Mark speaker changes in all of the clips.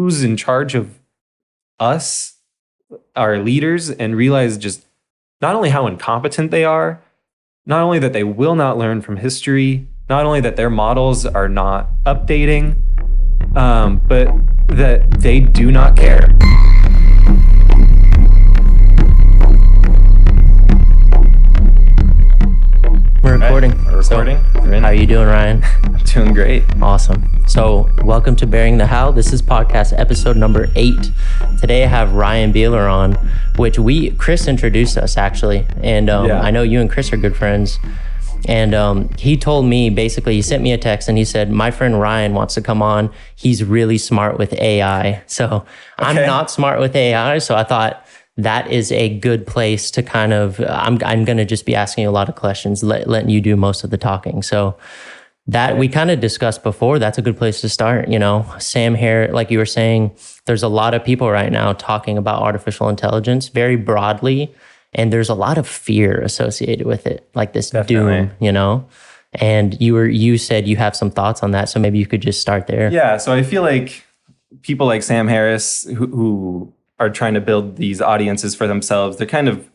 Speaker 1: who's in charge of us, our leaders, and realize just not only how incompetent they are, not only that they will not learn from history, not only that their models are not updating, but that they do not care.
Speaker 2: We're recording.
Speaker 1: Right, we're recording.
Speaker 2: So, how are you doing, Ryan?
Speaker 1: I'm doing great.
Speaker 2: Awesome. So, welcome to Bearing the How. This is podcast episode number 8. Today I have Ryan Beeler on, which Chris introduced us actually. And I know you and Chris are good friends. And he told me, basically, he sent me a text and he said, my friend Ryan wants to come on. He's really smart with AI. So I'm not smart with AI. So I thought that is a good place to kind of, I'm going to just be asking you a lot of questions, letting you do most of the talking. So that we kind of discussed before, that's a good place to start. You know, Sam Harris, like you were saying, there's a lot of people right now talking about artificial intelligence very broadly. And there's a lot of fear associated with it, like this doom, you know? And you said you have some thoughts on that. So maybe you could just start there.
Speaker 1: Yeah. So I feel like people like Sam Harris who are trying to build these audiences for themselves, they're kind of,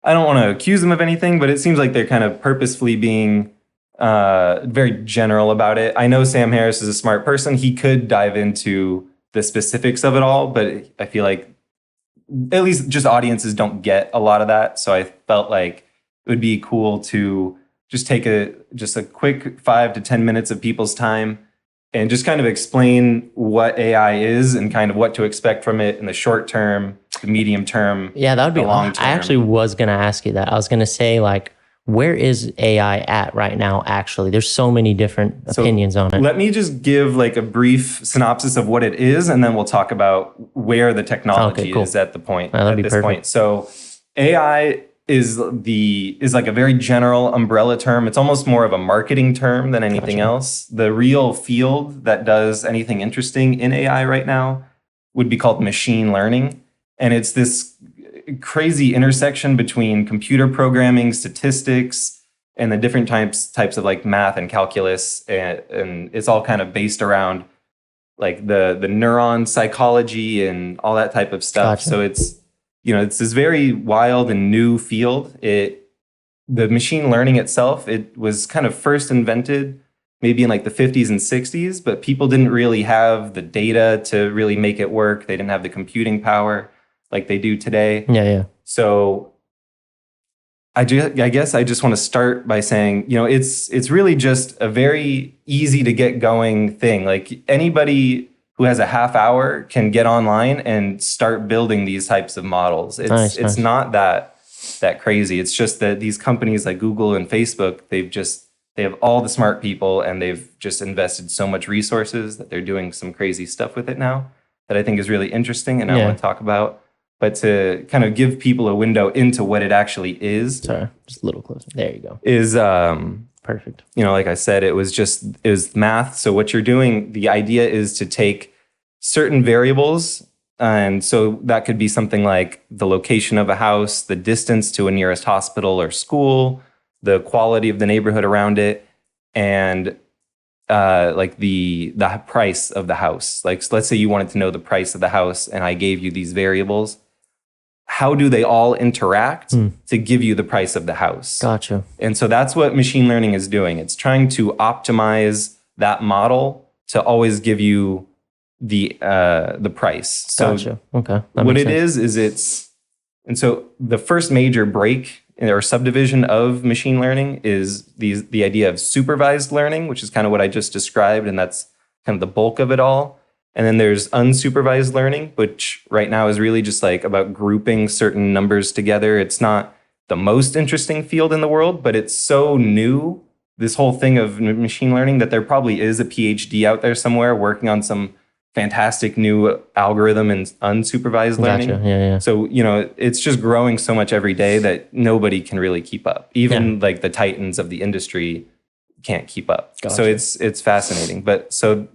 Speaker 1: I don't want to accuse them of anything, but it seems like they're kind of purposefully being very general about it. I know Sam Harris is a smart person. He could dive into the specifics of it all, but I feel like at least just audiences don't get a lot of that. So I felt like it would be cool to just take a quick 5 to 10 minutes of people's time and just kind of explain what AI is and kind of what to expect from it in the short term, the medium term.
Speaker 2: Yeah, that would be
Speaker 1: long term.
Speaker 2: I actually was going to ask you that. I was going to say, like, where is AI at right now, actually? There's so many different opinions on it.
Speaker 1: Let me just give like a brief synopsis of what it is, and then we'll talk about where the technology is at this point. So AI is like a very general umbrella term. It's almost more of a marketing term than anything else. The real field that does anything interesting in AI right now would be called machine learning. And it's this crazy intersection between computer programming, statistics, and the different types of like math and calculus, and it's all kind of based around like the neuron psychology and all that type of stuff.
Speaker 2: Gotcha.
Speaker 1: So it's this very wild and new field. The machine learning itself, it was kind of first invented maybe in like the 50s and 60s, but people didn't really have the data to really make it work. They didn't have the computing power like they do today.
Speaker 2: Yeah.
Speaker 1: So I guess I just want to start by saying, it's really just a very easy to get going thing. Like anybody who has a half hour can get online and start building these types of models. It's not that crazy. It's just that these companies like Google and Facebook, they have all the smart people and they've just invested so much resources that they're doing some crazy stuff with it now that I think is really interesting and I want to talk about. But to kind of give people a window into what it actually is.
Speaker 2: Sorry, just a little closer. There you go.
Speaker 1: Is
Speaker 2: perfect.
Speaker 1: Like I said, it was math. So what you're doing, the idea is to take certain variables. And so that could be something like the location of a house, the distance to a nearest hospital or school, the quality of the neighborhood around it, and like the price of the house. Like, let's say you wanted to know the price of the house and I gave you these variables. How do they all interact to give you the price of the house?
Speaker 2: Gotcha.
Speaker 1: And so that's what machine learning is doing. It's trying to optimize that model to always give you the price. So
Speaker 2: gotcha. Okay.
Speaker 1: What it is and so the first major break or subdivision of machine learning is the idea of supervised learning, which is kind of what I just described, and that's kind of the bulk of it all. And then there's unsupervised learning, which right now is really just like about grouping certain numbers together. It's not the most interesting field in the world, but it's so new, this whole thing of machine learning, that there probably is a PhD out there somewhere working on some fantastic new algorithm in unsupervised learning.
Speaker 2: Gotcha. Yeah.
Speaker 1: So, it's just growing so much every day that nobody can really keep up. Even like the titans of the industry can't keep up.
Speaker 2: Gotcha.
Speaker 1: So it's fascinating. But so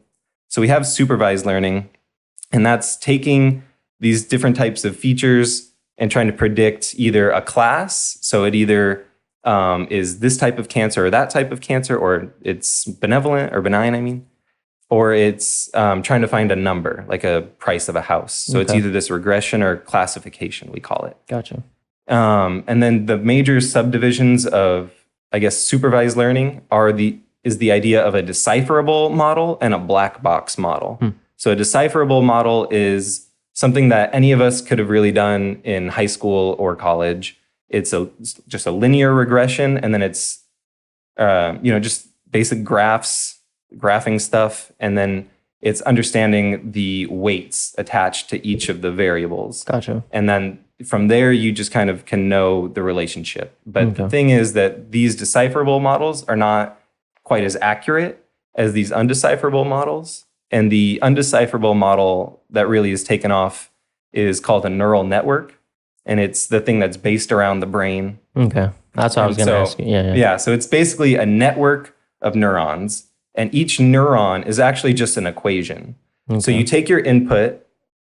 Speaker 1: we have supervised learning, and that's taking these different types of features and trying to predict either a class. So it either is this type of cancer or that type of cancer, or it's benevolent or benign, or it's trying to find a number, like a price of a house. So it's either this regression or classification, we call it.
Speaker 2: Gotcha.
Speaker 1: And then the major subdivisions of, I guess, supervised learning is the idea of a decipherable model and a black box model. So a decipherable model is something that any of us could have really done in high school or college. It's just a linear regression, and then it's just basic graphing stuff, and then it's understanding the weights attached to each of the variables.
Speaker 2: Gotcha.
Speaker 1: And then from there, you just kind of can know the relationship. But the thing is that these decipherable models are not quite as accurate as these undecipherable models. And the undecipherable model that really is taken off is called a neural network. And it's the thing that's based around the brain.
Speaker 2: Okay. That's what I was going to ask you.
Speaker 1: Yeah. So it's basically a network of neurons. And each neuron is actually just an equation. Okay. So you take your input.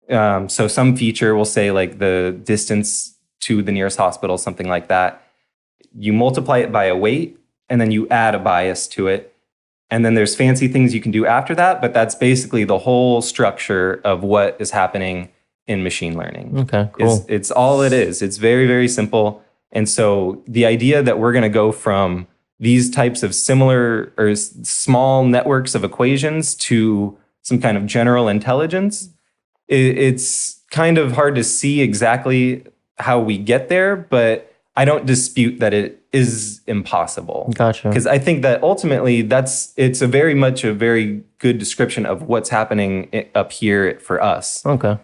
Speaker 1: So some feature will say like the distance to the nearest hospital, something like that. You multiply it by a weight, and then you add a bias to it. And then there's fancy things you can do after that, but that's basically the whole structure of what is happening in machine learning.
Speaker 2: Okay, cool.
Speaker 1: It's all it is. It's very, very simple. And so the idea that we're going to go from these types of similar or small networks of equations to some kind of general intelligence, it's kind of hard to see exactly how we get there, but I don't dispute that it is impossible.
Speaker 2: Gotcha.
Speaker 1: Because I think that ultimately it's a very good description of what's happening up here for us.
Speaker 2: Okay.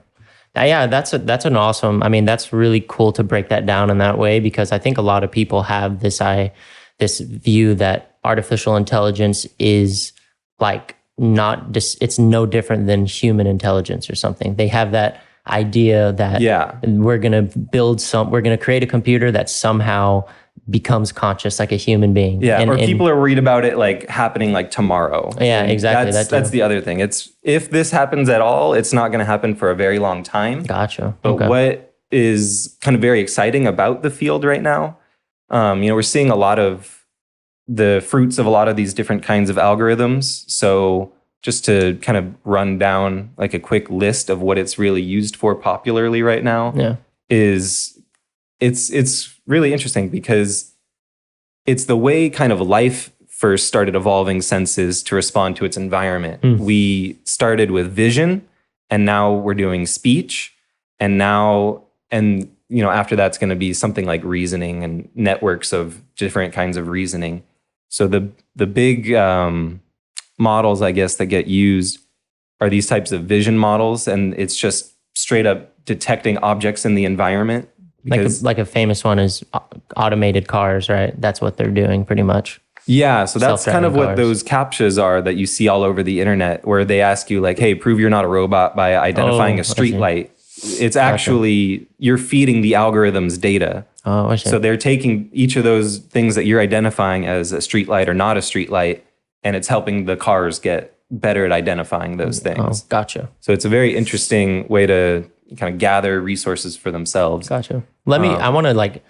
Speaker 2: Yeah, that's an awesome, that's really cool to break that down in that way, because I think a lot of people have this view that artificial intelligence is like it's no different than human intelligence or something. They have that idea that we're going to create a computer that somehow becomes conscious like a human being.
Speaker 1: Yeah, or people are worried about it like happening like tomorrow.
Speaker 2: Yeah, exactly.
Speaker 1: That's the other thing. It's if this happens at all, it's not going to happen for a very long time.
Speaker 2: Gotcha.
Speaker 1: But what is kind of very exciting about the field right now, we're seeing a lot of the fruits of a lot of these different kinds of algorithms. So just to kind of run down like a quick list of what it's really used for popularly right now, is it's really interesting because it's the way kind of life first started evolving senses to respond to its environment. We started with vision, and now we're doing speech, and after that's going to be something like reasoning and networks of different kinds of reasoning. So the big models, I guess, that get used are these types of vision models, and it's just straight up detecting objects in the environment.
Speaker 2: Like a famous one is automated cars, right? That's what they're doing pretty much.
Speaker 1: Yeah, so that's kind of what those CAPTCHAs are that you see all over the internet, where they ask you like, hey, prove you're not a robot by identifying a street light. It's actually, you're feeding the algorithms data.
Speaker 2: Oh, I see.
Speaker 1: So they're taking each of those things that you're identifying as a street light or not a street light, and it's helping the cars get better at identifying those things.
Speaker 2: Oh, gotcha.
Speaker 1: So it's a very interesting way to kind of gather resources for themselves.
Speaker 2: Gotcha. I want to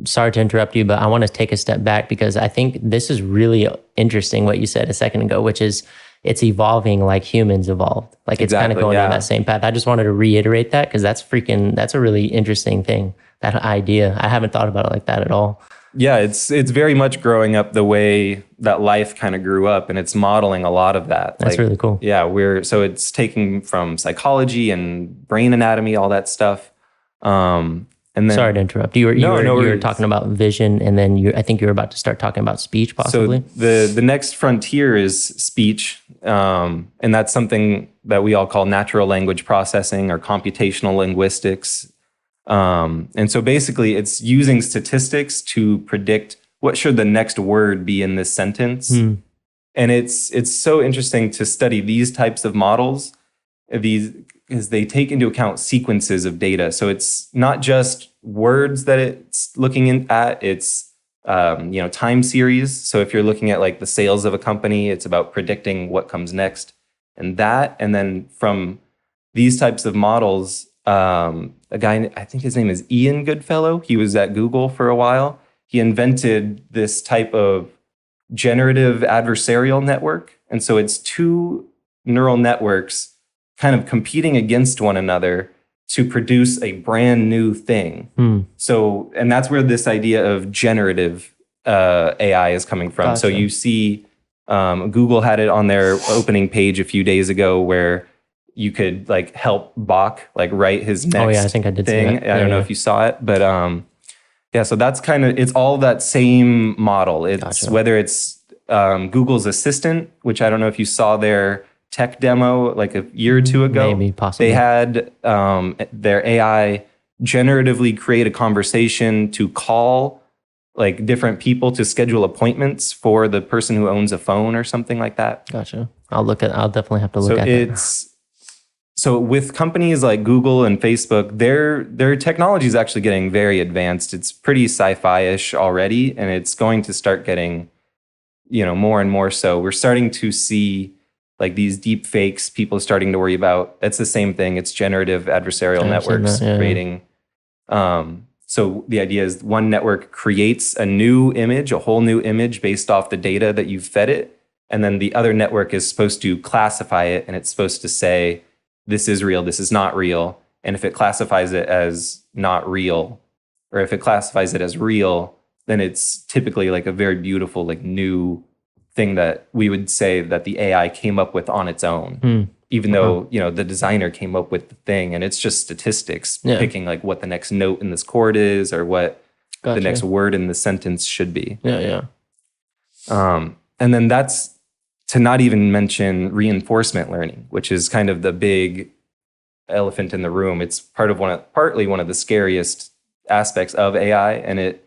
Speaker 2: sorry to interrupt you, but I want to take a step back because I think this is really interesting what you said a second ago, which is it's evolving like humans evolved. Like it's kind of going down that same path. I just wanted to reiterate that because that's a really interesting thing, that idea. I haven't thought about it like that at all.
Speaker 1: Yeah, it's very much growing up the way that life kind of grew up, and it's modeling a lot of that.
Speaker 2: That's really cool.
Speaker 1: Yeah, so it's taking from psychology and brain anatomy, all that stuff. And then,
Speaker 2: sorry to interrupt. You were talking about vision, and then I think you were about to start talking about speech, possibly.
Speaker 1: So the next frontier is speech, and that's something that we all call natural language processing or computational linguistics. And so basically it's using statistics to predict what should the next word be in this sentence. And it's so interesting to study these types of models, because they take into account sequences of data. So it's not just words that it's looking at, it's time series. So if you're looking at like the sales of a company, it's about predicting what comes next and then from these types of models, a guy, I think his name is Ian Goodfellow. He was at Google for a while. He invented this type of generative adversarial network. And so it's two neural networks kind of competing against one another to produce a brand new thing. So, and that's where this idea of generative AI is coming from.
Speaker 2: Gotcha.
Speaker 1: So you see Google had it on their opening page a few days ago where you could like help Bach like write his next
Speaker 2: I think I did
Speaker 1: thing.
Speaker 2: see that.
Speaker 1: I don't know if you saw it, but yeah, so that's kind of, it's all that same model. It's
Speaker 2: Gotcha.
Speaker 1: whether it's Google's Assistant, which I don't know if you saw their tech demo like a year or two ago.
Speaker 2: Maybe, possibly.
Speaker 1: They had their AI generatively create a conversation to call like different people to schedule appointments for the person who owns a phone or something like that.
Speaker 2: Gotcha. I'll definitely have to look at that.
Speaker 1: So with companies like Google and Facebook, their technology is actually getting very advanced. It's pretty sci-fi-ish already, and it's going to start getting, more and more so. We're starting to see like these deep fakes, people starting to worry about. That's the same thing. It's generative adversarial networks creating. So the idea is one network creates a whole new image based off the data that you've fed it. And then the other network is supposed to classify it, and it's supposed to say, this is real, this is not real. And if it classifies it as not real, or if it classifies it as real, then it's typically like a very beautiful, like new thing that we would say that the AI came up with on its own. Even though, the designer came up with the thing, and it's just statistics, picking like what the next note in this chord is, or what the next word in the sentence should be. And then that's to not even mention reinforcement learning, which is kind of the big elephant in the room. It's partly one of the scariest aspects of AI, and it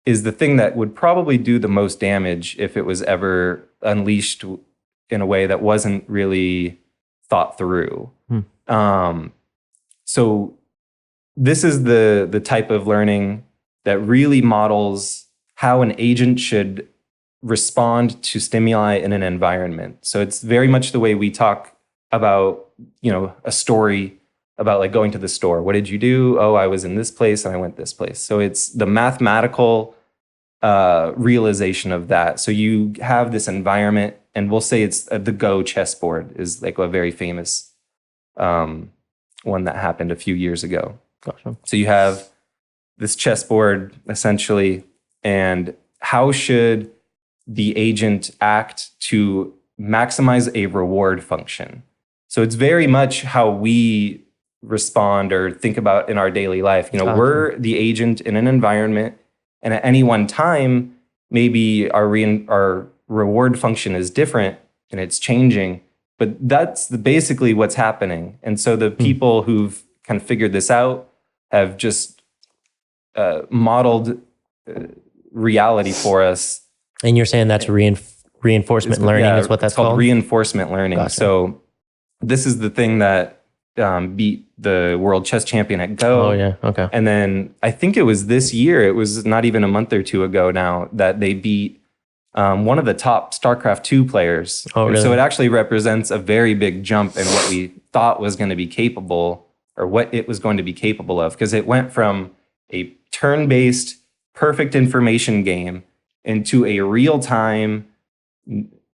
Speaker 1: is the thing that would probably do the most damage if it was ever unleashed in a way that wasn't really thought through. So this is the type of learning that really models how an agent should respond to stimuli in an environment. So it's very much the way we talk about, a story about like going to the store. What did you do? Oh, I was in this place and I went this place. So it's the mathematical realization of that. So you have this environment, and we'll say it's the Go chessboard is like a very famous one that happened a few years ago.
Speaker 2: Gotcha.
Speaker 1: So you have this chessboard essentially, and how should the agent act to maximize a reward function? So it's very much how we respond or think about in our daily life. We're the agent in an environment, and at any one time, maybe our reward function is different and it's changing, but that's basically what's happening. And so the people who've kind of figured this out have just modeled reality for us.
Speaker 2: And you're saying that's reinforcement learning is what that's called?
Speaker 1: Reinforcement learning. Gotcha. So this is the thing that beat the world chess champion at Go.
Speaker 2: Oh, yeah. Okay.
Speaker 1: And then I think it was this year, it was not even a month or two ago now, that they beat one of the top StarCraft 2 players.
Speaker 2: Oh, really?
Speaker 1: So it actually represents a very big jump in what we thought was going to be capable, or what it was going to be capable of, because it went from a turn-based, perfect information game into a real-time,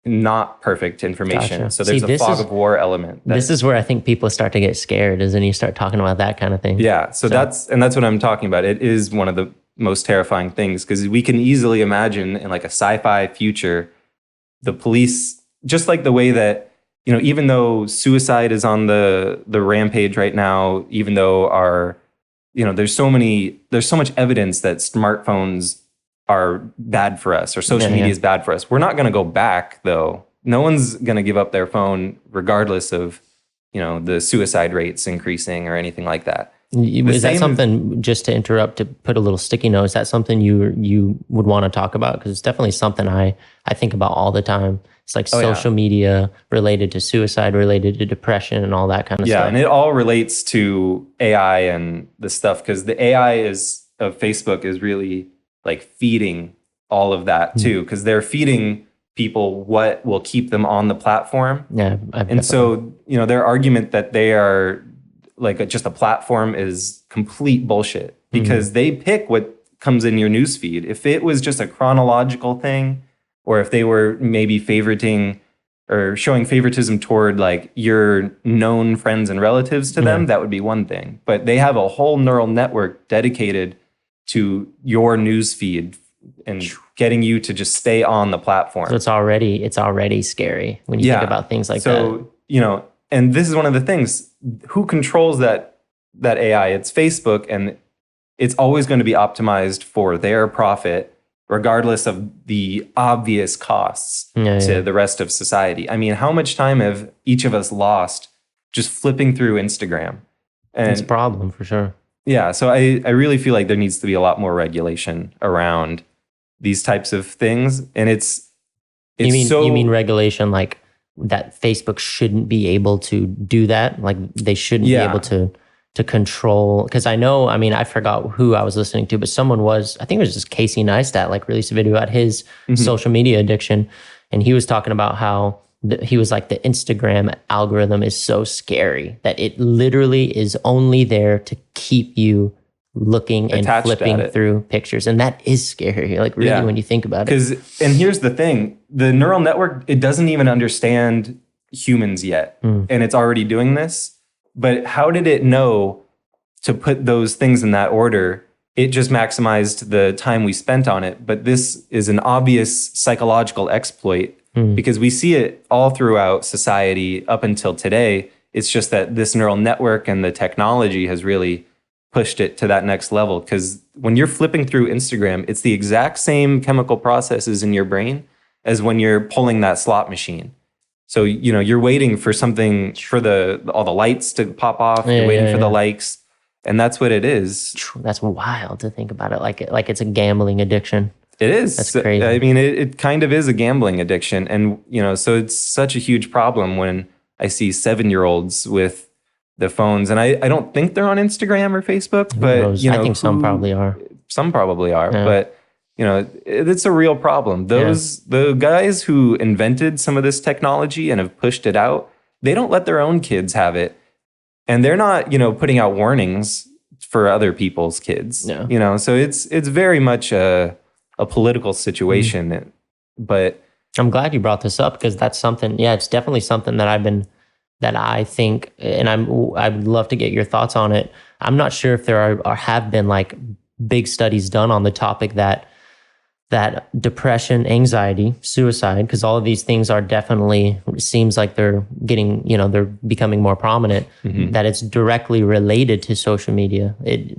Speaker 1: not perfect information.
Speaker 2: Gotcha.
Speaker 1: So there's a fog of war element.
Speaker 2: This is where I think people start to get scared, is when you start talking about that kind of thing.
Speaker 1: Yeah, so that's what I'm talking about. It is one of the most terrifying things, because we can easily imagine in like a sci-fi future, the police, just like the way that, even though suicide is on the rampage right now, even though there's so much evidence that smartphones are bad for us, or social media is bad for us. We're not going to go back, though. No one's going to give up their phone regardless of, the suicide rates increasing or anything like that.
Speaker 2: Is that something, just to interrupt, to put a little sticky note, is that something you would want to talk about? Because it's definitely something I think about all the time. It's like social media related to suicide, related to depression, and all that kind of stuff.
Speaker 1: Yeah, and it all relates to AI and the stuff, because the AI of Facebook is really like feeding all of that too, because they're feeding people what will keep them on the platform.
Speaker 2: Yeah,
Speaker 1: and so their argument that they are like just a platform is complete bullshit, because they pick what comes in your newsfeed. If it was just a chronological thing, or if they were maybe favoriting or showing favoritism toward like your known friends and relatives to them, that would be one thing. But they have a whole neural network dedicated to your news feed and getting you to just stay on the platform.
Speaker 2: So it's already scary when you think about things like that.
Speaker 1: So, you know, and this is one of the things, who controls that AI? It's Facebook, and it's always going to be optimized for their profit, regardless of the obvious costs to the rest of society. I mean, how much time have each of us lost just flipping through Instagram? And
Speaker 2: it's a problem for sure.
Speaker 1: Yeah, so I really feel like there needs to be a lot more regulation around these types of things. And you
Speaker 2: mean regulation like that Facebook shouldn't be able to do that? Like they shouldn't be able to control, because I forgot who I was listening to, but someone I think it was just Casey Neistat, like released a video about his social media addiction. And he was talking about how he was like, the Instagram algorithm is so scary that it literally is only there to keep you looking and flipping through pictures. And that is scary, like really when you think about it.
Speaker 1: And here's the thing, the neural network, it doesn't even understand humans yet. And it's already doing this. But how did it know to put those things in that order? It just maximized the time we spent on it. But this is an obvious psychological exploit because we see it all throughout society up until today. It's just that this neural network and the technology has really pushed it to that next level. Because when you're flipping through Instagram, it's the exact same chemical processes in your brain as when you're pulling that slot machine. So, you know, you're waiting for something, for all the lights to pop off. You're waiting for the likes. And that's what it is.
Speaker 2: That's wild to think about it. Like it's a gambling addiction.
Speaker 1: It is.
Speaker 2: That's crazy.
Speaker 1: I mean, it kind of is a gambling addiction. And, you know, so it's such a huge problem when I see 7-year-olds with the phones. And I don't think they're on Instagram or Facebook, but, you know,
Speaker 2: I think some probably are.
Speaker 1: Some probably are, but you know, it's a real problem. The guys who invented some of this technology and have pushed it out, they don't let their own kids have it. And they're not, you know, putting out warnings for other people's kids. No. You know, so it's very much a political situation. But
Speaker 2: I'm glad you brought this up, because that's something, it's definitely something that I think, and I'd love to get your thoughts on it. I'm not sure if there have been like big studies done on the topic that depression, anxiety, suicide, because all of these things are definitely, it seems like they're getting, you know, they're becoming more prominent, that it's directly related to social media.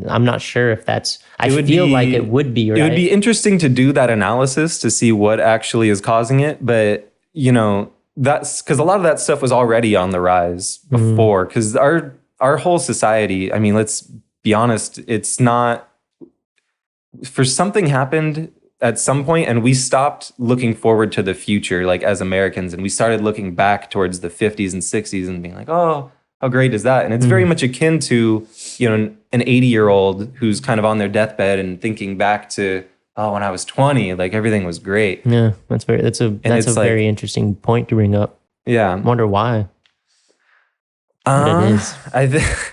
Speaker 2: I'm not sure if that's, I feel like it would be, right?
Speaker 1: It would be interesting to do that analysis to see what actually is causing it. But, you know, that's because a lot of that stuff was already on the rise before, because our whole society, I mean, let's be honest, it's not, for something happened at some point, and we stopped looking forward to the future, like as Americans, and we started looking back towards the 50s and 60s and being like, oh, how great is that? And it's very much akin to, you know, an 80-year-old who's kind of on their deathbed and thinking back to, oh, when I was 20, like everything was great.
Speaker 2: Yeah, that's a very interesting point to bring up.
Speaker 1: Yeah.
Speaker 2: I wonder why. It is.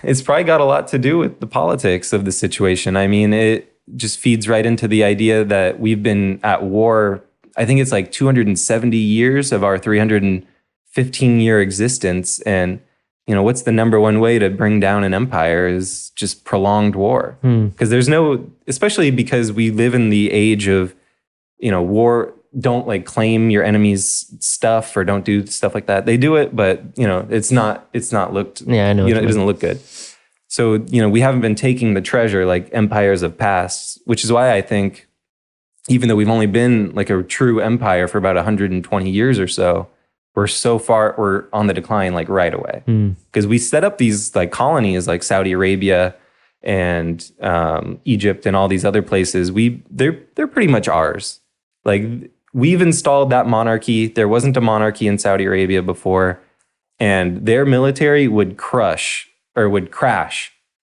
Speaker 1: It's probably got a lot to do with the politics of the situation. I mean, it just feeds right into the idea that we've been at war. I think it's like 270 years of our 315-year existence. And, you know, what's the number one way to bring down an empire is just prolonged war. Because there's especially because we live in the age of, you know, war. Don't like claim your enemy's stuff or don't do stuff like that. They do it, but, you know, it's not looked,
Speaker 2: I know,
Speaker 1: you know, it doesn't look good. So, you know, we haven't been taking the treasure like empires of past, which is why I think, even though we've only been like a true empire for about 120 years or so, we're on the decline like right away. Because we set up these like colonies like Saudi Arabia and Egypt and all these other places. They're pretty much ours. Like we've installed that monarchy. There wasn't a monarchy in Saudi Arabia before, and their military would crash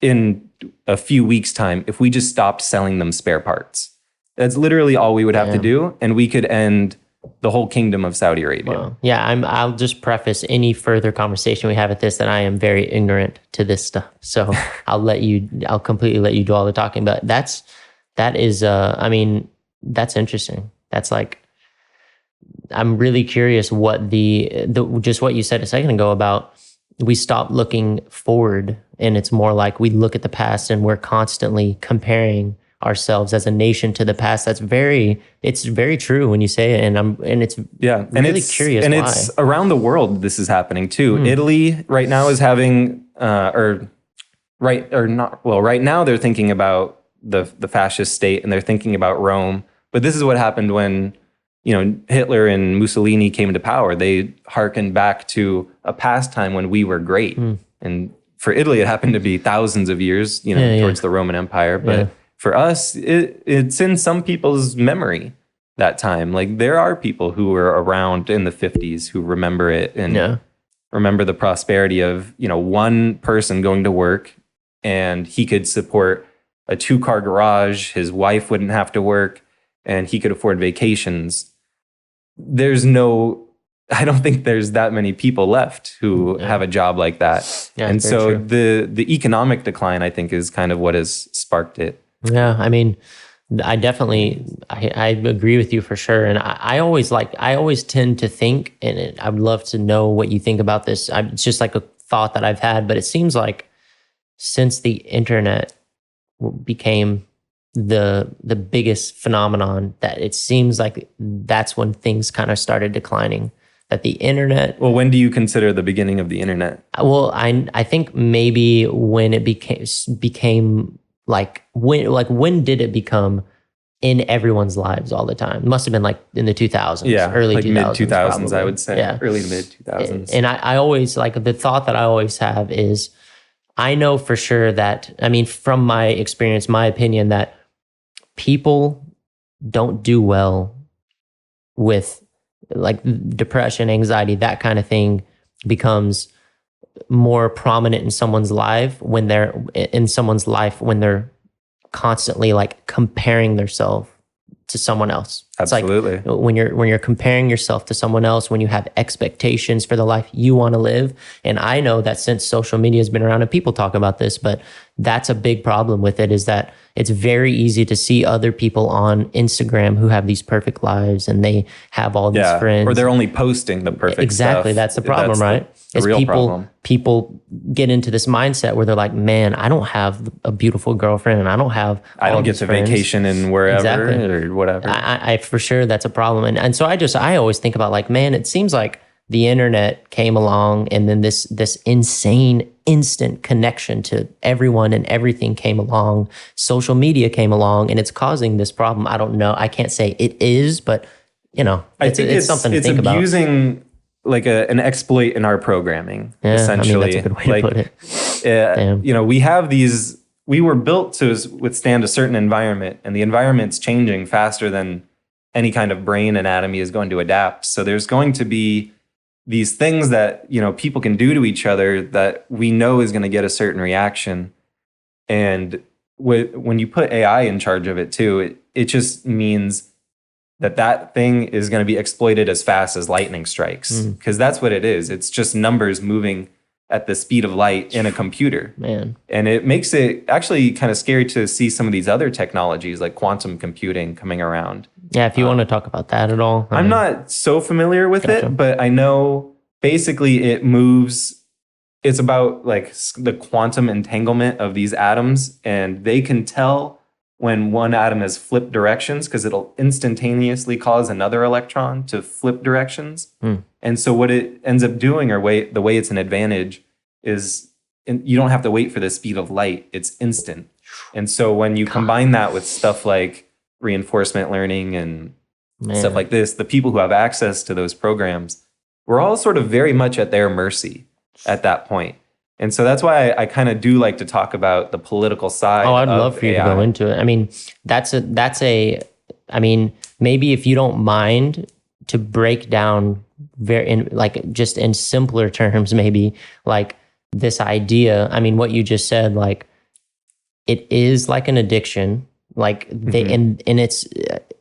Speaker 1: in a few weeks' time if we just stopped selling them spare parts. That's literally all we would have to do, and we could end the whole kingdom of Saudi Arabia.
Speaker 2: Wow. Yeah, I'll just preface any further conversation we have at this that I am very ignorant to this stuff. So I'll completely let you do all the talking. But that's interesting. That's like, I'm really curious what the just what you said a second ago about we stop looking forward, and it's more like we look at the past and we're constantly comparing ourselves as a nation to the past. It's very true when you say it, and it's really curious.
Speaker 1: And
Speaker 2: why.
Speaker 1: It's around the world this is happening too. Italy right now is having right now they're thinking about the fascist state, and they're thinking about Rome. But this is what happened when Hitler and Mussolini came into power. They hearkened back to a past time when we were great. And for Italy, it happened to be thousands of years, towards the Roman Empire. But for us, it's in some people's memory that time. Like there are people who were around in the 50s who remember it and remember the prosperity of, one person going to work, and he could support a 2-car garage. His wife wouldn't have to work, and he could afford vacations. I don't think there's that many people left who have a job like that. Yeah, and so the economic decline, I think, is kind of what has sparked it.
Speaker 2: Yeah, I mean, I definitely, I agree with you for sure. And I always tend to think, and I would love to know what you think about this. It's just like a thought that I've had, but it seems like since the internet became the biggest phenomenon, that it seems like that's when things kind of started declining. That the internet.
Speaker 1: Well, when do you consider the beginning of the internet?
Speaker 2: Well, I think maybe when it became like when did it become in everyone's lives all the time? It must have been like in the 2000s, early like 2000s, mid 2000s, probably.
Speaker 1: I would say, early to mid 2000s.
Speaker 2: And I always like the thought that I always have is, I know for sure that, I mean, from my experience, my opinion, that people don't do well with like depression, anxiety, that kind of thing becomes more prominent in someone's life when they're constantly like comparing themselves to someone else.
Speaker 1: Absolutely.
Speaker 2: It's like when you're comparing yourself to someone else, when you have expectations for the life you want to live. And I know that since social media has been around, and people talk about this, but that's a big problem with it, is that it's very easy to see other people on Instagram who have these perfect lives and they have all these friends.
Speaker 1: Or they're only posting the perfect
Speaker 2: Exactly.
Speaker 1: stuff.
Speaker 2: That's the problem, right?
Speaker 1: The real problem.
Speaker 2: People get into this mindset where they're like, man, I don't have a beautiful girlfriend, and I don't
Speaker 1: get to vacation in wherever or whatever.
Speaker 2: I for sure, that's a problem. And so I always think about like, man, it seems like the internet came along, and then this insane instant connection to everyone and everything came along. Social media came along, and it's causing this problem. I don't know. I can't say it is, but
Speaker 1: I think it's something to think about. It's abusing like an exploit in our programming, essentially.
Speaker 2: I mean, that's a good way to put it.
Speaker 1: We were built to withstand a certain environment, and the environment's changing faster than any kind of brain anatomy is going to adapt. So there's going to be these things that, people can do to each other that we know is going to get a certain reaction. And when you put AI in charge of it too, it just means that thing is going to be exploited as fast as lightning strikes, because that's what it is. It's just numbers moving at the speed of light in a computer.
Speaker 2: Man.
Speaker 1: And it makes it actually kind of scary to see some of these other technologies like quantum computing coming around.
Speaker 2: Yeah, if you want to talk about that at all.
Speaker 1: I'm not so familiar with it, but I know basically it's about like the quantum entanglement of these atoms, and they can tell when one atom has flipped directions because it'll instantaneously cause another electron to flip directions. And so what it ends up doing, or the way it's an advantage, is you don't have to wait for the speed of light. It's instant. And so when you combine that with stuff like reinforcement learning and stuff like this, the people who have access to those programs, we're all sort of very much at their mercy at that point. And so that's why I kind of do like to talk about the political side.
Speaker 2: Oh, I'd love for you to go into it. I mean, maybe if you don't mind to break down just in simpler terms, maybe like this idea. I mean, what you just said, like it is like an addiction. Like they and it's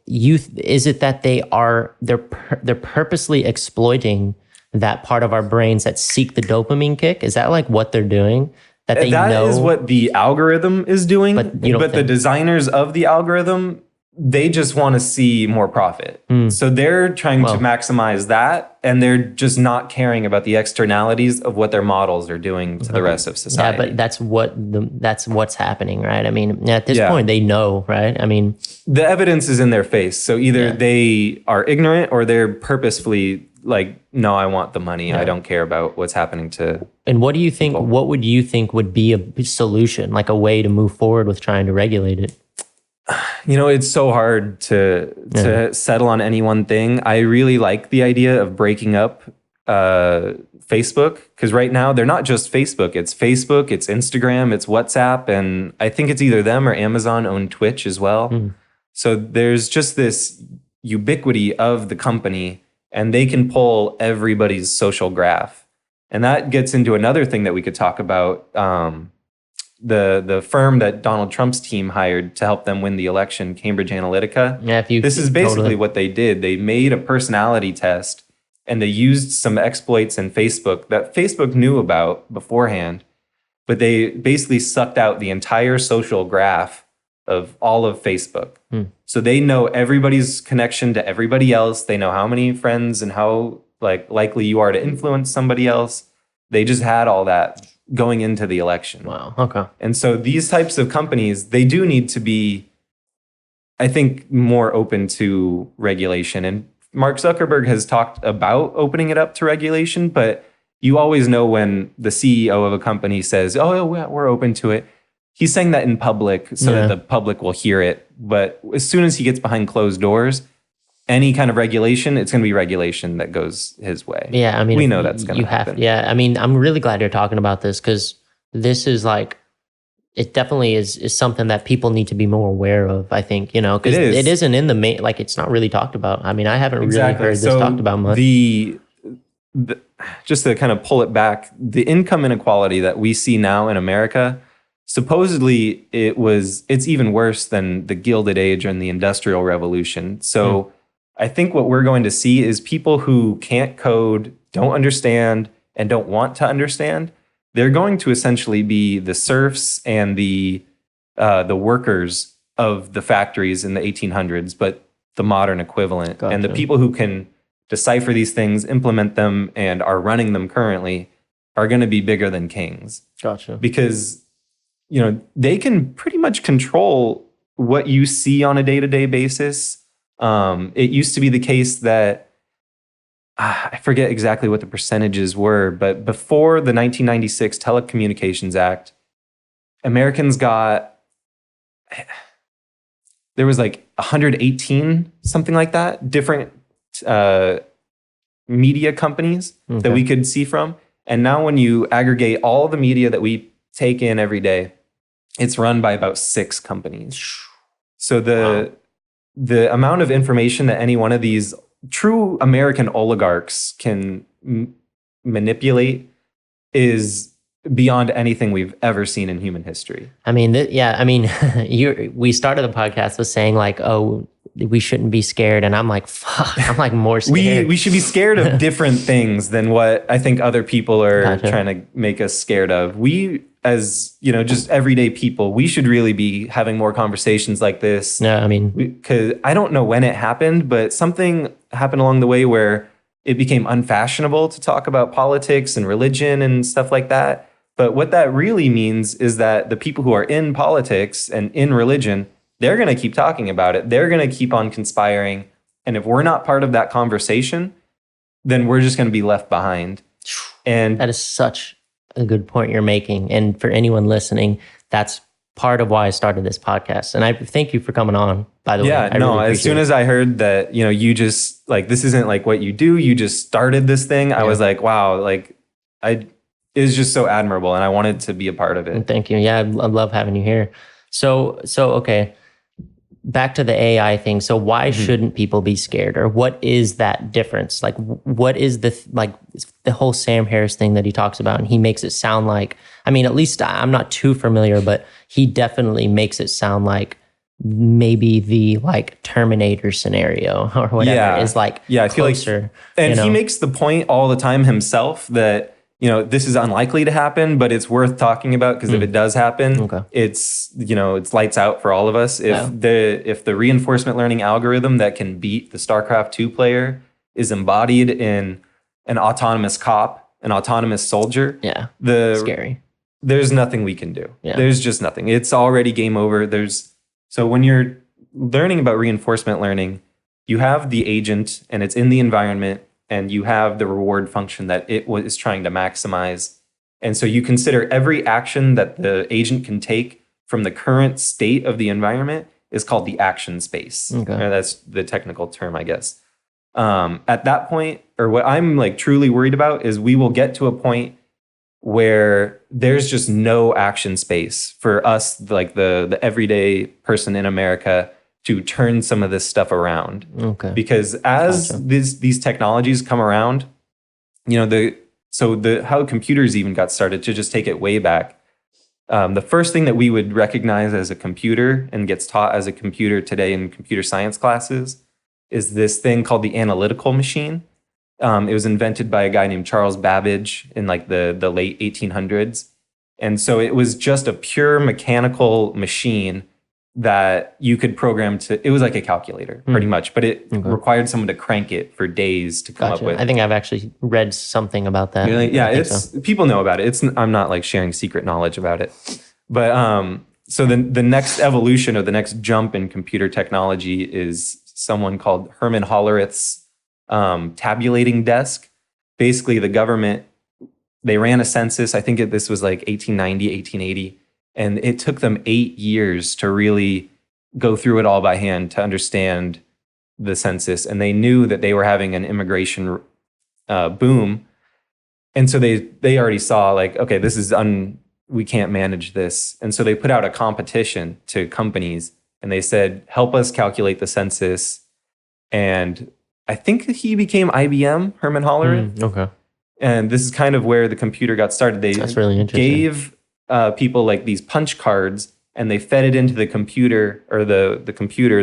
Speaker 2: youth. Is it that they're purposely exploiting that part of our brains that seek the dopamine kick? Is that like what they're doing? That
Speaker 1: is what the algorithm is doing. But the designers of the algorithm, they just want to see more profit. So they're trying to maximize that, and they're just not caring about the externalities of what their models are doing to the rest of society.
Speaker 2: Yeah, but that's what's happening, right? I mean, at this point, they know, right? I mean,
Speaker 1: the evidence is in their face. So either they are ignorant or they're purposefully like, no, I want the money. I don't care about what's happening to.
Speaker 2: And what do you think? What would you think would be a solution, like a way to move forward with trying to regulate it?
Speaker 1: It's so hard to settle on any one thing. I really like the idea of breaking up Facebook, because right now they're not just Facebook. It's Facebook, it's Instagram, it's WhatsApp, and I think it's either them or Amazon own Twitch as well. So there's just this ubiquity of the company, and they can pull everybody's social graph. And that gets into another thing that we could talk about. The firm that Donald Trump's team hired to help them win the election, Cambridge Analytica. This is basically what they did. They made a personality test, and they used some exploits in Facebook that Facebook knew about beforehand, but they basically sucked out the entire social graph of all of Facebook. So they know everybody's connection to everybody else. They know how many friends and how likely you are to influence somebody else. They just had all that going into the election.
Speaker 2: Wow. Okay.
Speaker 1: And so these types of companies, they do need to be, I think, more open to regulation. And Mark Zuckerberg has talked about opening it up to regulation, but you always know when the CEO of a company says, oh, we're open to it. He's saying that in public so that the public will hear it. But as soon as he gets behind closed doors, any kind of regulation, it's going to be regulation that goes his way.
Speaker 2: Yeah, I mean,
Speaker 1: we know that's going to happen.
Speaker 2: Yeah, I mean, I'm really glad you're talking about this, because this is it definitely is something that people need to be more aware of, I think, because it isn't in the main, it's not really talked about. I mean, I haven't really heard this talked about much.
Speaker 1: Just to kind of pull it back, the income inequality that we see now in America, supposedly it's even worse than the Gilded Age and the Industrial Revolution. So I think what we're going to see is people who can't code, don't understand, and don't want to understand. They're going to essentially be the serfs and the workers of the factories in the 1800s, but the modern equivalent. Gotcha. And the people who can decipher these things, implement them, and are running them currently are going to be bigger than kings.
Speaker 2: Gotcha.
Speaker 1: Because they can pretty much control what you see on a day-to-day basis. It used to be the case that, I forget exactly what the percentages were, but before the 1996 Telecommunications Act, Americans got, there was 118, something like that, different media companies that we could see from. And now when you aggregate all the media that we take in every day, it's run by about 6 companies. So the amount of information that any one of these true American oligarchs can manipulate is beyond anything we've ever seen in human history.
Speaker 2: I mean, we started the podcast with saying oh, we shouldn't be scared. And I'm like, fuck, I'm more scared.
Speaker 1: We should be scared of different things than what I think other people are trying to make us scared of. We, as just everyday people, we should really be having more conversations like this.
Speaker 2: Yeah, I mean,
Speaker 1: because I don't know when it happened, but something happened along the way where it became unfashionable to talk about politics and religion and stuff like that. But what that really means is that the people who are in politics and in religion, they're going to keep talking about it. They're going to keep on conspiring. And if we're not part of that conversation, then we're just going to be left behind. And
Speaker 2: that is such a good point you're making. And for anyone listening, that's part of why I started this podcast. And I thank you for coming on, by the way.
Speaker 1: Yeah, really as soon as I heard that, you just this isn't what you do, you just started this thing. I was like, wow, it was just so admirable. And I wanted to be a part of it.
Speaker 2: Thank you. Yeah, I love having you here. So okay. Back to the AI thing. So why shouldn't people be scared, or what is that difference? What is the whole Sam Harris thing that he talks about? And he makes it sound like, I mean, at least I'm not too familiar, but he definitely makes it sound like maybe the Terminator scenario or whatever is
Speaker 1: I feel
Speaker 2: closer.
Speaker 1: And he makes the point all the time himself that this is unlikely to happen, but it's worth talking about because if it does happen, it's lights out for all of us. If the reinforcement learning algorithm that can beat the StarCraft 2 player is embodied in an autonomous cop, an autonomous soldier,
Speaker 2: scary.
Speaker 1: There's nothing we can do.
Speaker 2: Yeah.
Speaker 1: There's just nothing. It's already game over. So when you're learning about reinforcement learning, you have the agent and it's in the environment, and you have the reward function that it is trying to maximize. And so you consider every action that the agent can take from the current state of the environment is called the action space. That's the technical term, I guess. At that point, or what I'm like truly worried about, is we will get to a point where there's just no action space for us, like the everyday person in America, to turn some of this stuff around. Because as these technologies come around, how computers even got started, to just take it way back. The first thing that we would recognize as a computer and gets taught as a computer today in computer science classes is this thing called the analytical machine. It was invented by a guy named Charles Babbage in like the late 1800s. And so it was just a pure mechanical machine that you could program it was like a calculator pretty much, but it required someone to crank it for days to come up with.
Speaker 2: I think I've actually read something about that.
Speaker 1: Really? Yeah, people know about it. I'm not like sharing secret knowledge about it. But so the next evolution, or the next jump in computer technology, is someone called Herman Hollerith's tabulating desk. Basically, the government, they ran a census. I think this was like 1890, 1880. And it took them 8 years to really go through it all by hand to understand the census. And they knew that they were having an immigration boom. And so they already saw like, okay, this is we can't manage this. And so they put out a competition to companies and they said, help us calculate the census. And I think he became IBM, Herman Hollerith. And this is kind of where the computer got started.
Speaker 2: That's really interesting.
Speaker 1: Gave people like these punch cards, and they fed it into the computer, or the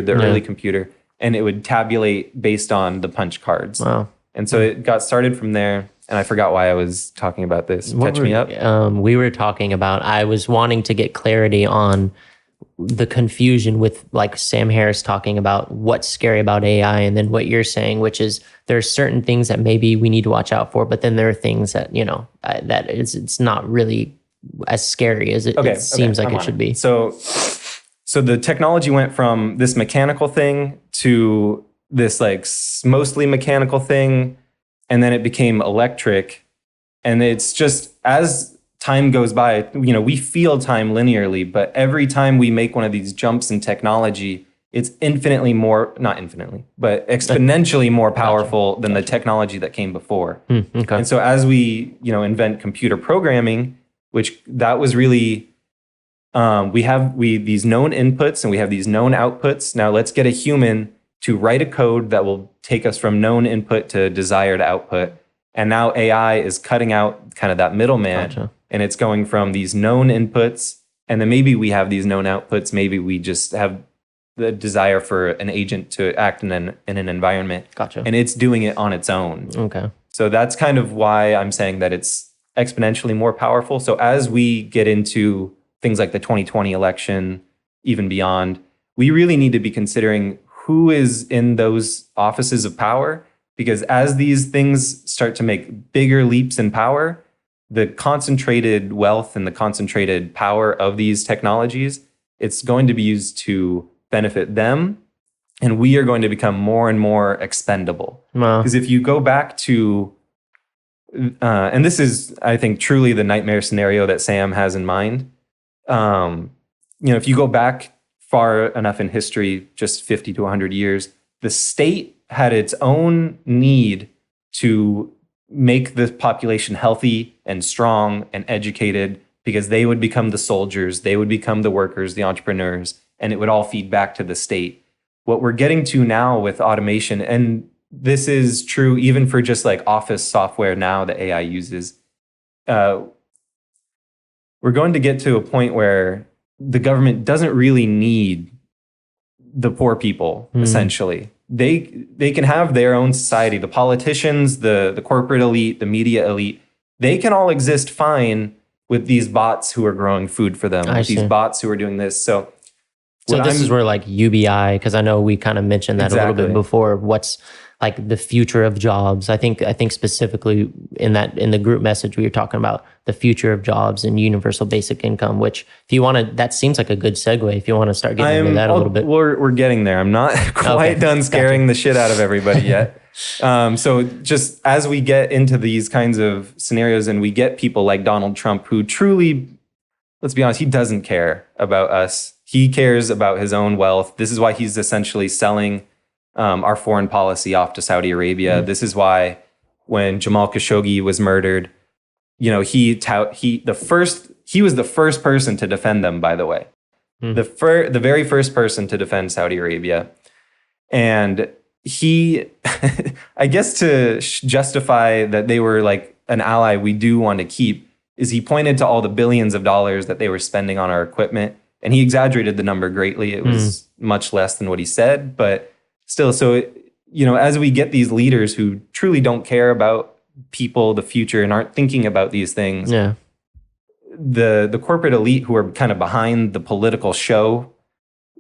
Speaker 1: early computer, and it would tabulate based on the punch cards.
Speaker 2: Wow.
Speaker 1: And so it got started from there. And I forgot why I was talking about this. Catch me up.
Speaker 2: We were talking about, I was wanting to get clarity on the confusion with like Sam Harris talking about what's scary about AI, and then what you're saying, which is there's certain things that maybe we need to watch out for, but then there are things that, that it's not really as scary as it seems like it should be.
Speaker 1: So the technology went from this mechanical thing to this like mostly mechanical thing, and then it became electric. And it's just, as time goes by, we feel time linearly, but every time we make one of these jumps in technology, it's exponentially more powerful than the technology that came before. And so as we, invent computer programming, which that was really, we have these known inputs and we have these known outputs. Now let's get a human to write a code that will take us from known input to desired output. And now AI is cutting out kind of that middleman. And it's going from these known inputs, and then maybe we have these known outputs. Maybe we just have the desire for an agent to act in an environment. And it's doing it on its own. So that's kind of why I'm saying that it's exponentially more powerful. So as we get into things like the 2020 election, even beyond, we really need to be considering who is in those offices of power, because as these things start to make bigger leaps in power, the concentrated wealth and the concentrated power of these technologies, it's going to be used to benefit them, and we are going to become more and more expendable. Because if you go back to, and this is, I think, truly the nightmare scenario that Sam has in mind. If you go back far enough in history, just 50 to 100 years, the state had its own need to make the population healthy and strong and educated, because they would become the soldiers, they would become the workers, the entrepreneurs, and it would all feed back to the state. What we're getting to now with automation, and this is true even for just like office software now that AI uses, we're going to get to a point where the government doesn't really need the poor people, essentially. They can have their own society. The politicians, the corporate elite, the media elite, they can all exist fine with these bots who are growing food for them, these bots who are doing this. So
Speaker 2: this is where like UBI, because I know we kind of mentioned that a little bit before. What's like the future of jobs? I think specifically in the group message we were talking about the future of jobs and universal basic income. Which, if you want to, that seems like a good segue. If you want to start getting into that a little bit,
Speaker 1: we're getting there. I'm not quite done scaring the shit out of everybody yet. So just as we get into these kinds of scenarios, and we get people like Donald Trump, who truly, let's be honest, he doesn't care about us. He cares about his own wealth. This is why he's essentially selling our foreign policy off to Saudi Arabia. This is why when Jamal Khashoggi was murdered, he was the first person to defend them, by the way. The very first person to defend Saudi Arabia. And he, I guess to justify that they were like an ally we do want to keep, is he pointed to all the billions of dollars that they were spending on our equipment. And he exaggerated the number greatly. It was much less than what he said, but still. So, as we get these leaders who truly don't care about people, the future, and aren't thinking about these things, the corporate elite who are kind of behind the political show,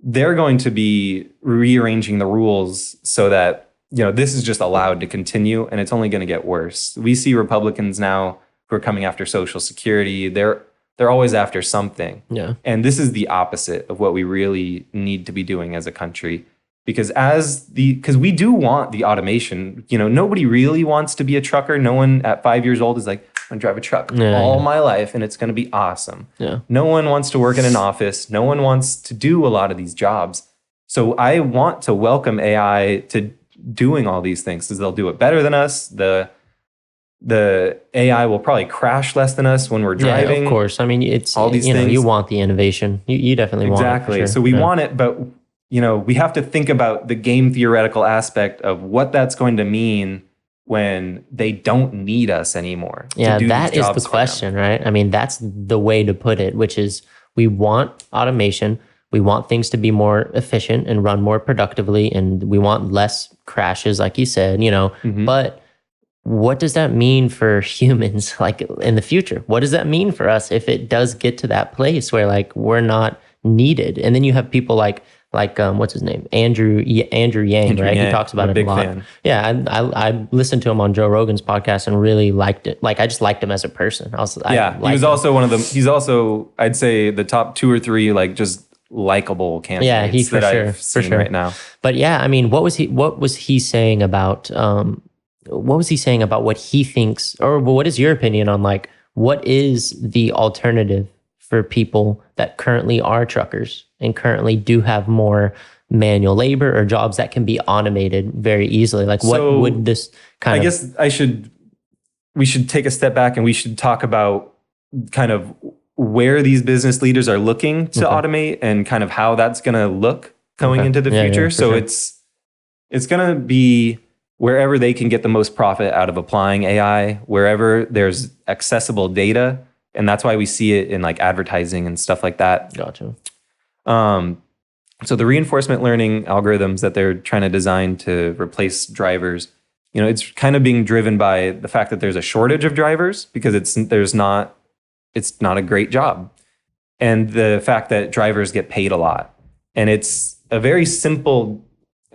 Speaker 1: they're going to be rearranging the rules so that, this is just allowed to continue, and it's only going to get worse. We see Republicans now who are coming after Social Security. They're always after something. Yeah. And this is the opposite of what we really need to be doing as a country. Because we do want the automation. Nobody really wants to be a trucker. No one at 5 years old is like, I'm going to drive a truck all my life and it's going to be awesome. Yeah. No one wants to work in an office. No one wants to do a lot of these jobs. So I want to welcome AI to doing all these things, because they'll do it better than us. The AI will probably crash less than us when we're driving.
Speaker 2: Yeah, of course. I mean, it's all these things. You want the innovation. You definitely want it.
Speaker 1: Exactly. Sure. So we want it, but we have to think about the game theoretical aspect of what that's going to mean when they don't need us anymore.
Speaker 2: Yeah, that is the question, right? I mean, that's the way to put it, which is we want automation. We want things to be more efficient and run more productively, and we want less crashes, like you said, but what does that mean for humans, like in the future? What does that mean for us if it does get to that place where like we're not needed? And then you have people like what's his name, Andrew Yang, right? He talks about it a lot. Fan. Yeah, I listened to him on Joe Rogan's podcast and really liked it. Like I just liked him as a person.
Speaker 1: He was also one of them. He's also, I'd say, the top 2 or 3 like just likable candidates.
Speaker 2: Yeah, he for sure,
Speaker 1: I've seen right now.
Speaker 2: But yeah, I mean, what was he saying about? What was he saying about what he thinks, or what is your opinion on like what is the alternative for people that currently are truckers and currently do have more manual labor or jobs that can be automated very easily? Like what would this kind of...
Speaker 1: I guess we should take a step back and we should talk about kind of where these business leaders are looking to automate and kind of how that's going to look going into the future. Yeah, so sure. It's going to be wherever they can get the most profit out of applying AI, wherever there's accessible data. And that's why we see it in like advertising and stuff like that.
Speaker 2: Gotcha.
Speaker 1: So the reinforcement learning algorithms that they're trying to design to replace drivers, it's kind of being driven by the fact that there's a shortage of drivers because it's not a great job. And the fact that drivers get paid a lot. And it's a very simple,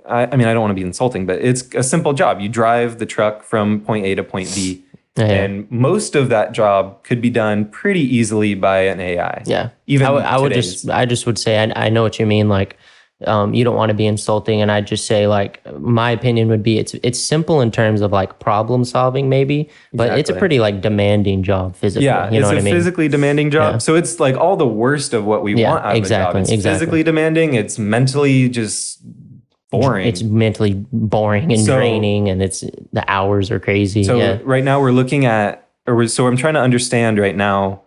Speaker 1: I mean, I don't want to be insulting, but it's a simple job. You drive the truck from point A to point B. Yeah. And most of that job could be done pretty easily by an AI.
Speaker 2: Yeah. Even I just would say, I know what you mean. Like, you don't want to be insulting. And I just say like, my opinion would be it's simple in terms of like problem solving maybe, but it's a pretty like demanding job physically.
Speaker 1: Yeah. It's a physically demanding job. Yeah. So it's like all the worst of what we want out of a job. It's physically demanding. It's mentally just boring.
Speaker 2: It's mentally boring and draining, and the hours are crazy.
Speaker 1: So right now we're looking at, so I'm trying to understand right now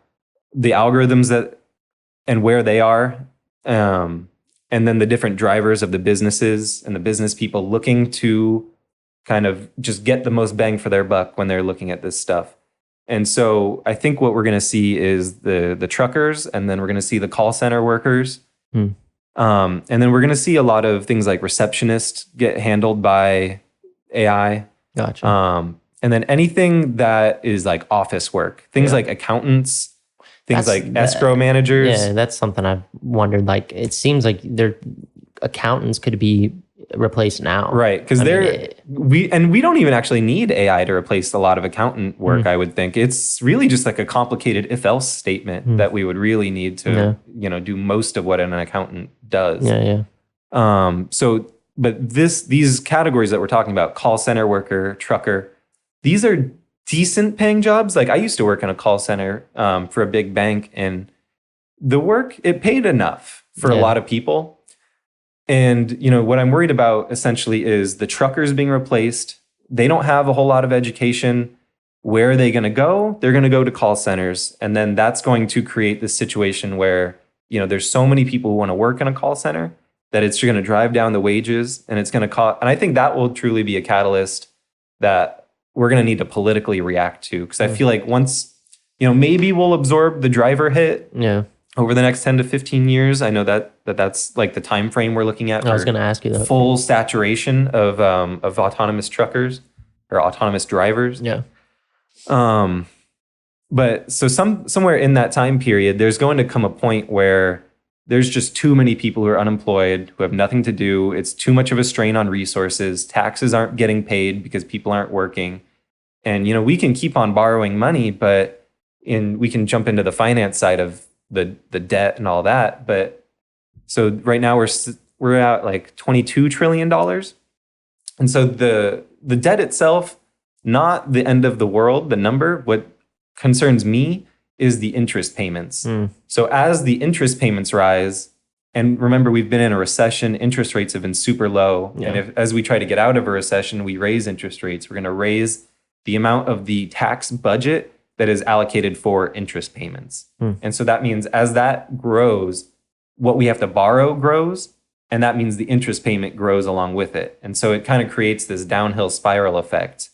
Speaker 1: the algorithms and where they are, and then the different drivers of the businesses and the business people looking to kind of just get the most bang for their buck when they're looking at this stuff. And so I think what we're going to see is the truckers, and then we're going to see the call center workers. And then we're going to see a lot of things like receptionists get handled by AI.
Speaker 2: Gotcha.
Speaker 1: And And then anything that is like office work, things like accountants, things like escrow managers.
Speaker 2: Yeah, that's something I've wondered. Like, it seems like their accountants could be replaced now.
Speaker 1: Right, because we don't even actually need AI to replace a lot of accountant work, I would think. It's really just like a complicated if-else statement that we would really need to, do most of what an accountant does. But these categories that we're talking about, call center worker, trucker, these are decent paying jobs. Like, I used to work in a call center for a big bank, and the work, it paid enough for a lot of people. And, what I'm worried about essentially is the truckers being replaced. They don't have a whole lot of education. Where are they going to go? They're going to go to call centers. And then that's going to create this situation where, there's so many people who want to work in a call center that it's going to drive down the wages, and it's going to cost. And I think that will truly be a catalyst that we're going to need to politically react to. Because I feel like once, maybe we'll absorb the driver hit over the next 10 to 15 years. I know that's like the time frame we're looking at.
Speaker 2: I was going to ask you that.
Speaker 1: Full saturation of autonomous truckers or autonomous drivers.
Speaker 2: Yeah.
Speaker 1: But so somewhere in that time period, there's going to come a point where there's just too many people who are unemployed, who have nothing to do. It's too much of a strain on resources. Taxes aren't getting paid because people aren't working. And, we can keep on borrowing money, but we can jump into the finance side of the debt and all that. But so right now we're at like $22 trillion. And so the debt itself, not the end of the world, the number. What concerns me is the interest payments. So as the interest payments rise, and remember, we've been in a recession, interest rates have been super low. And as we try to get out of a recession, we raise interest rates. We're going to raise the amount of the tax budget that is allocated for interest payments. And so that means as that grows, what we have to borrow grows, and that means the interest payment grows along with it. And so it kind of creates this downhill spiral effect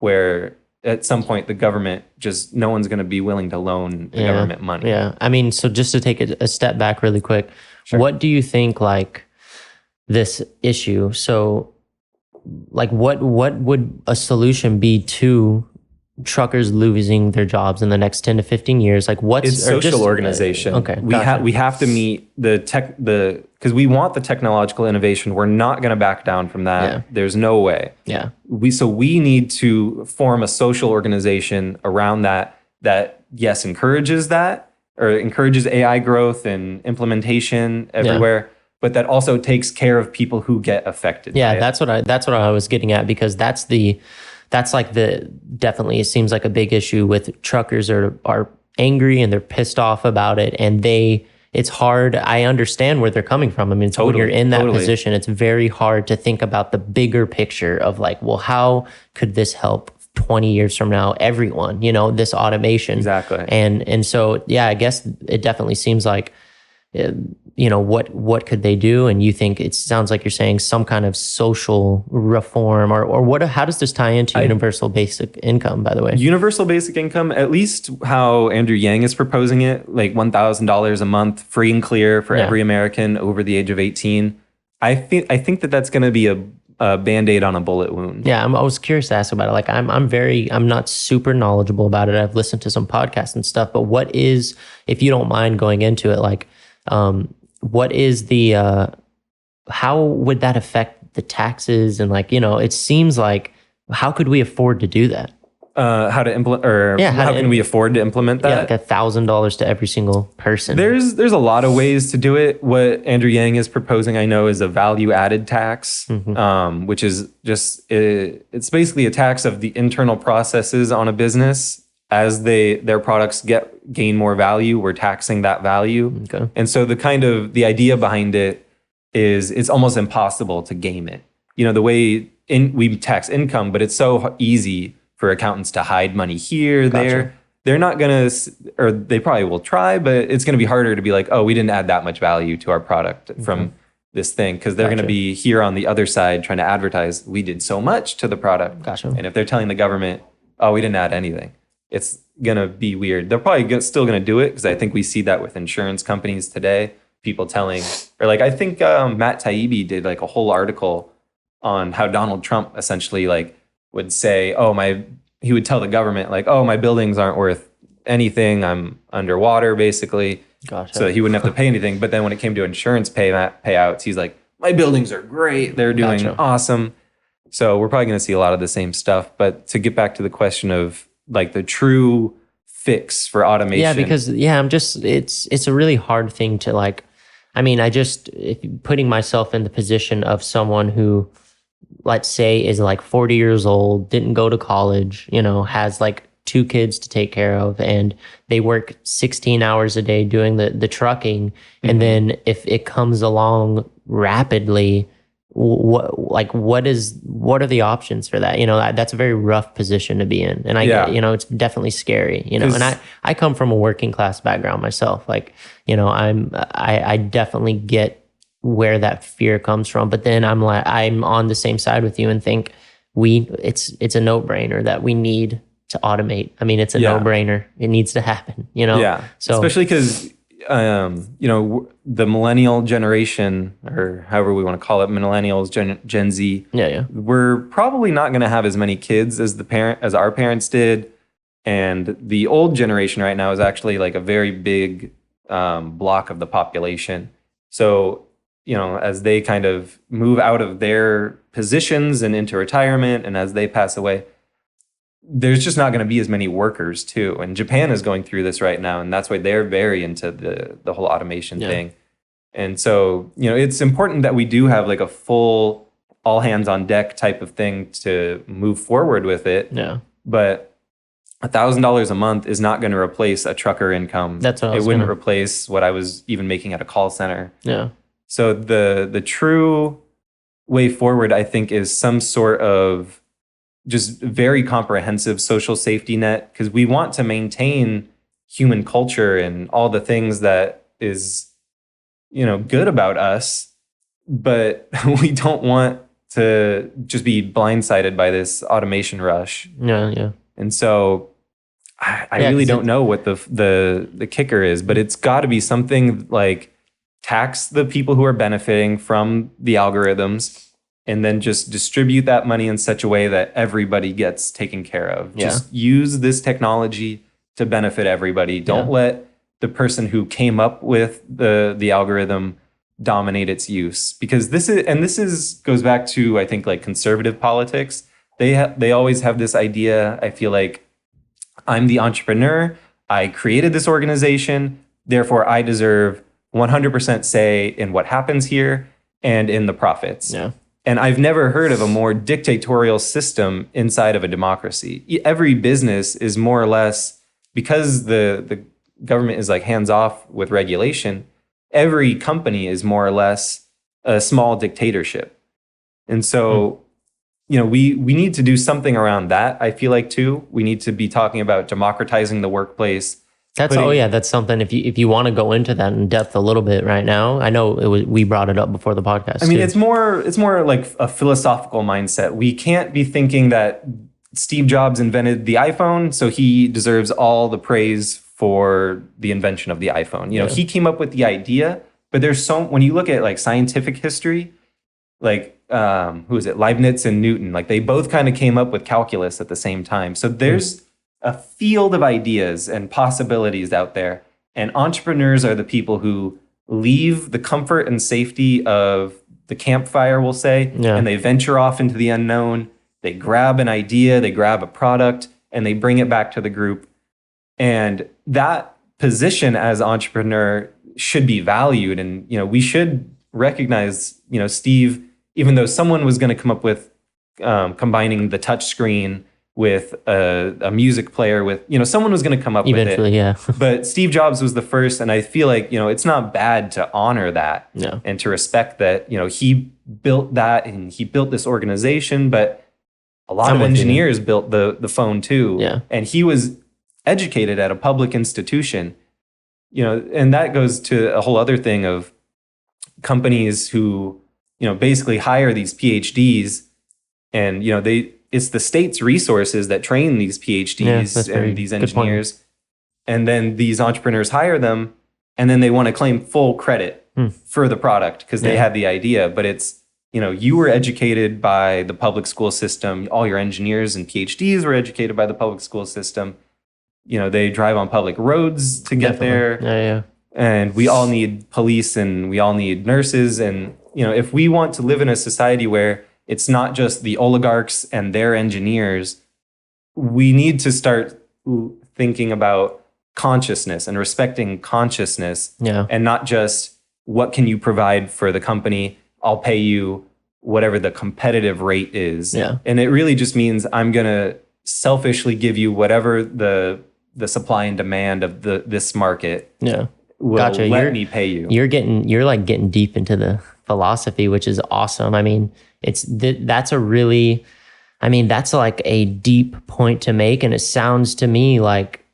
Speaker 1: where at some point the government no one's going to be willing to loan the government money.
Speaker 2: Yeah. I mean, so just to take a step back really quick, what do you think, like, this issue? So, like, what would a solution be to truckers losing their jobs in the next 10 to 15 years? Like,
Speaker 1: it's social organization.
Speaker 2: Okay.
Speaker 1: We have to meet because we want the technological innovation. We're not going to back down from that.
Speaker 2: Yeah.
Speaker 1: There's no way.
Speaker 2: Yeah.
Speaker 1: We need to form a social organization around that yes, encourages that, or encourages AI growth and implementation everywhere, but that also takes care of people who get affected.
Speaker 2: Yeah, that's what I was getting at, because definitely it seems like a big issue with truckers are angry and they're pissed off about it, and it's hard. I understand where they're coming from. I mean, when you're in that position, it's very hard to think about the bigger picture of like, well, how could this help 20 years from now, everyone, this automation.
Speaker 1: Exactly.
Speaker 2: And so, I guess it definitely seems like, what could they do? And you think it sounds like you're saying some kind of social reform or what, how does this tie into universal basic income, by the way?
Speaker 1: Universal basic income, at least how Andrew Yang is proposing it, like $1,000 a month, free and clear for every American over the age of 18. I think that's going to be a Band-Aid on a bullet wound.
Speaker 2: Yeah, I was curious to ask about it. Like, I'm not super knowledgeable about it. I've listened to some podcasts and stuff, but what is, if you don't mind going into it, like, what is how would that affect the taxes? And like, it seems like, how could we afford to do that?
Speaker 1: How to implement, or how can we afford to implement that?
Speaker 2: Yeah, like $1,000 to every single person.
Speaker 1: There's a lot of ways to do it. What Andrew Yang is proposing, I know, is a value-added tax, which is it's basically a tax of the internal processes on a business. As their products gain more value, we're taxing that value.
Speaker 2: Okay.
Speaker 1: And so the idea behind it is it's almost impossible to game it. The way we tax income, but it's so easy for accountants to hide money here, there. They're not going to, or they probably will try, but it's going to be harder to be like, oh, we didn't add that much value to our product from this thing, because they're going to be here on the other side trying to advertise we did so much to the product.
Speaker 2: Gotcha.
Speaker 1: And if they're telling the government, oh, we didn't add anything, it's going to be weird. They're probably still going to do it, because I think we see that with insurance companies today. People telling, or like, I think Matt Taibbi did like a whole article on how Donald Trump essentially like would say, oh, my he would tell the government like, oh, my buildings aren't worth anything. I'm underwater basically.
Speaker 2: Gotcha.
Speaker 1: So he wouldn't have to pay anything. But then when it came to insurance payouts, he's like, my buildings are great. They're doing awesome. So we're probably going to see a lot of the same stuff. But to get back to the question of like the true fix for automation.
Speaker 2: Yeah, because it's a really hard thing to like, I mean, putting myself in the position of someone who, let's say, is like 40 years old, didn't go to college, has like 2 kids to take care of, and they work 16 hours a day doing the trucking. Mm-hmm. And then if it comes along rapidly, what are the options for that? That's a very rough position to be in. And it's definitely scary, and I come from a working class background myself. Like, I definitely get where that fear comes from, but then I'm on the same side with you and think it's a no-brainer that we need to automate. I mean, it's a no-brainer. It needs to happen,
Speaker 1: Yeah. So especially because the millennial generation, or however we want to call it, millennials, Gen Z.
Speaker 2: Yeah.
Speaker 1: We're probably not going to have as many kids as our parents did, and the old generation right now is actually like a very big block of the population. So as they kind of move out of their positions and into retirement, and as they pass away, there's just not going to be as many workers too. And Japan is going through this right now, and that's why they're very into the whole automation thing. And so, it's important that we do have like a full all hands on deck type of thing to move forward with it.
Speaker 2: Yeah.
Speaker 1: But $1,000 a month is not going to replace a trucker income. It wouldn't replace what I was even making at a call center.
Speaker 2: Yeah.
Speaker 1: So the true way forward, I think, is some sort of just very comprehensive social safety net, because we want to maintain human culture and all the things that is, good about us, but we don't want to just be blindsided by this automation rush.
Speaker 2: Yeah.
Speaker 1: And so I really don't know what the kicker is, but it's got to be something like tax the people who are benefiting from the algorithms, and then just distribute that money in such a way that everybody gets taken care of. Just use this technology to benefit everybody. Don't let the person who came up with the algorithm dominate its use. Because this goes back to, I think, like conservative politics. They always have this idea, I feel like, I'm the entrepreneur, I created this organization, therefore I deserve 100% say in what happens here and in the profits.
Speaker 2: Yeah.
Speaker 1: And I've never heard of a more dictatorial system inside of a democracy. Every business is more or less, because the government is like hands off with regulation, every company is more or less a small dictatorship. And so, we need to do something around that, I feel like, too. We need to be talking about democratizing the workplace.
Speaker 2: That's something. If you want to go into that in depth a little bit right now, I know we brought it up before the podcast.
Speaker 1: I mean, it's more like a philosophical mindset. We can't be thinking that Steve Jobs invented the iPhone, so he deserves all the praise for the invention of the iPhone. He came up with the idea, but when you look at like scientific history, like who is it, Leibniz and Newton, like they both kind of came up with calculus at the same time. So there's a field of ideas and possibilities out there. And entrepreneurs are the people who leave the comfort and safety of the campfire, we'll say, and they venture off into the unknown. They grab an idea, they grab a product, and they bring it back to the group. And that position as entrepreneur should be valued. And, we should recognize, Steve, even though someone was going to come up with combining the touch screen with a music player, with, someone was going to come up with it.
Speaker 2: Eventually,
Speaker 1: But Steve Jobs was the first, and I feel like, it's not bad to honor that and to respect that, he built that and he built this organization, but a lot of engineers built the phone too.
Speaker 2: Yeah.
Speaker 1: And he was educated at a public institution, and that goes to a whole other thing of companies who, basically hire these PhDs, and, it's the state's resources that train these PhDs and these engineers. And then these entrepreneurs hire them, and then they want to claim full credit for the product because they had the idea. But it's, you were educated by the public school system. All your engineers and PhDs were educated by the public school system. They drive on public roads to get there.
Speaker 2: Yeah.
Speaker 1: And we all need police and we all need nurses. And, if we want to live in a society where it's not just the oligarchs and their engineers, we need to start thinking about consciousness and respecting consciousness, and not just what can you provide for the company. I'll pay you whatever the competitive rate is. And it really just means I'm going to selfishly give you whatever the supply and demand of this market will let me pay you.
Speaker 2: You're like getting deep into the philosophy, which is awesome. I mean, that's like a deep point to make. And it sounds to me like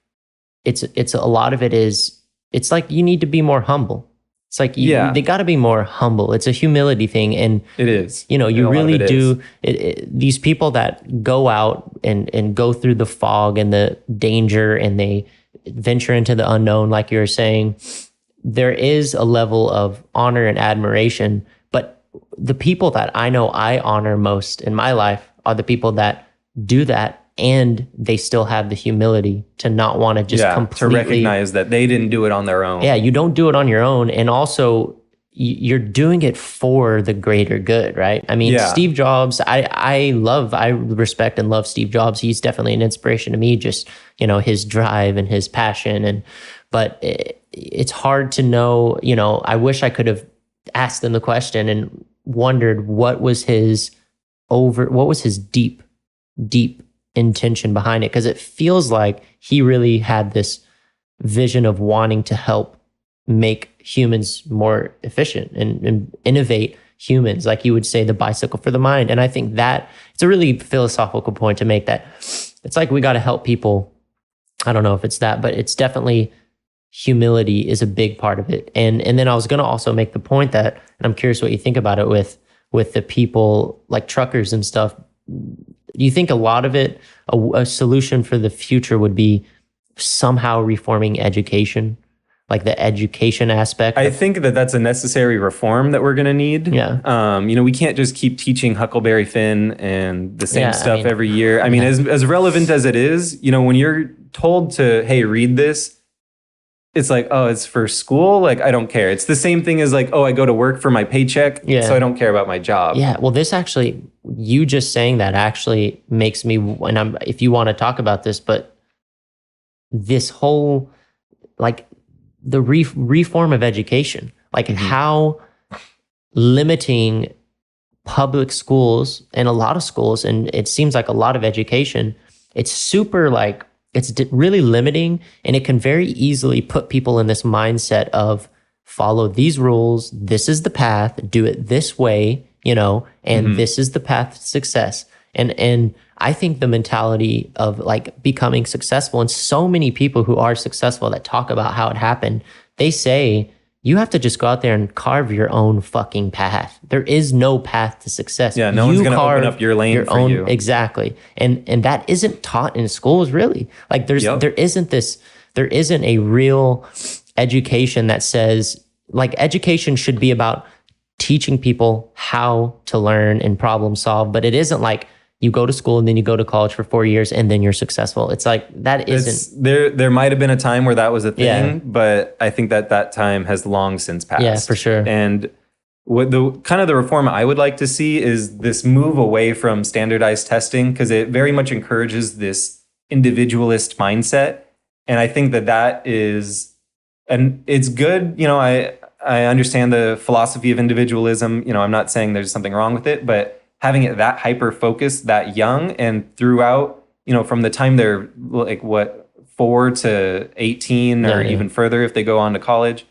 Speaker 2: it's a lot of it is, it's like you need to be more humble. It's like they got to be more humble. It's a humility thing, and
Speaker 1: it is.
Speaker 2: You really do. These people that go out and go through the fog and the danger, and they venture into the unknown, like you were saying, there is a level of honor and admiration. But the people that I know I honor most in my life are the people that do that, and they still have the humility to not want to just completely...
Speaker 1: to recognize that they didn't do it on their own.
Speaker 2: Yeah, you don't do it on your own. And also, you're doing it for the greater good, right? I mean, Steve Jobs, I respect and love Steve Jobs. He's definitely an inspiration to me, just, his drive and his passion. But it's hard to know, I wish I could have asked him the question and wondered what was his deep intention behind it, because it feels like he really had this vision of wanting to help make humans more efficient and innovate humans, like you would say, the bicycle for the mind. And I think that it's a really philosophical point to make, that it's like we got to help people. I don't know if it's that, but it's definitely humility is a big part of it. And then I was going to also make the point that, and I'm curious what you think about it with the people like truckers and stuff. Do you think a lot of it, a solution for the future would be somehow reforming education, like the education aspect?
Speaker 1: I think that's a necessary reform that we're going to need.
Speaker 2: Yeah.
Speaker 1: We can't just keep teaching Huckleberry Finn and the same stuff every year. I mean, as relevant as it is, when you're told to, hey, read this, it's like, oh, it's for school? Like, I don't care. It's the same thing as like, oh, I go to work for my paycheck, so I don't care about my job.
Speaker 2: Yeah, well, this actually, you just saying that actually makes me, and if you want to talk about this, but this whole, like, the reform of education, like how limiting public schools and a lot of schools, and it seems like a lot of education, it's super like, it's really limiting, and it can very easily put people in this mindset of follow these rules. This is the path. Do it this way, and this is the path to success. And I think the mentality of like becoming successful, and so many people who are successful that talk about how it happened, they say, you have to just go out there and carve your own fucking path. There is no path to success.
Speaker 1: Yeah, no one's going to open up your lane for you.
Speaker 2: Exactly. And that isn't taught in schools, really. Like there isn't a real education that says, like, education should be about teaching people how to learn and problem solve, but it isn't like you go to school and then you go to college for 4 years and then you're successul. It's like, that isn't...
Speaker 1: There might have been a time where that was a thing, but I think that time has long since passed.
Speaker 2: Yeah, for sure.
Speaker 1: And what the reform I would like to see is this move away from standardized testing, because it very much encourages this individualist mindset. And I think that is, and it's good, I understand the philosophy of individualism. I'm not saying there's something wrong with it, but having it that hyper-focused, that young, and throughout, from the time they're like, 4 to 18 or even further if they go on to college,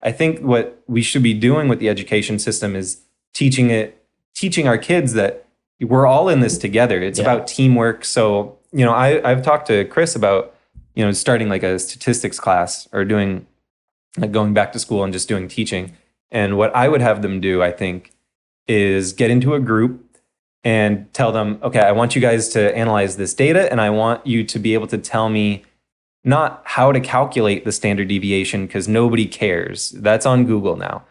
Speaker 1: I think what we should be doing with the education system is teaching our kids that we're all in this together. It's about teamwork. So, I've talked to Chris about, starting like a statistics class or doing, like, going back to school and just doing teaching. And what I would have them do, I think, is get into a group and tell them, okay, I want you guys to analyze this data, and I want you to be able to tell me not how to calculate the standard deviation, because nobody cares. That's on Google now.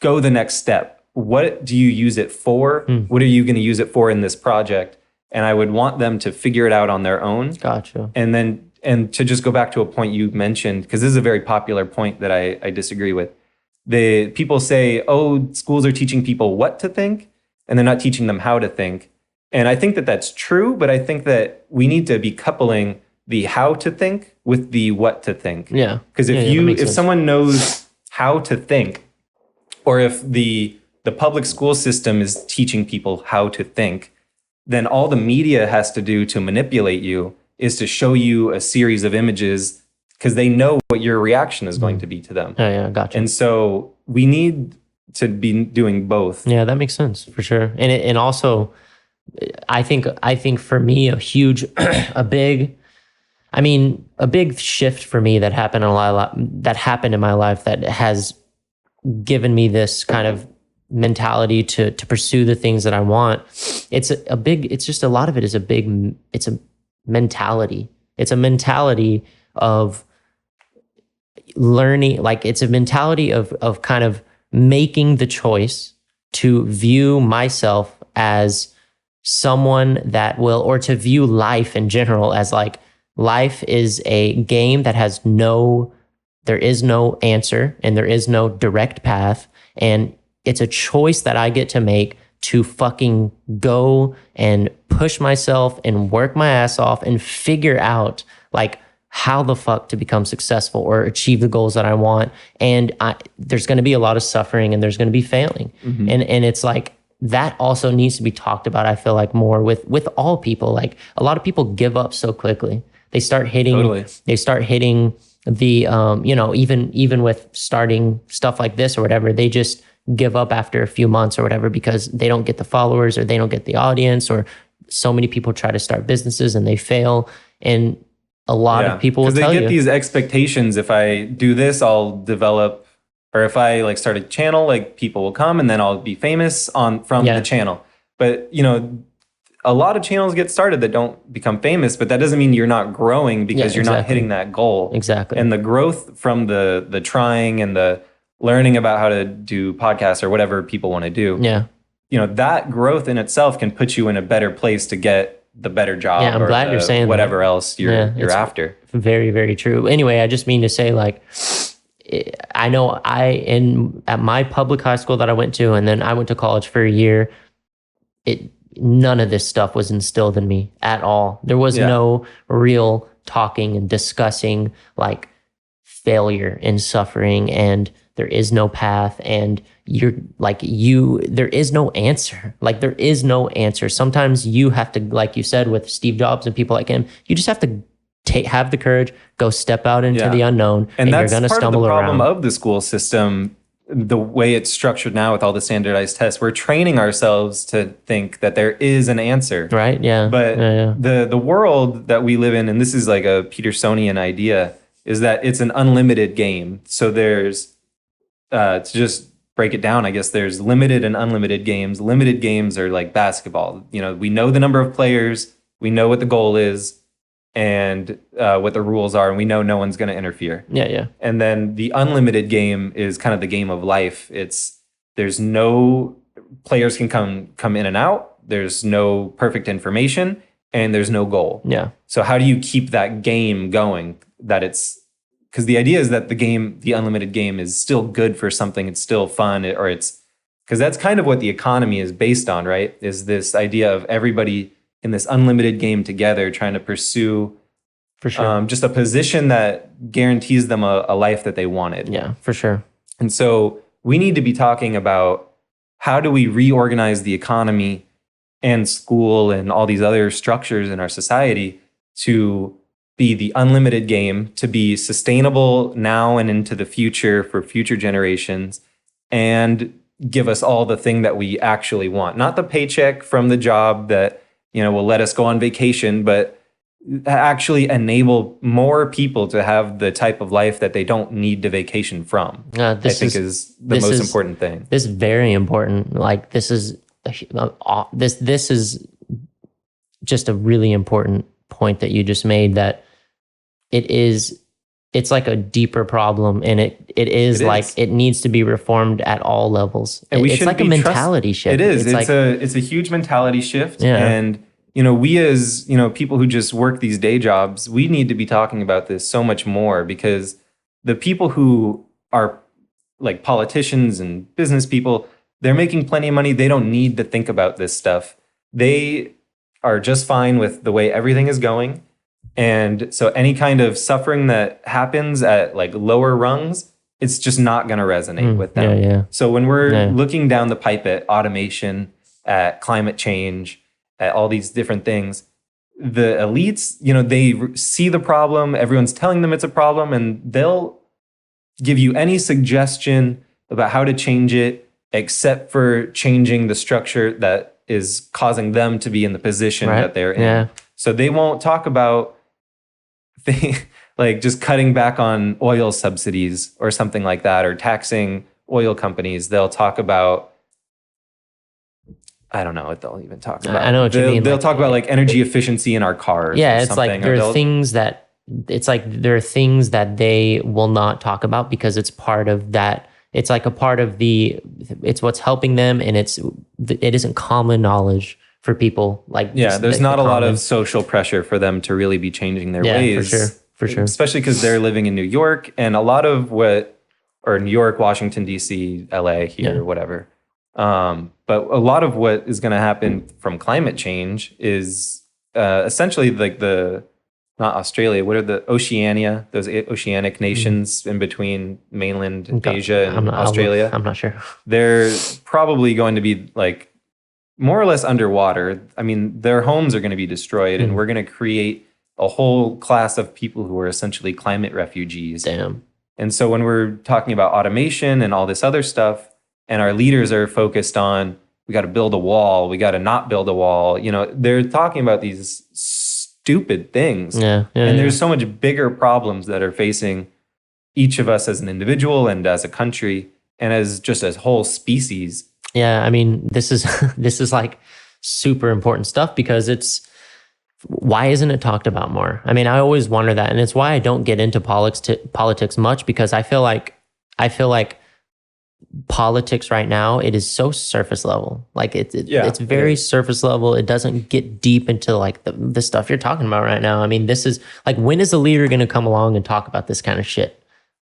Speaker 1: Go the next step. what do you use it for? What are you going to use it for in this project? And I would want them to figure it out on their own.
Speaker 2: Gotcha.
Speaker 1: And to just go back to a point you mentioned, because this is a very popular point that I disagree with. People say, oh, schools are teaching people what to think, and they're not teaching them how to think. And I think that that's true, but I think that we need to be coupling the how to think with the what to think.
Speaker 2: Yeah.
Speaker 1: Because if someone knows how to think, or if the public school system is teaching people how to think, then all the media has to do to manipulate you is to show you a series of images because they know what your reaction is going to be to them.
Speaker 2: Yeah, gotcha.
Speaker 1: And so we need to be doing both.
Speaker 2: Yeah, that makes sense for sure. And also, I think for me, a big shift for me that happened in my life that has given me this kind of mentality to pursue the things that I want. It's a lot of it is it's a mentality. It's a mentality of learning, like it's a mentality of kind of making the choice to view myself as someone that will, or to view life in general as like, life is a game that there is no answer and there is no direct path. And it's a choice that I get to make to fucking go and push myself and work my ass off and figure out like how the fuck to become successful or achieve the goals that I want. And there's going to be a lot of suffering and there's going to be failing. Mm-hmm. And it's like, that also needs to be talked about, I feel like, more with all people. Like a lot of people give up so quickly. They start hitting the, even with starting stuff like this or whatever, they just give up after a few months or whatever because they don't get the followers or they don't get the audience, or so many people try to start businesses and they fail. And a lot of people will tell you.
Speaker 1: Because they get these expectations. If I do this, I'll develop, or if I like start a channel, like people will come and then I'll be famous from the channel. But, a lot of channels get started that don't become famous, but that doesn't mean you're not growing because you're not hitting that goal.
Speaker 2: Exactly.
Speaker 1: And the growth from the trying and the learning about how to do podcasts or whatever people want to do.
Speaker 2: Yeah.
Speaker 1: That growth in itself can put you in a better place to get the better job.
Speaker 2: Yeah, I'm glad you're saying
Speaker 1: whatever else you're after.
Speaker 2: Very, very true. Anyway, I just mean to say, like, I know at my public high school that I went to, and then I went to college for a year, none of this stuff was instilled in me at all. There was no real talking and discussing like failure and suffering, and there is no path, and there is no answer. Like there is no answer. Sometimes you have to, like you said with Steve Jobs and people like him, you just have to have the courage, go step out into the unknown, and you're going to stumble around.
Speaker 1: That's part of the problem of the school system. The way it's structured now with all the standardized tests, we're training ourselves to think that there is an answer.
Speaker 2: Right, yeah.
Speaker 1: But the world that we live in, and this is like a Petersonian idea, is that it's an unlimited game. So there's, to just break it down, I guess there's limited and unlimited games. Limited games are like basketball. We know the number of players, we know what the goal is, and what the rules are, and we know no one's going to interfere.
Speaker 2: Yeah.
Speaker 1: And then the unlimited game is kind of the game of life. There's no players can come in and out. There's no perfect information, and there's no goal.
Speaker 2: Yeah.
Speaker 1: So how do you keep that game going? Because the idea is that the unlimited game is still good for something. It's still fun, because that's kind of what the economy is based on, right? Is this idea of everybody in this unlimited game together, trying to pursue
Speaker 2: for sure.
Speaker 1: Just a position that guarantees them a life that they wanted.
Speaker 2: Yeah, for sure.
Speaker 1: And so we need to be talking about how do we reorganize the economy and school and all these other structures in our society to be the unlimited game, to be sustainable now and into the future for future generations, and give us all the thing that we actually want. Not the paycheck from the job that will let us go on vacation, but actually enable more people to have the type of life that they don't need to vacation from. I think is the most important thing.
Speaker 2: This is very important. Like this is just a really important point that you just made, that it is it's like a deeper problem, and it is like it needs to be reformed at all levels. And it's like a mentality shift.
Speaker 1: It is. It's a huge mentality shift.
Speaker 2: Yeah.
Speaker 1: And we as people who just work these day jobs, we need to be talking about this so much more, because the people who are like politicians and business people, they're making plenty of money. They don't need to think about this stuff. They are just fine with the way everything is going. And so any kind of suffering that happens at like lower rungs, it's just not going to resonate with them.
Speaker 2: Yeah.
Speaker 1: So when we're looking down the pipe at automation, at climate change, at all these different things, the elites, they see the problem, everyone's telling them it's a problem, and they'll give you any suggestion about how to change it, except for changing the structure that is causing them to be in the position that they're in.
Speaker 2: Yeah.
Speaker 1: So they won't talk about like just cutting back on oil subsidies or something like that, or taxing oil companies. They'll talk about, I don't know what they'll even talk about.
Speaker 2: I know what you mean.
Speaker 1: They'll talk about like energy efficiency in our cars.
Speaker 2: Yeah, it's like there are things that they will not talk about because it's part of that. It's like a part of it's what's helping them, and it isn't common knowledge for people. Like,
Speaker 1: there's not a lot of social pressure for them to really be changing their ways.
Speaker 2: For sure.
Speaker 1: Especially because they're living in New York, and a lot of or New York, Washington, D.C., L.A., here, whatever. But a lot of what is going to happen from climate change is essentially like not Australia, what are the Oceania, those oceanic nations in between mainland Asia and Australia?
Speaker 2: I'm not sure.
Speaker 1: They're probably going to be like more or less underwater. I mean, their homes are going to be destroyed, and we're going to create a whole class of people who are essentially climate refugees.
Speaker 2: Damn.
Speaker 1: And so when we're talking about automation and all this other stuff, and our leaders are focused on, we got to build a wall, we got to not build a wall, they're talking about these stupid things. And there's so much bigger problems that are facing each of us as an individual and as a country and as whole species.
Speaker 2: Yeah, I mean, this is like super important stuff, because why isn't it talked about more? I mean, I always wonder that, and it's why I don't get into politics much, because I feel like politics right now, it is so surface level. Like it's very surface level. It doesn't get deep into like the stuff you're talking about right now. I mean, this is like, when is a leader going to come along and talk about this kind of shit?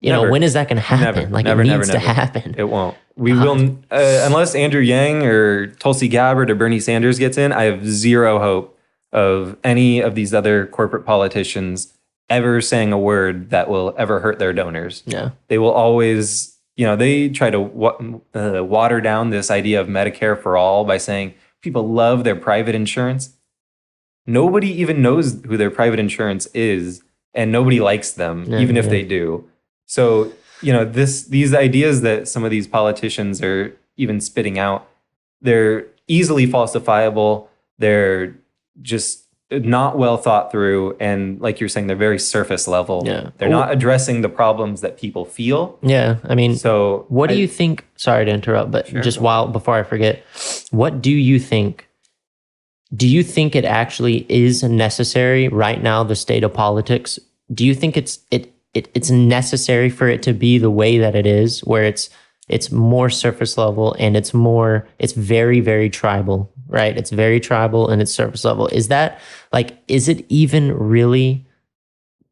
Speaker 2: When is that going to happen?
Speaker 1: Never,
Speaker 2: it needs to happen.
Speaker 1: It won't. We will, unless Andrew Yang or Tulsi Gabbard or Bernie Sanders gets in. I have zero hope of any of these other corporate politicians ever saying a word that will ever hurt their donors.
Speaker 2: Yeah,
Speaker 1: they will always. They try to water down this idea of Medicare for all by saying people love their private insurance. Nobody even knows who their private insurance is, and nobody likes them, even if they do. So, these ideas that some of these politicians are even spitting out, they're easily falsifiable. They're just not well thought through, and like you're saying, they're very surface level. They're not addressing the problems that people feel.
Speaker 2: I mean,
Speaker 1: so
Speaker 2: what do you think? Sorry to interrupt, but before I forget, what do you think? Do you think it actually is necessary right now, the state of politics? Do you think it's necessary for it to be the way that it is, where it's more surface level and it's very, very tribal, right? It's very tribal and it's surface level. Is it even really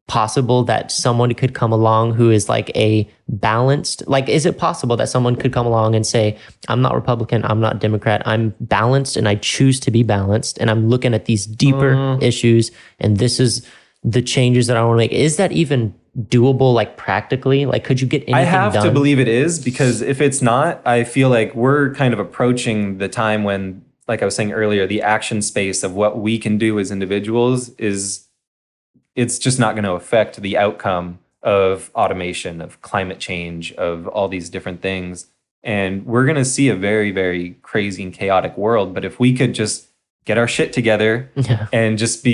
Speaker 2: possible that someone could come along who is like a balanced, is it possible that someone could come along and say, I'm not Republican, I'm not Democrat, I'm balanced and I choose to be balanced and I'm looking at these deeper issues and this is the changes that I want to make? Is that even doable, like practically? Like, could you get anything done?
Speaker 1: I have to believe it is, because if it's not, I feel like we're kind of approaching the time when, like I was saying earlier, the action space of what we can do as individuals it's just not going to affect the outcome of automation, of climate change, of all these different things. And we're going to see a very, very crazy and chaotic world. But if we could just get our shit together and just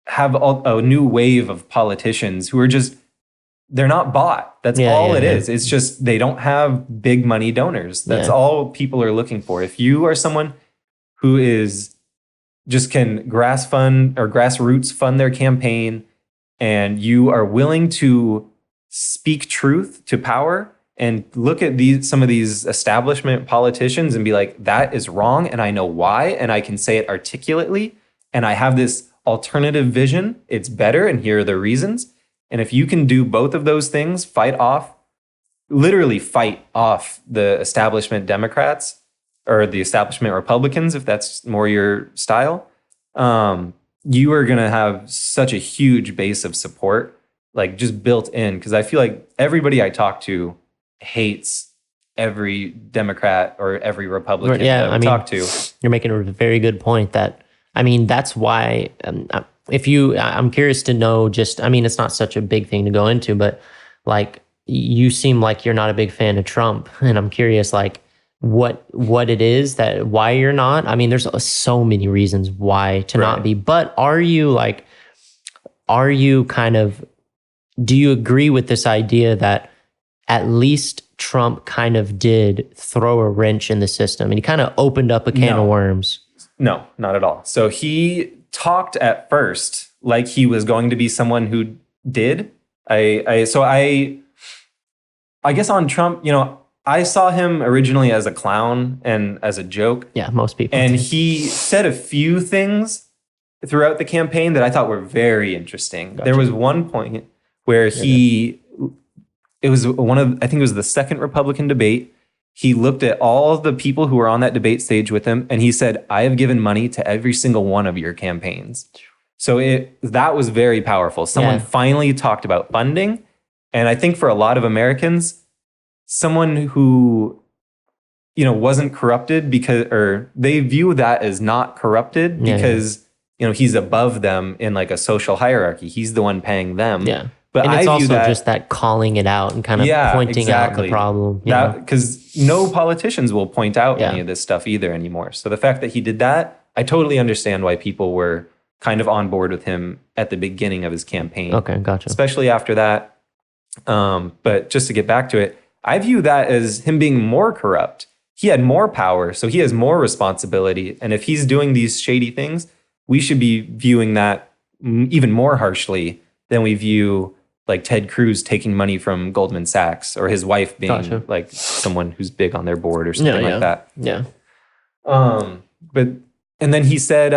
Speaker 1: have a new wave of politicians who are they're not bought. That's all it is. It's just, they don't have big money donors. That's all people are looking for. If you are someone who can grassroots fund their campaign and you are willing to speak truth to power and look at some of these establishment politicians and be like, that is wrong, and I know why, and I can say it articulately, and I have this alternative vision, it's better, and here are the reasons. And if you can do both of those things, literally fight off the establishment Democrats or the establishment Republicans, if that's more your style, you are going to have such a huge base of support, like just built in. Because I feel like everybody I talk to hates every Democrat or every Republican that I talk to.
Speaker 2: You're making a very good point that, that's why I'm curious to know it's not such a big thing to go into, but like you seem like you're not a big fan of Trump. And I'm curious, like what it is why you're not. There's so many reasons why to not be, but do you agree with this idea that at least Trump kind of did throw a wrench in the system and he kind of opened up a can of worms?
Speaker 1: No, not at all. So he talked at first like he was going to be someone who did. I guess on Trump, I saw him originally as a clown and as a joke.
Speaker 2: Yeah, most people.
Speaker 1: And he said a few things throughout the campaign that I thought were very interesting. Gotcha. There was one point where I think it was the second Republican debate. He looked at all of the people who were on that debate stage with him, and he said, I have given money to every single one of your campaigns. So that was very powerful. Someone finally talked about funding. And I think for a lot of Americans, someone who, wasn't corrupted or they view that as not corrupted because, he's above them in like a social hierarchy. He's the one paying them.
Speaker 2: Yeah. But it's also just that calling it out and kind of pointing out the problem.
Speaker 1: Because no politicians will point out any of this stuff either anymore. So the fact that he did that, I totally understand why people were kind of on board with him at the beginning of his campaign.
Speaker 2: Okay, gotcha.
Speaker 1: Especially after that. But just to get back to it, I view that as him being more corrupt. He had more power, so he has more responsibility. And if he's doing these shady things, we should be viewing that even more harshly than we view like Ted Cruz taking money from Goldman Sachs or his wife being like someone who's big on their board or something like that.
Speaker 2: Yeah.
Speaker 1: And then he said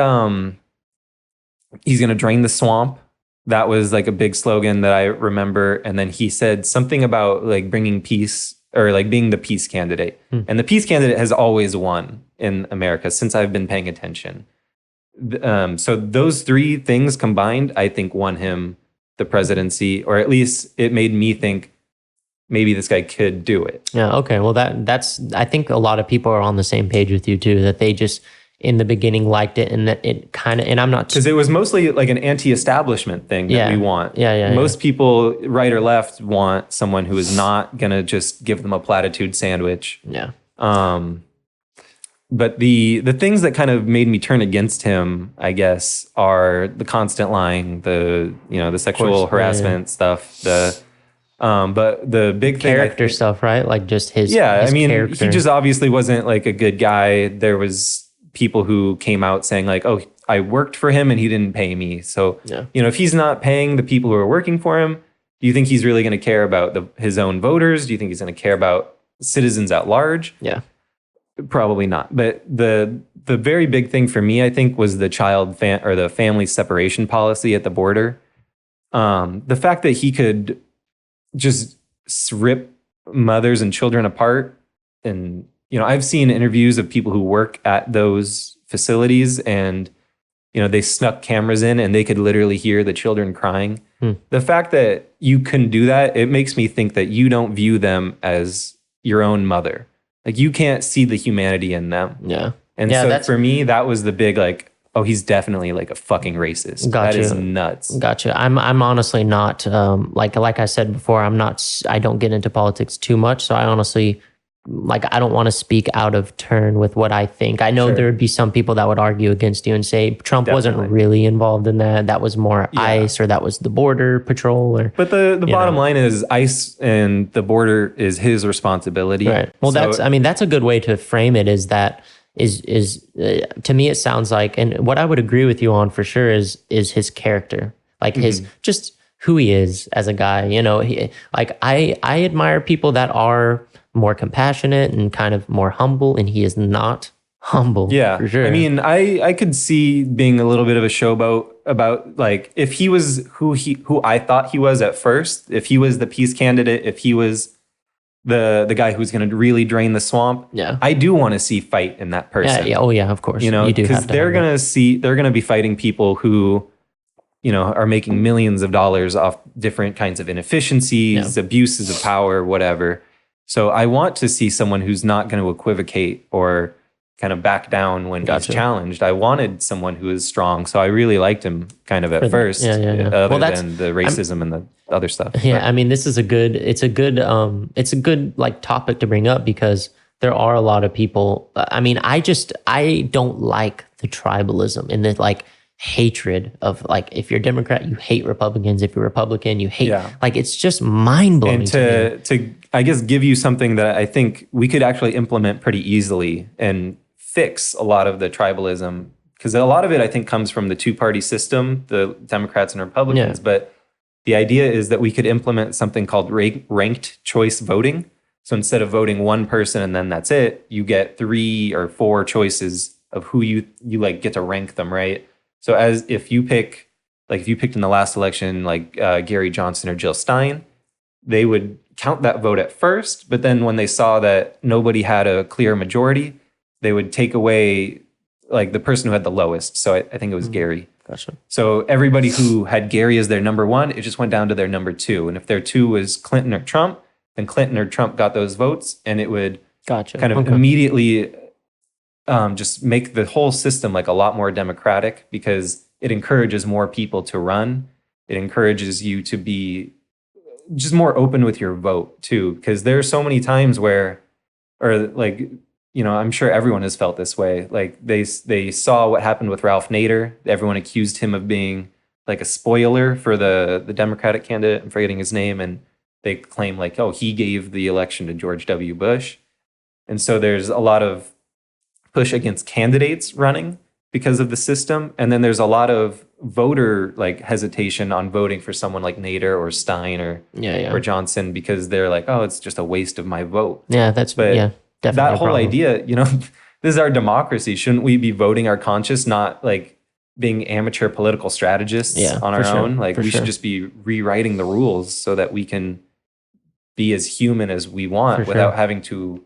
Speaker 1: he's going to drain the swamp. That was like a big slogan that I remember. And then he said something about like bringing peace or like being the peace candidate. And the peace candidate has always won in America since I've been paying attention. So those three things combined, I think won him the presidency, or at least it made me think maybe this guy could do it.
Speaker 2: Yeah. Okay. Well, that's, I think a lot of people are on the same page with you too, that they just in the beginning liked it and that it kind of, and I'm not.
Speaker 1: Because it was mostly like an anti-establishment thing that we want.
Speaker 2: Yeah.
Speaker 1: Most people, right or left, want someone who is not going to just give them a platitude sandwich.
Speaker 2: Yeah.
Speaker 1: But the things that kind of made me turn against him, I guess, are the constant lying, the sexual harassment stuff, but the big
Speaker 2: character stuff, right? Like just his character.
Speaker 1: He just obviously wasn't like a good guy. There was people who came out saying like, oh, I worked for him and he didn't pay me. So, if he's not paying the people who are working for him, do you think he's really going to care about his own voters? Do you think he's going to care about citizens at large?
Speaker 2: Yeah.
Speaker 1: Probably not. But the very big thing for me, I think, was the the family separation policy at the border. The fact that he could just rip mothers and children apart. And, I've seen interviews of people who work at those facilities and, they snuck cameras in and they could literally hear the children crying. The fact that you can do that, it makes me think that you don't view them as your own mother. Like you can't see the humanity in them.
Speaker 2: Yeah.
Speaker 1: And so for me, that was the big like, oh, he's definitely like a fucking racist.
Speaker 2: Gotcha.
Speaker 1: That is nuts.
Speaker 2: Gotcha. I'm honestly not like I said before, I don't get into politics too much. So I honestly I don't want to speak out of turn with what I think. I know there would be some people that would argue against you and say Trump wasn't really involved in that. That was more ICE or that was the border patrol. But
Speaker 1: the bottom line is ICE and the border is his responsibility.
Speaker 2: Right. Well, that's a good way to frame it. Is to me it sounds like, and what I would agree with you on for sure is his character, like his just who he is as a guy. You know, I admire people that are more compassionate and kind of more humble, and he is not humble.
Speaker 1: Yeah,
Speaker 2: for sure.
Speaker 1: I mean, I could see being a little bit of a showboat about, like, if he was who I thought he was at first, if he was the peace candidate, if he was the guy who's going to really drain the swamp.
Speaker 2: Yeah,
Speaker 1: I do want to see fight in that person.
Speaker 2: Yeah. Oh yeah, of course.
Speaker 1: You know, because they're going to be fighting people who, you know, are making millions of dollars off different kinds of inefficiencies, abuses of power, whatever. So I want to see someone who's not going to equivocate or kind of back down when he's challenged. I wanted someone who is strong, so I really liked him kind of at first, other than the racism and the other stuff.
Speaker 2: Yeah, I mean, this is a good like topic to bring up, because there are a lot of people. I mean, I don't like the tribalism and the like hatred of, like, if you're Democrat, you hate Republicans. If you're Republican, you hate. Like, it's just mind blowing.
Speaker 1: And to I guess give you something that I think we could actually implement pretty easily and fix a lot of the tribalism, because a lot of it I think comes from the two-party system, the Democrats and Republicans. But the idea is that we could implement something called ranked choice voting. So instead of voting one person and then that's it, you get 3 or 4 choices of who you like get to rank them, right? So as if you picked in the last election, like Gary Johnson or Jill Stein, they would count that vote at first, but then when they saw that nobody had a clear majority, they would take away like the person who had the lowest. So I think it was Gary.
Speaker 2: Gotcha.
Speaker 1: So everybody who had Gary as their number 1, it just went down to their number 2. And if their 2 was Clinton or Trump, then Clinton or Trump got those votes, and it would kind of immediately just make the whole system like a lot more democratic, because it encourages more people to run. It encourages you to be just more open with your vote too, because there are so many times where, or like, you know, I'm sure everyone has felt this way. Like they saw what happened with Ralph Nader. Everyone accused him of being like a spoiler for the Democratic candidate. I'm forgetting his name. And they claim like, oh, he gave the election to George W. Bush. And so there's a lot of push against candidates running because of the system. And then there's a lot of voter like hesitation on voting for someone like Nader or Stein or Johnson, because they're like, oh, it's just a waste of my vote.
Speaker 2: Yeah, definitely
Speaker 1: that whole idea, you know, this is our democracy. Shouldn't we be voting our conscience, not like being amateur political strategists on our own? Like we should just be rewriting the rules so that we can be as human as we want without having to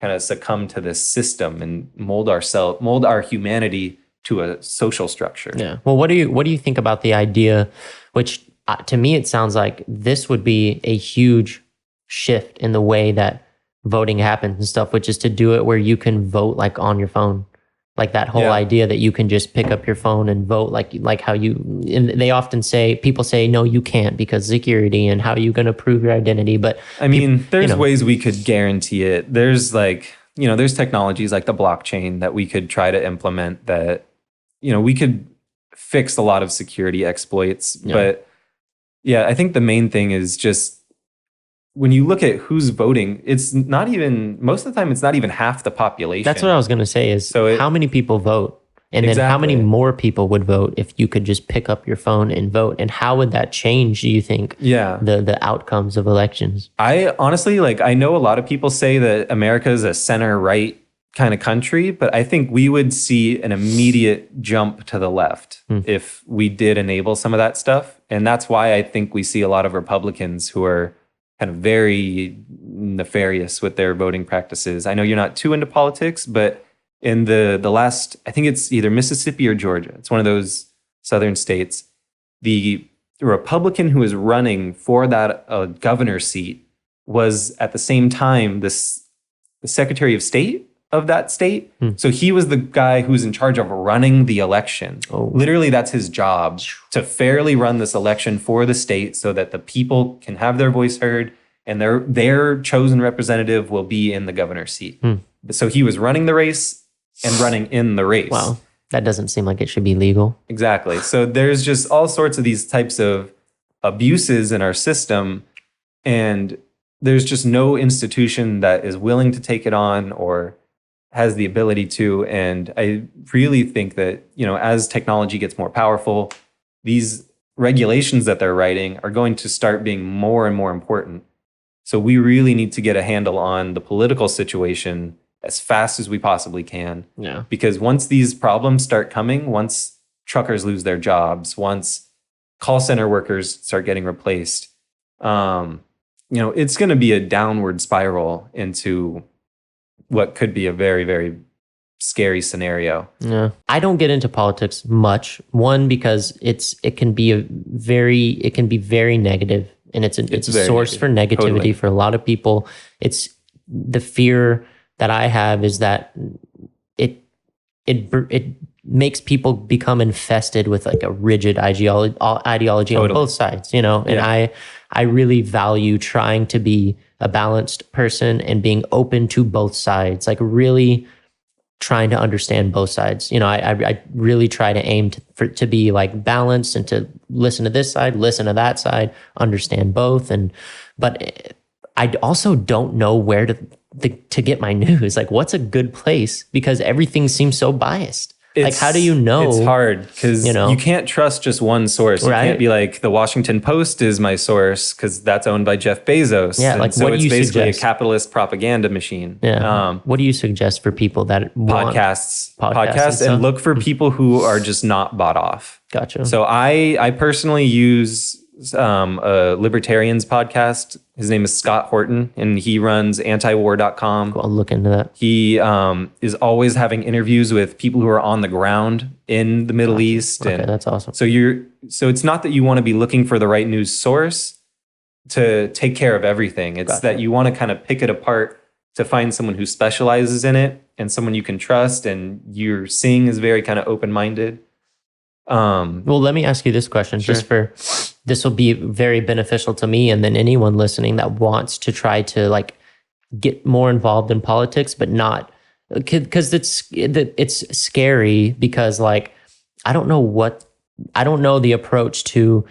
Speaker 1: kind of succumb to this system and mold our humanity to a social structure.
Speaker 2: Yeah. Well, what do you think about the idea, which to me it sounds like this would be a huge shift in the way that voting happens and stuff, which is to do it where you can vote like on your phone. Like that whole idea that you can just pick up your phone and vote, like how you, and they often say, people say, no, you can't because security and how are you going to prove your identity? But
Speaker 1: I mean, there's ways we could guarantee it. There's like, you know, there's technologies like the blockchain that we could try to implement that, you know, we could fix a lot of security exploits. Yeah. But yeah, I think the main thing is just, when you look at who's voting, it's not even, most of the time, it's not even half the population.
Speaker 2: That's what I was going to say is how many people vote? And then how many more people would vote if you could just pick up your phone and vote? And how would that change, do you think, the outcomes of elections?
Speaker 1: I honestly, like, I know a lot of people say that America is a center-right kind of country, but I think we would see an immediate jump to the left if we did enable some of that stuff. And that's why I think we see a lot of Republicans who are kind of very nefarious with their voting practices. I know you're not too into politics, but in the last, I think it's either Mississippi or Georgia, it's one of those southern states, the Republican who is running for that governor seat was at the same time the Secretary of State of that state. So he was the guy who's in charge of running the election. Literally, that's his job, to fairly run this election for the state so that the people can have their voice heard and their chosen representative will be in the governor's seat. So he was running the race and running in the race.
Speaker 2: Wow. That doesn't seem like it should be legal.
Speaker 1: Exactly. So there's just all sorts of these types of abuses in our system, and there's just no institution that is willing to take it on or has the ability to. And I really think that, you know, as technology gets more powerful, these regulations that they're writing are going to start being more and more important. So we really need to get a handle on the political situation as fast as we possibly can.
Speaker 2: Yeah.
Speaker 1: Because once these problems start coming, once truckers lose their jobs, once call center workers start getting replaced, it's going to be a downward spiral into what could be a very, very scary scenario.
Speaker 2: Yeah. I don't get into politics much. One, because it can be very negative, and it's a source for negativity totally. For a lot of people. It's the fear that I have is that it makes people become infested with like a rigid ideology totally. On both sides, and I really value trying to be a balanced person and being open to both sides, like really trying to understand both sides. I really try to aim to be like balanced and to listen to this side, listen to that side, understand both. But I also don't know where to get my news. Like, what's a good place? Because everything seems so biased. Like, how do you know?
Speaker 1: It's hard because you can't trust just one source. Right? You can't be like, the Washington Post is my source because that's owned by Jeff Bezos.
Speaker 2: Yeah, like,
Speaker 1: so
Speaker 2: what do you
Speaker 1: basically
Speaker 2: suggest?
Speaker 1: A capitalist propaganda machine.
Speaker 2: Yeah. What do you suggest for people that want
Speaker 1: podcasts and look for people who are just not bought off?
Speaker 2: Gotcha.
Speaker 1: So I personally use a libertarians podcast. His name is Scott Horton, and he runs antiwar.com.
Speaker 2: I'll look into that.
Speaker 1: He is always having interviews with people who are on the ground in the Middle East.
Speaker 2: Okay, that's awesome.
Speaker 1: So it's not that you want to be looking for the right news source to take care of everything. It's that you want to kind of pick it apart to find someone who specializes in it and someone you can trust and you're seeing is very kind of open-minded.
Speaker 2: Well, let me ask you this question, sure. This will be very beneficial to me and then anyone listening that wants to try to like get more involved in politics, but not because it's scary because like, I don't know the approach to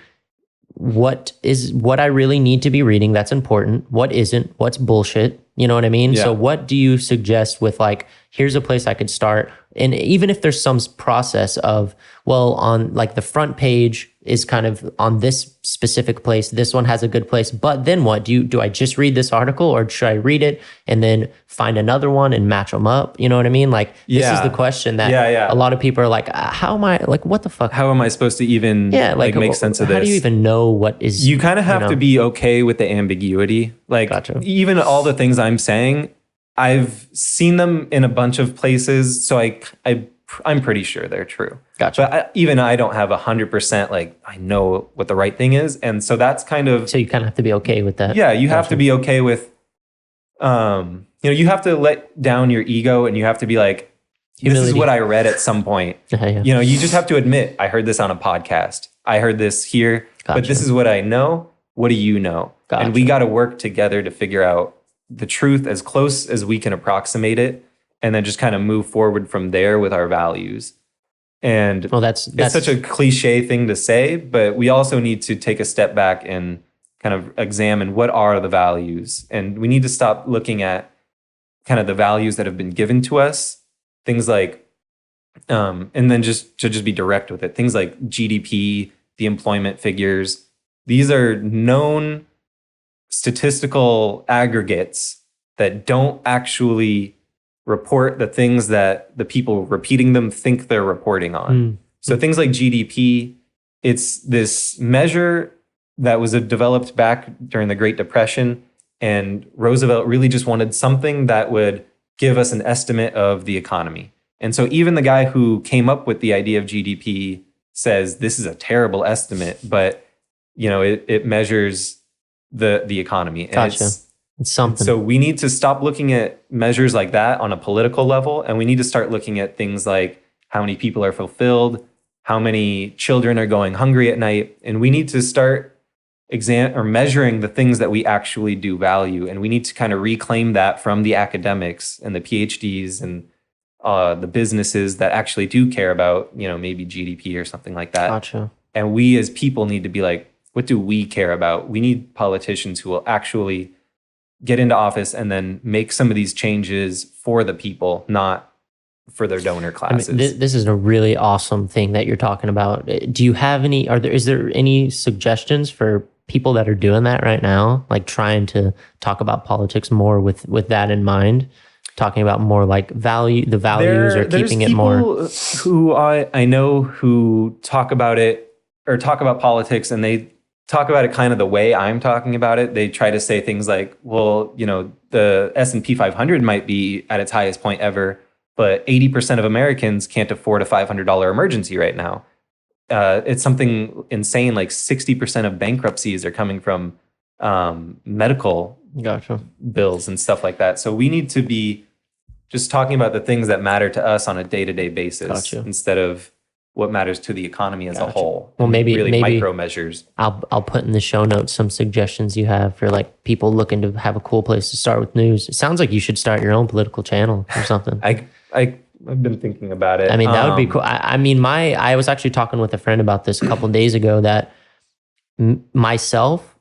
Speaker 2: what I really need to be reading. That's important. What isn't, what's bullshit. You know what I mean? Yeah. So what do you suggest with like, here's a place I could start. And even if there's some process of, well, on like the front page is kind of on this specific place, this one has a good place, but then what? Do I just read this article or should I read it and then find another one and match them up? You know what I mean? Like this is the question that a lot of people are like, how am I, like, what the fuck?
Speaker 1: How am I supposed to even make sense of this?
Speaker 2: How do you even know what is...
Speaker 1: You kind of have to be okay with the ambiguity. Like even all the things I'm saying, I've seen them in a bunch of places, so I'm pretty sure they're true.
Speaker 2: Gotcha.
Speaker 1: But even I don't have 100% like I know what the right thing is, and so that's kind of...
Speaker 2: So you kind of have to be okay with that.
Speaker 1: Yeah, you have to be okay with... you have to let down your ego, and you have to be like, humility. This is what I read at some point. You just have to admit, I heard this on a podcast. I heard this here, but this is what I know. What do you know? And we got to work together to figure out the truth as close as we can approximate it, and then just kind of move forward from there with our values. And
Speaker 2: that's
Speaker 1: such a cliche thing to say, but we also need to take a step back and kind of examine what are the values. And we need to stop looking at kind of the values that have been given to us, things like, and then just be direct with it. Things like GDP, the employment figures. These are known statistical aggregates that don't actually report the things that the people repeating them think they're reporting on. So things like GDP, it's this measure that was developed back during the Great Depression, and Roosevelt really just wanted something that would give us an estimate of the economy. And so even the guy who came up with the idea of GDP says this is a terrible estimate, but it measures the economy. And
Speaker 2: gotcha. It's something.
Speaker 1: So we need to stop looking at measures like that on a political level, and we need to start looking at things like how many people are fulfilled, how many children are going hungry at night, and we need to start measuring the things that we actually do value, and we need to kind of reclaim that from the academics and the PhDs and the businesses that actually do care about maybe GDP or something like that.
Speaker 2: Gotcha.
Speaker 1: And we as people need to be like, what do we care about? We need politicians who will actually get into office and then make some of these changes for the people, not for their donor classes.
Speaker 2: I mean, this is a really awesome thing that you're talking about. Do you have any, is there any suggestions for people that are doing that right now? Like trying to talk about politics more with that in mind, talking about more like the values or keeping it more.
Speaker 1: There's people who I know who talk about it or talk about politics, and they talk about it kind of the way I'm talking about it. They try to say things like, well, the S&P 500 might be at its highest point ever, but 80% of Americans can't afford a $500 emergency right now. It's something insane, like 60% of bankruptcies are coming from medical bills and stuff like that. So we need to be just talking about the things that matter to us on a day-to-day basis instead of what matters to the economy as a whole.
Speaker 2: Well, maybe
Speaker 1: micro measures.
Speaker 2: I'll put in the show notes some suggestions you have for like people looking to have a cool place to start with news. It sounds like you should start your own political channel or something.
Speaker 1: I've been thinking about it.
Speaker 2: I mean, that would be cool. I was actually talking with a friend about this a couple of days ago that myself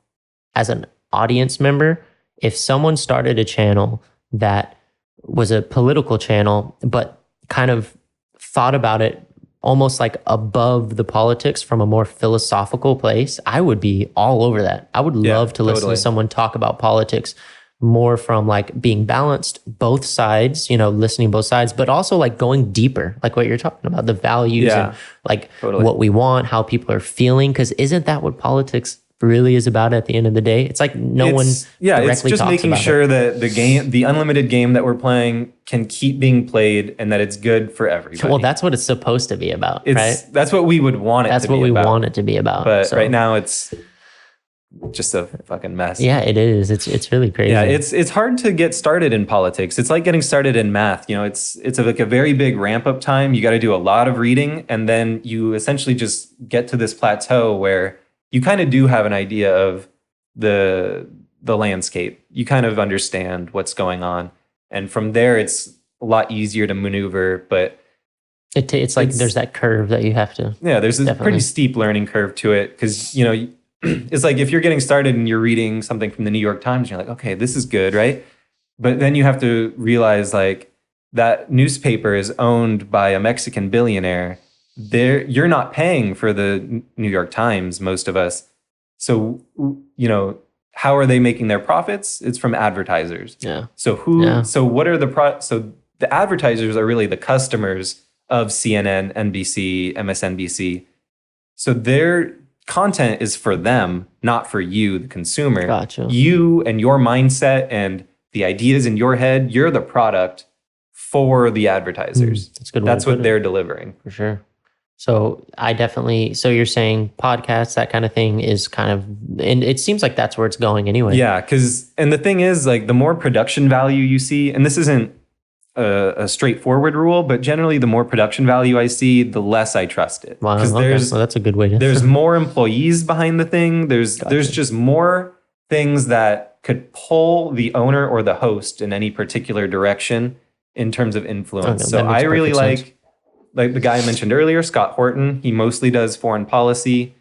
Speaker 2: as an audience member, if someone started a channel that was a political channel, but kind of thought about it almost like above the politics from a more philosophical place, I would be all over that. I would love to listen to someone talk about politics more from like being balanced, both sides, listening both sides, but also like going deeper, like what you're talking about, the values and like what we want, how people are feeling. Because isn't that what politics really is about at the end of the day? It's like it's just making sure that the unlimited game that we're playing can keep being played and that it's good for everybody. Well, that's what it's supposed to be about, right?
Speaker 1: That's what we would want it to be about.
Speaker 2: That's what we want it to be about.
Speaker 1: But right now it's just a fucking mess.
Speaker 2: Yeah, it is. It's really crazy.
Speaker 1: Yeah, it's hard to get started in politics. It's like getting started in math. It's like a very big ramp up time. You got to do a lot of reading, and then you essentially just get to this plateau where you kind of do have an idea of the landscape. You kind of understand what's going on, and from there, it's a lot easier to maneuver. But
Speaker 2: it's like there's that curve that you have to.
Speaker 1: Yeah, there's a pretty steep learning curve to it because it's like if you're getting started and you're reading something from the New York Times, you're like, okay, this is good, right? But then you have to realize like that newspaper is owned by a Mexican billionaire. You're not paying for the New York Times, most of us. So, how are they making their profits? It's from advertisers.
Speaker 2: Yeah.
Speaker 1: So what are so the advertisers are really the customers of CNN, NBC, MSNBC. So their content is for them, not for you, the consumer.
Speaker 2: Gotcha.
Speaker 1: You and your mindset and the ideas in your head, you're the product for the advertisers.
Speaker 2: That's good.
Speaker 1: That's what they're delivering.
Speaker 2: For sure. So so you're saying podcasts, that kind of thing is kind of, and it seems like that's where it's going anyway.
Speaker 1: Yeah, and the thing is like the more production value you see, and this isn't a straightforward rule, but generally the more production value I see, the less I trust it.
Speaker 2: Wow, that's a good way to.
Speaker 1: There's more employees behind the thing. There's just more things that could pull the owner or the host in any particular direction in terms of influence. So I really like the guy I mentioned earlier, Scott Horton. He mostly does foreign policy.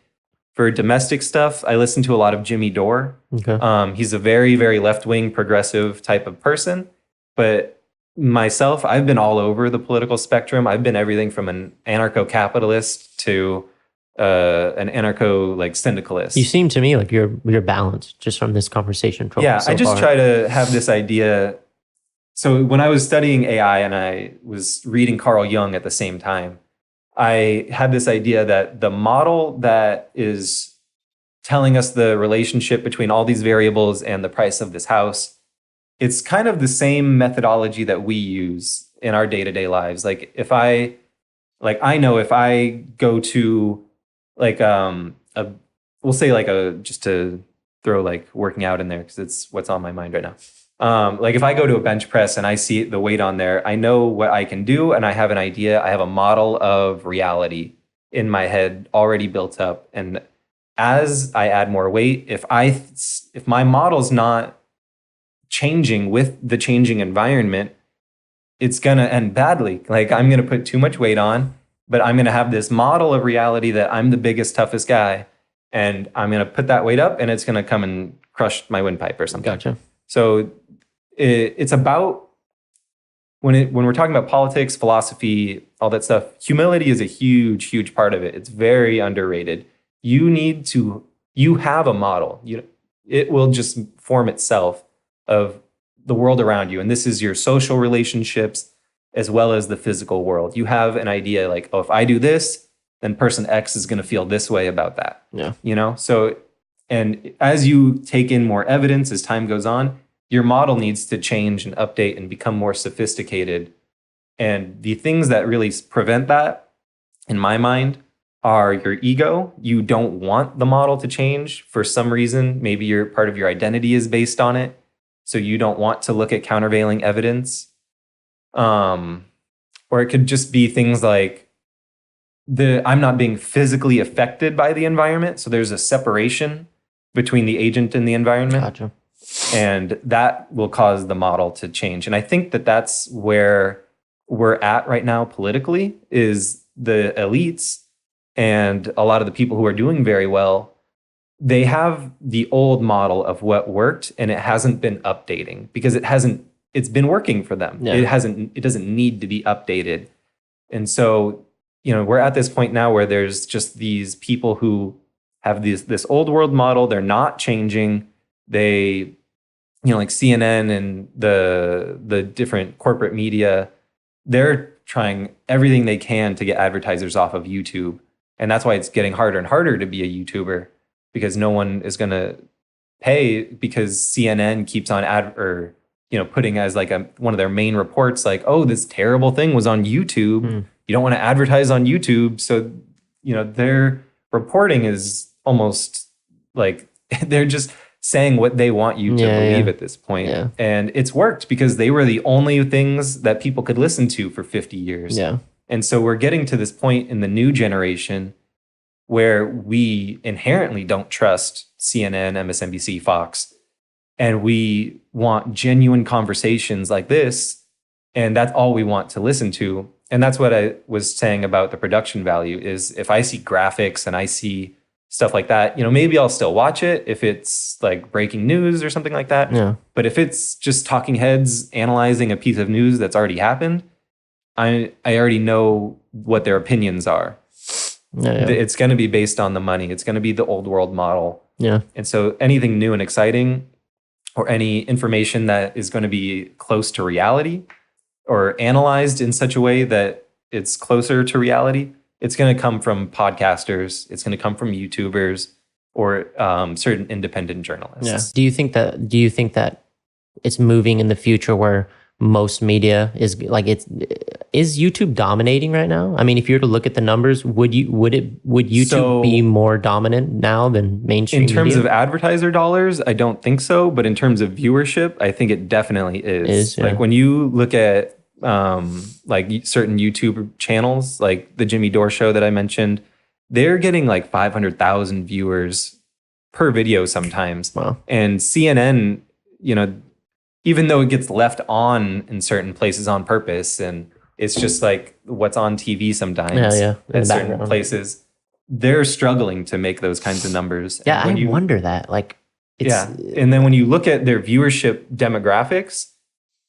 Speaker 1: For domestic stuff, I listen to a lot of Jimmy Dore.
Speaker 2: Okay.
Speaker 1: He's a very, very left-wing progressive type of person, but myself, I've been all over the political spectrum. I've been everything from an anarcho-capitalist to an anarcho syndicalist.
Speaker 2: You seem to me like you're balanced just from this conversation.
Speaker 1: Yeah, I just try to have this idea. So when I was studying AI and I was reading Carl Jung at the same time, I had this idea that the model that is telling us the relationship between all these variables and the price of this house, it's kind of the same methodology that we use in our day-to-day lives. Like I know if I go to just to throw working out in there because it's what's on my mind right now. If I go to a bench press and I see the weight on there, I know what I can do and I have an idea. I have a model of reality in my head already built up. And as I add more weight, if my model's not changing with the changing environment, it's going to end badly. I'm going to put too much weight on, but I'm going to have this model of reality that I'm the biggest, toughest guy. And I'm going to put that weight up and it's going to come and crush my windpipe or something.
Speaker 2: Gotcha.
Speaker 1: So it's about when we're talking about politics, philosophy, all that stuff, humility is a huge part of it. It's very underrated. You have a model. It will just form itself of the world around you. And this is your social relationships as well as the physical world. You have an idea like, oh, if I do this, then person X is going to feel this way about that.
Speaker 2: Yeah.
Speaker 1: So, and as you take in more evidence as time goes on, your model needs to change and update and become more sophisticated. And the things that really prevent that, in my mind, are your ego. You don't want the model to change for some reason. Maybe part of your identity is based on it. So you don't want to look at countervailing evidence. Or it could just be things like I'm not being physically affected by the environment. So there's a separation between the agent and the environment.
Speaker 2: Gotcha.
Speaker 1: And that will cause the model to change. And I think that that's where we're at right now politically, is the elites and a lot of the people who are doing very well, they have the old model of what worked and it hasn't been updating because it's been working for them.
Speaker 2: Yeah.
Speaker 1: It doesn't need to be updated. And so, we're at this point now where there's just these people who have this old world model. They're not changing. They, like CNN and the different corporate media, they're trying everything they can to get advertisers off of YouTube. And that's why it's getting harder and harder to be a YouTuber, because no one is going to pay, because CNN keeps on putting as like one of their main reports, like, oh, this terrible thing was on YouTube. You don't want to advertise on YouTube. So, their reporting is almost like they're just saying what they want you to believe at this point.
Speaker 2: Yeah.
Speaker 1: And it's worked because they were the only things that people could listen to for 50 years.
Speaker 2: Yeah.
Speaker 1: And so we're getting to this point in the new generation where we inherently don't trust CNN, MSNBC, Fox, and we want genuine conversations like this, and that's all we want to listen to. And that's what I was saying about the production value, is if I see graphics and I see stuff like that, maybe I'll still watch it if it's like breaking news or something like that.
Speaker 2: Yeah.
Speaker 1: But if it's just talking heads analyzing a piece of news that's already happened, I already know what their opinions are.
Speaker 2: Yeah.
Speaker 1: It's going to be based on the money. It's going to be the old world model.
Speaker 2: Yeah.
Speaker 1: And so anything new and exciting, or any information that is going to be close to reality or analyzed in such a way that it's closer to reality, it's going to come from podcasters. It's going to come from YouTubers or certain independent journalists.
Speaker 2: Yeah. Do you think that it's moving in the future where most media is like, is YouTube dominating right now? I mean, if you were to look at the numbers, would YouTube be more dominant now than mainstream media?
Speaker 1: In terms of advertiser dollars, I don't think so. But in terms of viewership, I think it definitely is.
Speaker 2: Yeah.
Speaker 1: Like when you look at like certain YouTube channels, like the Jimmy Dore show that I mentioned, they're getting like 500,000 viewers per video sometimes.
Speaker 2: Wow.
Speaker 1: And CNN, even though it gets left on in certain places on purpose, and it's just like what's on TV sometimes at certain places, they're struggling to make those kinds of numbers.
Speaker 2: Yeah, I wonder that. Like,
Speaker 1: and then when you look at their viewership demographics,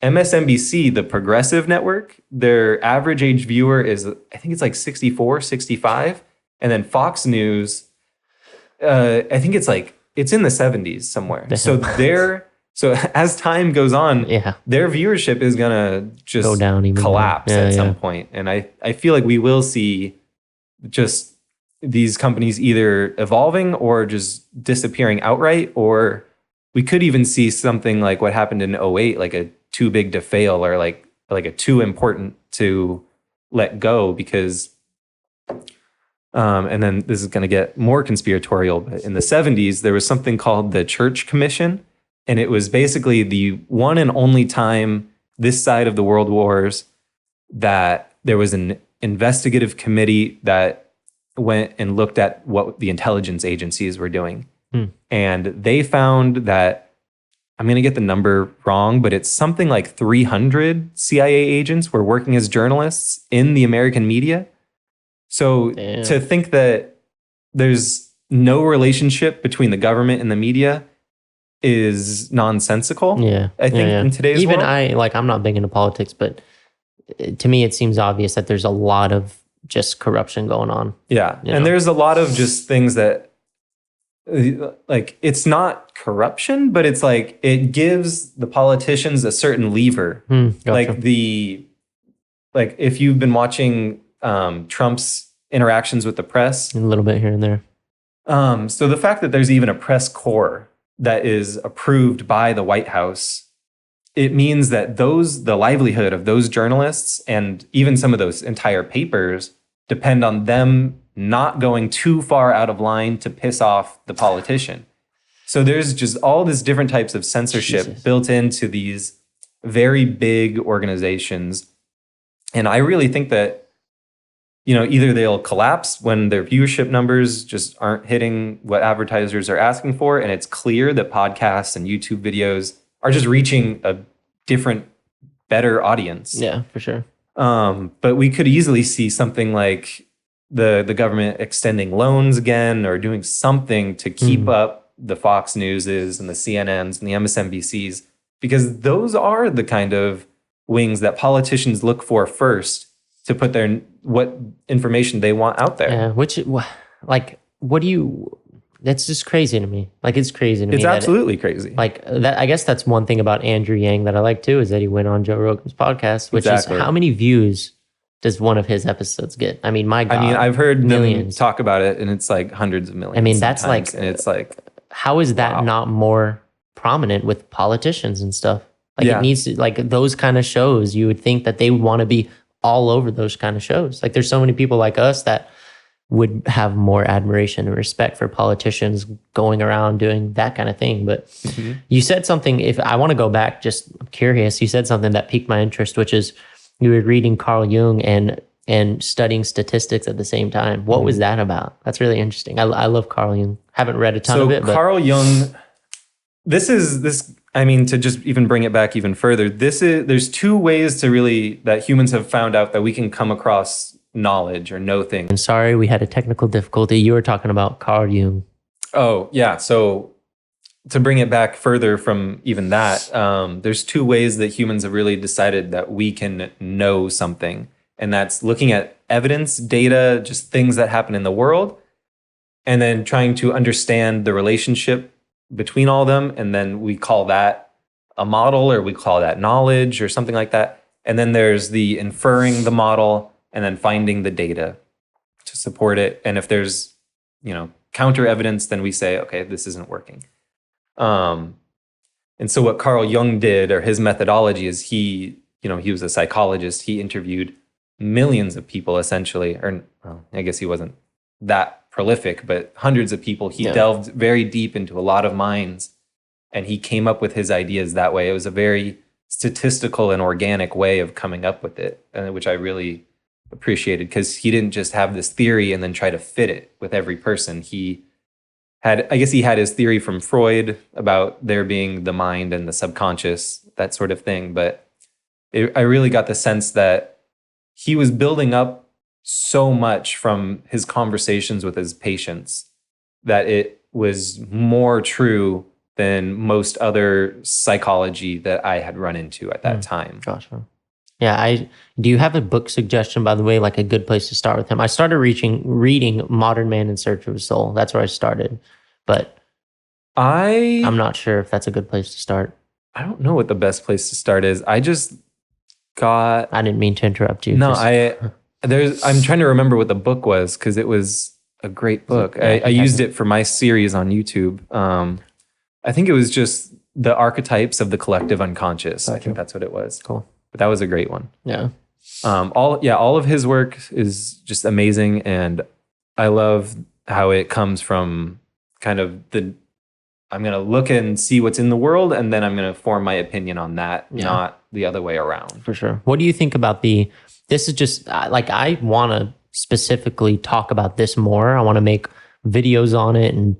Speaker 1: MSNBC, the progressive network, their average age viewer is, I think it's like 64, 65. And then Fox News, I think it's in the 70s somewhere. So as time goes on, their viewership is going to just
Speaker 2: go down,
Speaker 1: collapse at some point. And I feel like we will see just these companies either evolving or just disappearing outright, or we could even see something like what happened in 2008, like a too big to fail, or like a too important to let go, because and then this is going to get more conspiratorial, but in the 70s there was something called the Church Commission. And it was basically the one and only time this side of the world wars that there was an investigative committee that went and looked at what the intelligence agencies were doing. And they found that, I'm going to get the number wrong, but it's something like 300 CIA agents were working as journalists in the American media. So to think that there's no relationship between the government and the media is nonsensical.
Speaker 2: Yeah.
Speaker 1: I think in today's world.
Speaker 2: I'm not big into politics, but to me, it seems obvious that there's a lot of just corruption going on.
Speaker 1: Yeah. And there's a lot of just things that, like, it's not corruption, but it's like it gives the politicians a certain lever.
Speaker 2: Gotcha.
Speaker 1: Like if you've been watching Trump's interactions with the press.
Speaker 2: A little bit here and there.
Speaker 1: So the fact that there's even a press corps that is approved by the White House, it means that the livelihood of those journalists and even some of those entire papers depend on them not going too far out of line to piss off the politician. So there's just all these different types of censorship built into these very big organizations. And I really think that, either they'll collapse when their viewership numbers just aren't hitting what advertisers are asking for. And it's clear that podcasts and YouTube videos are just reaching a different, better audience.
Speaker 2: Yeah, for sure.
Speaker 1: But we could easily see something like the government extending loans again, or doing something to keep up the Fox Newses and the CNNs and the MSNBCs, because those are the kind of wings that politicians look for first to put what information they want out there.
Speaker 2: Yeah, that's just crazy to me. Like, it's crazy to me.
Speaker 1: It's absolutely crazy.
Speaker 2: Like, that, I guess that's one thing about Andrew Yang that I like too, is that he went on Joe Rogan's podcast, which is, how many views does one of his episodes get? I mean, my God.
Speaker 1: I've heard millions. Them talk about it, and it's like hundreds of millions.
Speaker 2: I mean, that's like,
Speaker 1: and it's like,
Speaker 2: how is that not more prominent with politicians and stuff? Like, it needs to, like, those kind of shows, you would think that they would want to be all over those kind of shows. Like, there's so many people like us that would have more admiration and respect for politicians going around doing that kind of thing. But you said something, if I want to go back, just I'm curious, you said something that piqued my interest, which is you were reading Carl Jung and studying statistics at the same time. What was that about? That's really interesting. I love Carl Jung. Haven't read a ton of it.
Speaker 1: Carl Jung, to just even bring it back even further, there's two ways that humans have found out that we can come across knowledge or know things.
Speaker 2: And sorry, we had a technical difficulty. You were talking about Carl Jung.
Speaker 1: Oh, yeah. So to bring it back further from even that, there's two ways that humans have really decided that we can know something. And that's looking at evidence, data, just things that happen in the world, and then trying to understand the relationship between all of them. And then we call that a model, or we call that knowledge or something like that. And then there's the inferring the model and then finding the data to support it. And if there's, counter evidence, then we say, okay, this isn't working. And so what Carl Jung did, or his methodology, is he was a psychologist. He interviewed millions of people, essentially, I guess he wasn't that prolific, but hundreds of people. He delved very deep into a lot of minds, and he came up with his ideas that way. It was a very statistical and organic way of coming up with it, which I really appreciated, because he didn't just have this theory and then try to fit it with every person. He had his theory from Freud about there being the mind and the subconscious, that sort of thing. But I really got the sense that he was building up so much from his conversations with his patients that it was more true than most other psychology that I had run into at that time.
Speaker 2: Gotcha. Yeah, do you have a book suggestion, by the way, like a good place to start with him? I started reading Modern Man in Search of His Soul. That's where I started. But I'm not sure if that's a good place to start.
Speaker 1: I don't know what the best place to start is. I didn't
Speaker 2: mean to interrupt you.
Speaker 1: No, I'm trying to remember what the book was, because it was a great book. I used it for my series on YouTube. I think it was just The Archetypes of the Collective Unconscious. I think that's what it was.
Speaker 2: Cool.
Speaker 1: But that was a great one.
Speaker 2: Yeah.
Speaker 1: All of his work is just amazing, and I love how it comes from kind of I'm going to look and see what's in the world, and then I'm going to form my opinion on that, not the other way around.
Speaker 2: For sure. What do you think about this is just, I want to specifically talk about this more. I want to make videos on it and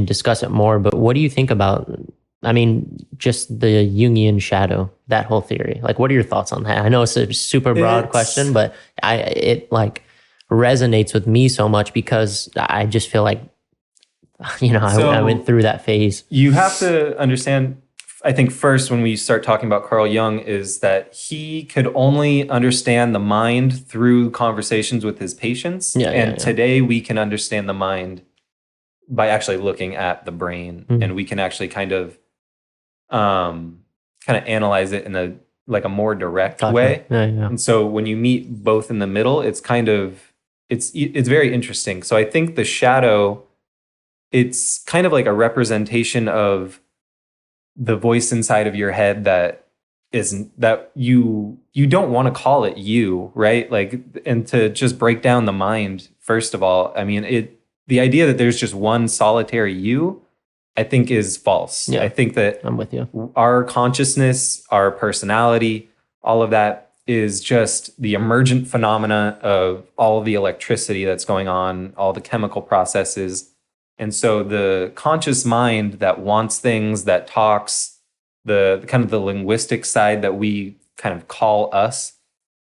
Speaker 2: discuss it more, but what do you think about, just the Jungian shadow, that whole theory? Like, what are your thoughts on that? I know it's a super broad question, but it resonates with me so much, because I just feel like, I went through that phase.
Speaker 1: You have to understand, I think first when we start talking about Carl Jung is that he could only understand the mind through conversations with his patients. Today we can understand the mind by actually looking at the brain, and we can actually kind of analyze it in a more direct way. And so when you meet both in the middle, it's it's very interesting. So I think the shadow, it's kind of like a representation of the voice inside of your head that you don't want to call it you, right? Like, and to just break down the mind, first of all, I mean, the idea that there's just one solitary you, I think is false.
Speaker 2: Yeah,
Speaker 1: I think that
Speaker 2: I'm with you.
Speaker 1: Our consciousness, our personality, all of that is just the emergent phenomena of all of the electricity that's going on, all the chemical processes. And so the conscious mind that wants things, that talks, the kind of the linguistic side that we kind of call us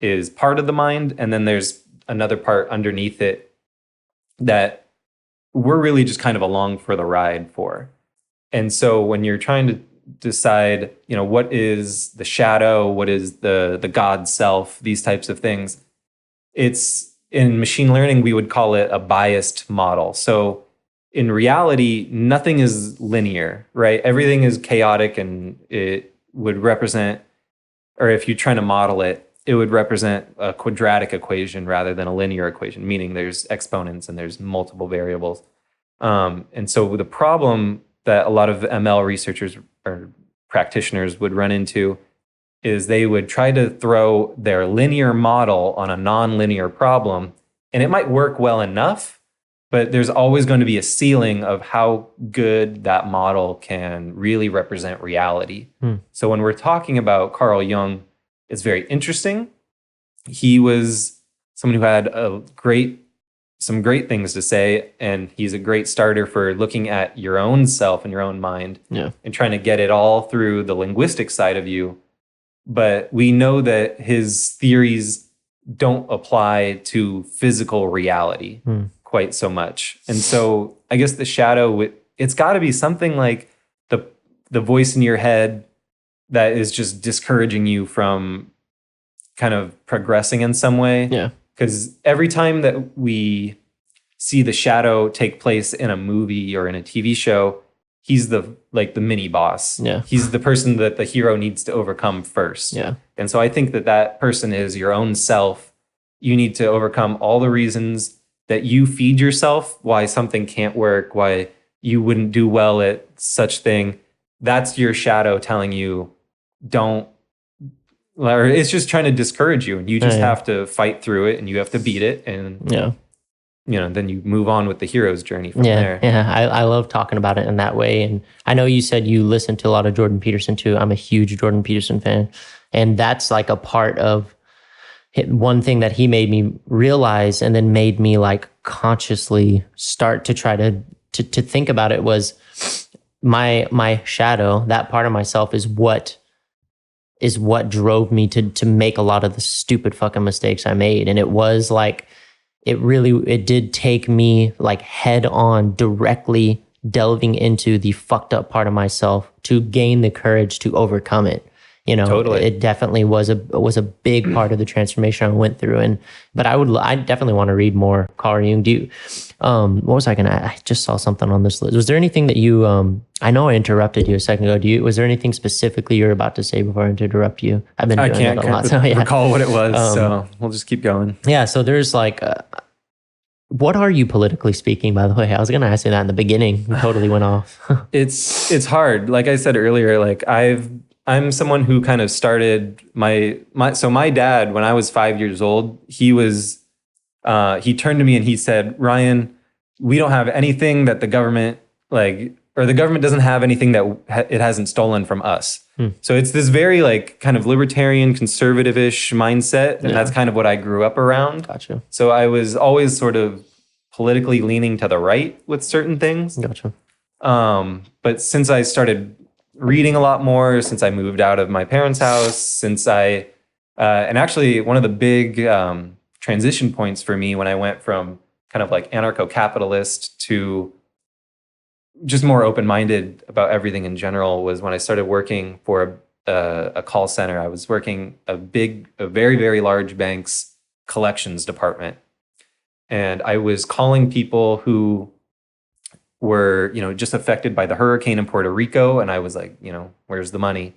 Speaker 1: is part of the mind. And then there's another part underneath it that we're really just kind of along for the ride for. And so when you're trying to decide, what is the shadow, what is the God self, these types of things, it's in machine learning, we would call it a biased model. So in reality, nothing is linear, right? Everything is chaotic, and it would represent, or if you're trying to model it, it would represent a quadratic equation rather than a linear equation, meaning there's exponents and there's multiple variables. And so the problem that a lot of ML researchers or practitioners would run into is they would try to throw their linear model on a non-linear problem, and it might work well enough, but there's always going to be a ceiling of how good that model can really represent reality. So when we're talking about Carl Jung, it's very interesting. He was someone who had some great things to say, and he's a great starter for looking at your own self and your own mind, and trying to get it all through the linguistic side of you. But we know that his theories don't apply to physical reality quite so much. And so I guess the shadow, it's got to be something like the voice in your head that is just discouraging you from kind of progressing in some way.
Speaker 2: Yeah.
Speaker 1: Because every time that we see the shadow take place in a movie or in a TV show, he's the mini boss.
Speaker 2: Yeah.
Speaker 1: He's the person that the hero needs to overcome first.
Speaker 2: Yeah.
Speaker 1: And so I think that person is your own self. You need to overcome all the reasons that you feed yourself, why something can't work, why you wouldn't do well at such thing. That's your shadow telling you, don't, or it's just trying to discourage you, and you just have to fight through it, and you have to beat it, and then you move on with the hero's journey from there.
Speaker 2: Yeah, I love talking about it in that way. And I know you said you listen to a lot of Jordan Peterson too. I'm a huge Jordan Peterson fan, and that's like a part of one thing that he made me realize, and then made me like consciously start to try to think about it, was my shadow. That part of myself is what drove me to make a lot of the stupid fucking mistakes I made. And it was like, it did take me like head on, directly delving into the fucked up part of myself to gain the courage to overcome it.
Speaker 1: Totally.
Speaker 2: It definitely was a big part of the transformation I went through. But I definitely want to read more Carl Jung. What was I just saw something on this list. Was there anything that you, I know I interrupted you a second ago. Was there anything specifically you were about to say before I interrupt you? I've been doing that a lot.
Speaker 1: So, recall what it was, so we'll just keep going.
Speaker 2: Yeah, so there's like, what are you politically speaking, by the way? I was going to ask you that in the beginning. You totally went off.
Speaker 1: It's hard. Like I said earlier, like I'm someone who kind of started my dad, when I was 5 years old, he turned to me and he said, "Ryan, we don't have anything that the government or the government doesn't have anything that it hasn't stolen from us." So it's this very like kind of libertarian, conservative-ish mindset. And that's kind of what I grew up around.
Speaker 2: Gotcha.
Speaker 1: So I was always sort of politically leaning to the right with certain things.
Speaker 2: Gotcha.
Speaker 1: But since I started reading a lot more, since I moved out of my parents' house, since and actually one of the big transition points for me when I went from kind of like anarcho-capitalist to just more open-minded about everything in general was when I started working for a call center. I was working a very, very large bank's collections department. And I was calling people who were, just affected by the hurricane in Puerto Rico. And I was like, where's the money?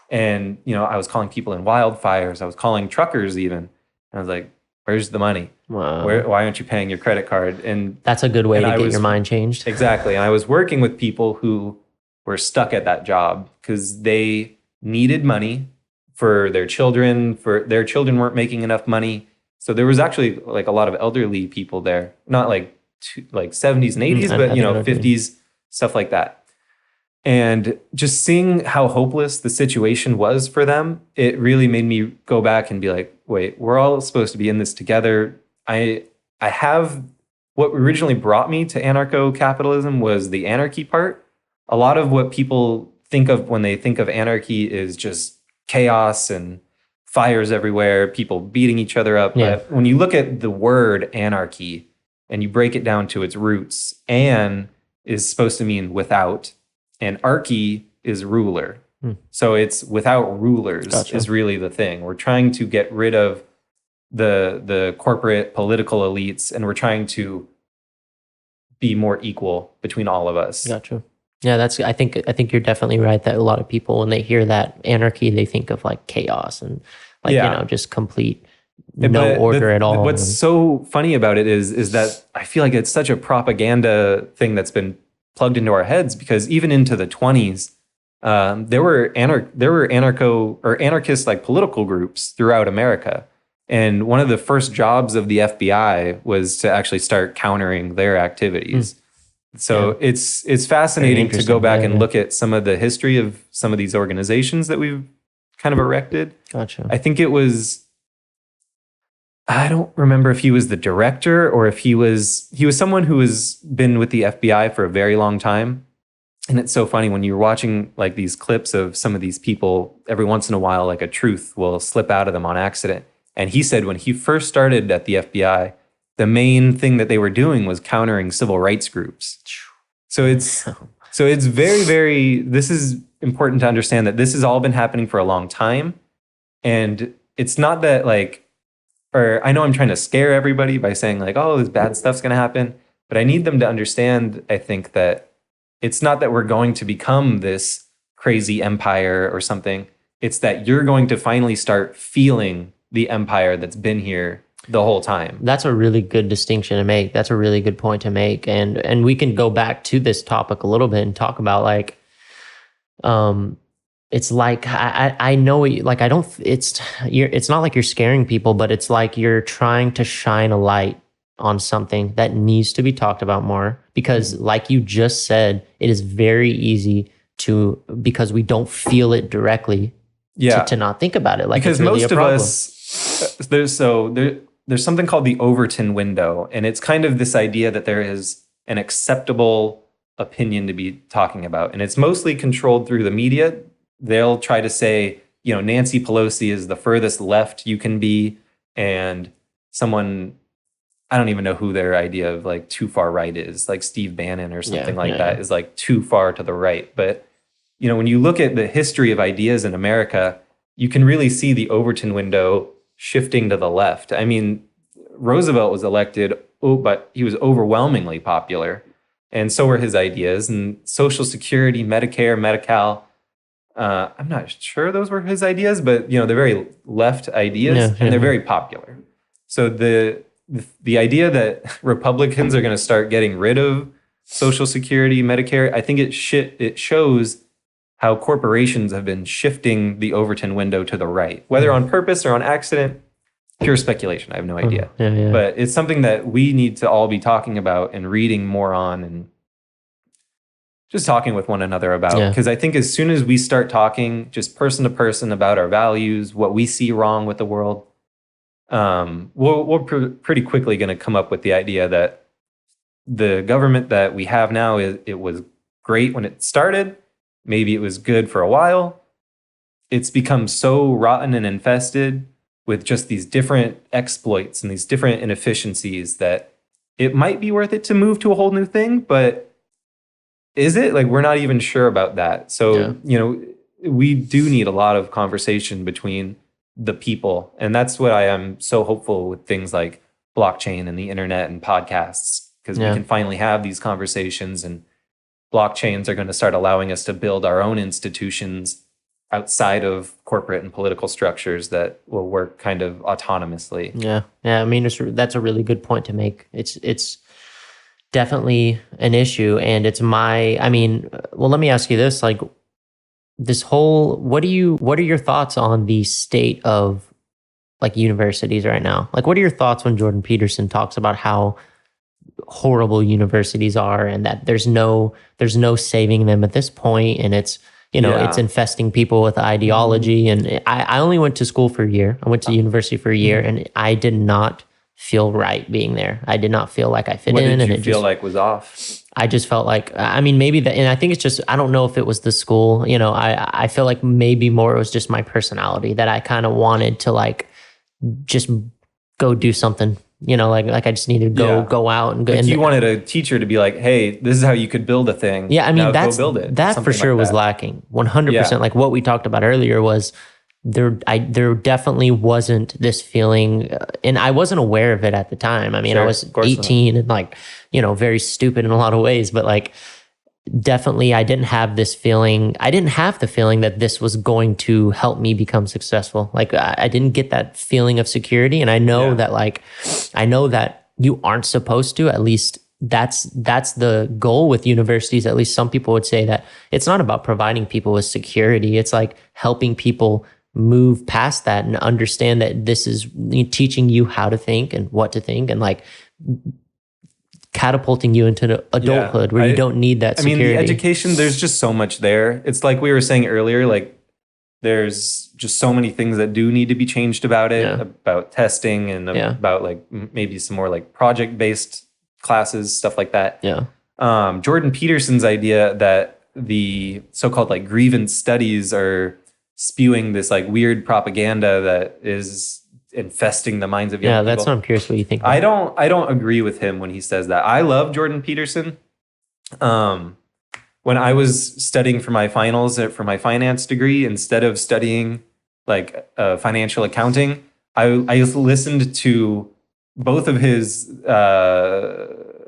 Speaker 1: And, I was calling people in wildfires. I was calling truckers even. And I was like, where's the money?
Speaker 2: Wow.
Speaker 1: Why aren't you paying your credit card? And
Speaker 2: that's a good way to get your mind changed.
Speaker 1: Exactly. And I was working with people who were stuck at that job because they needed money for their children. Their children weren't making enough money. So there was actually like a lot of elderly people there, not like 70s and 80s, but 50s, stuff like that. And just seeing how hopeless the situation was for them, it really made me go back and be like, wait, we're all supposed to be in this together. I have what originally brought me to anarcho-capitalism was the anarchy part. A lot of what people think of when they think of anarchy is just chaos and fires everywhere, people beating each other up.
Speaker 2: Yeah.
Speaker 1: But when you look at the word anarchy and you break it down to its roots, an is supposed to mean without, and archy is ruler. So it's without rulers. Gotcha. Is really the thing. We're trying to get rid of the corporate political elites, and we're trying to be more equal between all of us.
Speaker 2: Gotcha. Yeah, I think you're definitely right that a lot of people, when they hear that anarchy, they think of like chaos and just complete no order at all.
Speaker 1: What's so funny about it is that I feel like it's such a propaganda thing that's been plugged into our heads, because even into the 20s, there were anarcho or anarchist like political groups throughout America. And one of the first jobs of the FBI was to actually start countering their activities. So it's fascinating to go back and look at some of the history of some of these organizations that we've kind of erected.
Speaker 2: Gotcha.
Speaker 1: I think I don't remember if he was the director or if he was someone who has been with the FBI for a very long time. And it's so funny when you're watching like these clips of some of these people, every once in a while, like a truth will slip out of them on accident. And he said when he first started at the FBI, the main thing that they were doing was countering civil rights groups. So it's very, very, this is important to understand that this has all been happening for a long time. And it's not that I know I'm trying to scare everybody by saying like, oh, this bad stuff's going to happen. But I need them to understand, I think, that it's not that we're going to become this crazy empire or something. It's that you're going to finally start feeling the empire that's been here the whole time.
Speaker 2: That's a really good distinction to make. That's a really good point to make. And we can go back to this topic a little bit and talk about like, it's like, I know, like, it's not like you're scaring people, but it's like you're trying to shine a light on something that needs to be talked about more, because like you just said, it is very easy because we don't feel it directly to not think about it. Like,
Speaker 1: because
Speaker 2: it's really
Speaker 1: most of us, there's something called the Overton window. And it's kind of this idea that there is an acceptable opinion to be talking about. And it's mostly controlled through the media. They'll try to say, Nancy Pelosi is the furthest left you can be. And someone, I don't even know who their idea of like too far right is, like Steve Bannon or something that is like too far to the right. But, when you look at the history of ideas in America, you can really see the Overton window shifting to the left. I mean, Roosevelt was elected, but he was overwhelmingly popular. And so were his ideas. And Social Security, Medicare, Medi-Cal, I'm not sure those were his ideas, but they're very left ideas and they're very popular. So the idea that Republicans are going to start getting rid of Social Security, Medicare, I think it shows how corporations have been shifting the Overton window to the right, whether on purpose or on accident. Pure speculation. I have no idea. But it's something that we need to all be talking about and reading more on and just talking with one another about. Because I think as soon as we start talking just person to person about our values, what we see wrong with the world, we're pretty quickly going to come up with the idea that the government that we have now, it was great when it started. Maybe it was good for a while. It's become so rotten and infested with just these different exploits and these different inefficiencies that it might be worth it to move to a whole new thing. But is it? Like, we're not even sure about that. So, we do need a lot of conversation between the people. And that's what I am so hopeful with things like blockchain and the internet and podcasts, because we can finally have these conversations, and blockchains are going to start allowing us to build our own institutions outside of corporate and political structures that will work kind of autonomously.
Speaker 2: Yeah. I mean, that's a really good point to make. It's definitely an issue, and it's let me ask you this, like, this whole, what are your thoughts on the state of like universities right now? Like, what are your thoughts when Jordan Peterson talks about how horrible universities are, and that there's no saving them at this point, and it's, it's infesting people with ideology? And I only went to school for a year. I went to university for a year, and I did not feel right being there. I did not feel like I fit in.
Speaker 1: What did you feel like was off?
Speaker 2: I just felt like, maybe that, and I think it's just, I don't know if it was the school, I feel like maybe more it was just my personality, that I kind of wanted to like just go do something, like I just needed to go out and go.
Speaker 1: Like, you wanted a teacher to be like, hey, this is how you could build a thing.
Speaker 2: Yeah,
Speaker 1: now
Speaker 2: that's,
Speaker 1: go build it.
Speaker 2: That for sure was lacking. 100%. Like what we talked about earlier was, there definitely wasn't this feeling, and I wasn't aware of it at the time. I mean, I was 18 and like, very stupid in a lot of ways, but like, definitely I didn't have this feeling. I didn't have the feeling that this was going to help me become successful. Like, I didn't get that feeling of security. And I know that you aren't supposed to, at least that's the goal with universities. At least some people would say that it's not about providing people with security. It's like helping people move past that and understand that this is teaching you how to think and what to think, and like catapulting you into adulthood where you don't need that security.
Speaker 1: The education, there's just so much there. It's like we were saying earlier, like there's just so many things that do need to be changed about it, about testing and about like maybe some more like project-based classes, stuff like that. Jordan Peterson's idea that the so-called like grievance studies are spewing this like weird propaganda that is infesting the minds of young people.
Speaker 2: That's what I'm curious what you think about.
Speaker 1: I don't agree with him when he says that. I love Jordan Peterson. When I was studying for my finals for my finance degree, instead of studying like financial accounting, I listened to both of his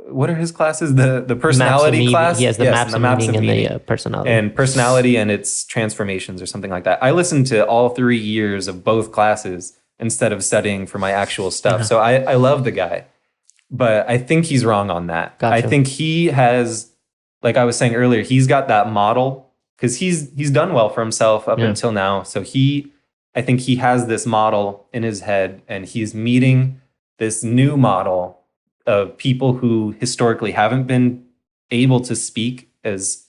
Speaker 1: what are his classes? The personality class.
Speaker 2: He has the maps of meaning and the personality.
Speaker 1: And personality and its transformations, or something like that. I listened to all 3 years of both classes instead of studying for my actual stuff. So I love the guy. But I think he's wrong on that.
Speaker 2: Gotcha.
Speaker 1: I think he has, like I was saying earlier, he's got that model because he's done well for himself up until now. So I think he has this model in his head, and he's meeting this new model of people who historically haven't been able to speak as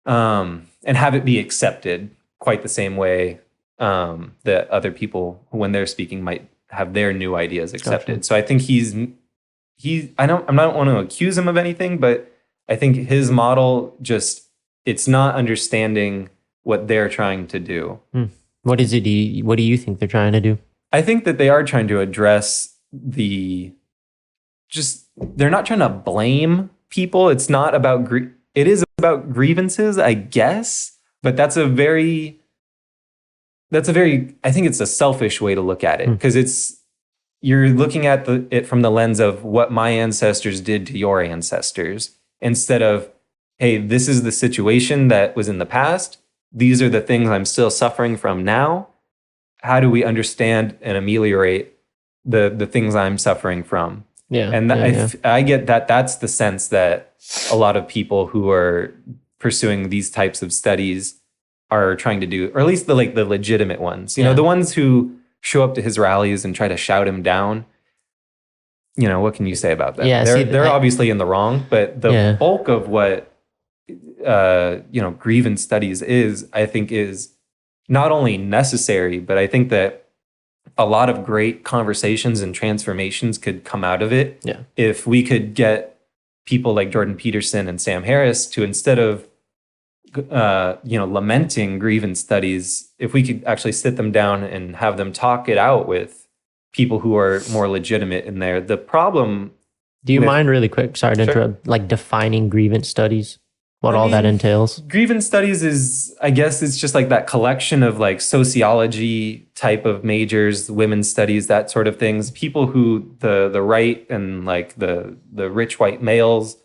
Speaker 1: and have it be accepted quite the same way that other people, when they're speaking, might have their new ideas accepted. Gotcha. So I think I don't want to accuse him of anything, but I think his model it's not understanding what they're trying to do.
Speaker 2: What is it? What do you think they're trying to do?
Speaker 1: I think that they are trying to address they're not trying to blame people. It's not about, it is about grievances, I guess, but that's a very, I think it's a selfish way to look at it, because you're looking at it from the lens of what my ancestors did to your ancestors, instead of, hey, this is the situation that was in the past. These are the things I'm still suffering from now. How do we understand and ameliorate the things I'm suffering from? I get that that's the sense that a lot of people who are pursuing these types of studies are trying to do, or at least the legitimate ones. You know, the ones who show up to his rallies and try to shout him down. You know, what can you say about that? They're obviously in the wrong, but the bulk of what grievance studies is, I think, is not only necessary, but I think that a lot of great conversations and transformations could come out of it if we could get people like Jordan Peterson and Sam Harris to, instead of lamenting grievance studies, if we could actually sit them down and have them talk it out with people who are more legitimate in there. The problem.
Speaker 2: Do you mind really quick? Sorry to interrupt. Like defining grievance studies. all that entails?
Speaker 1: Grievance studies is, I guess it's just like that collection of like sociology type of majors, women's studies, that sort of things. People who the right and like the rich white males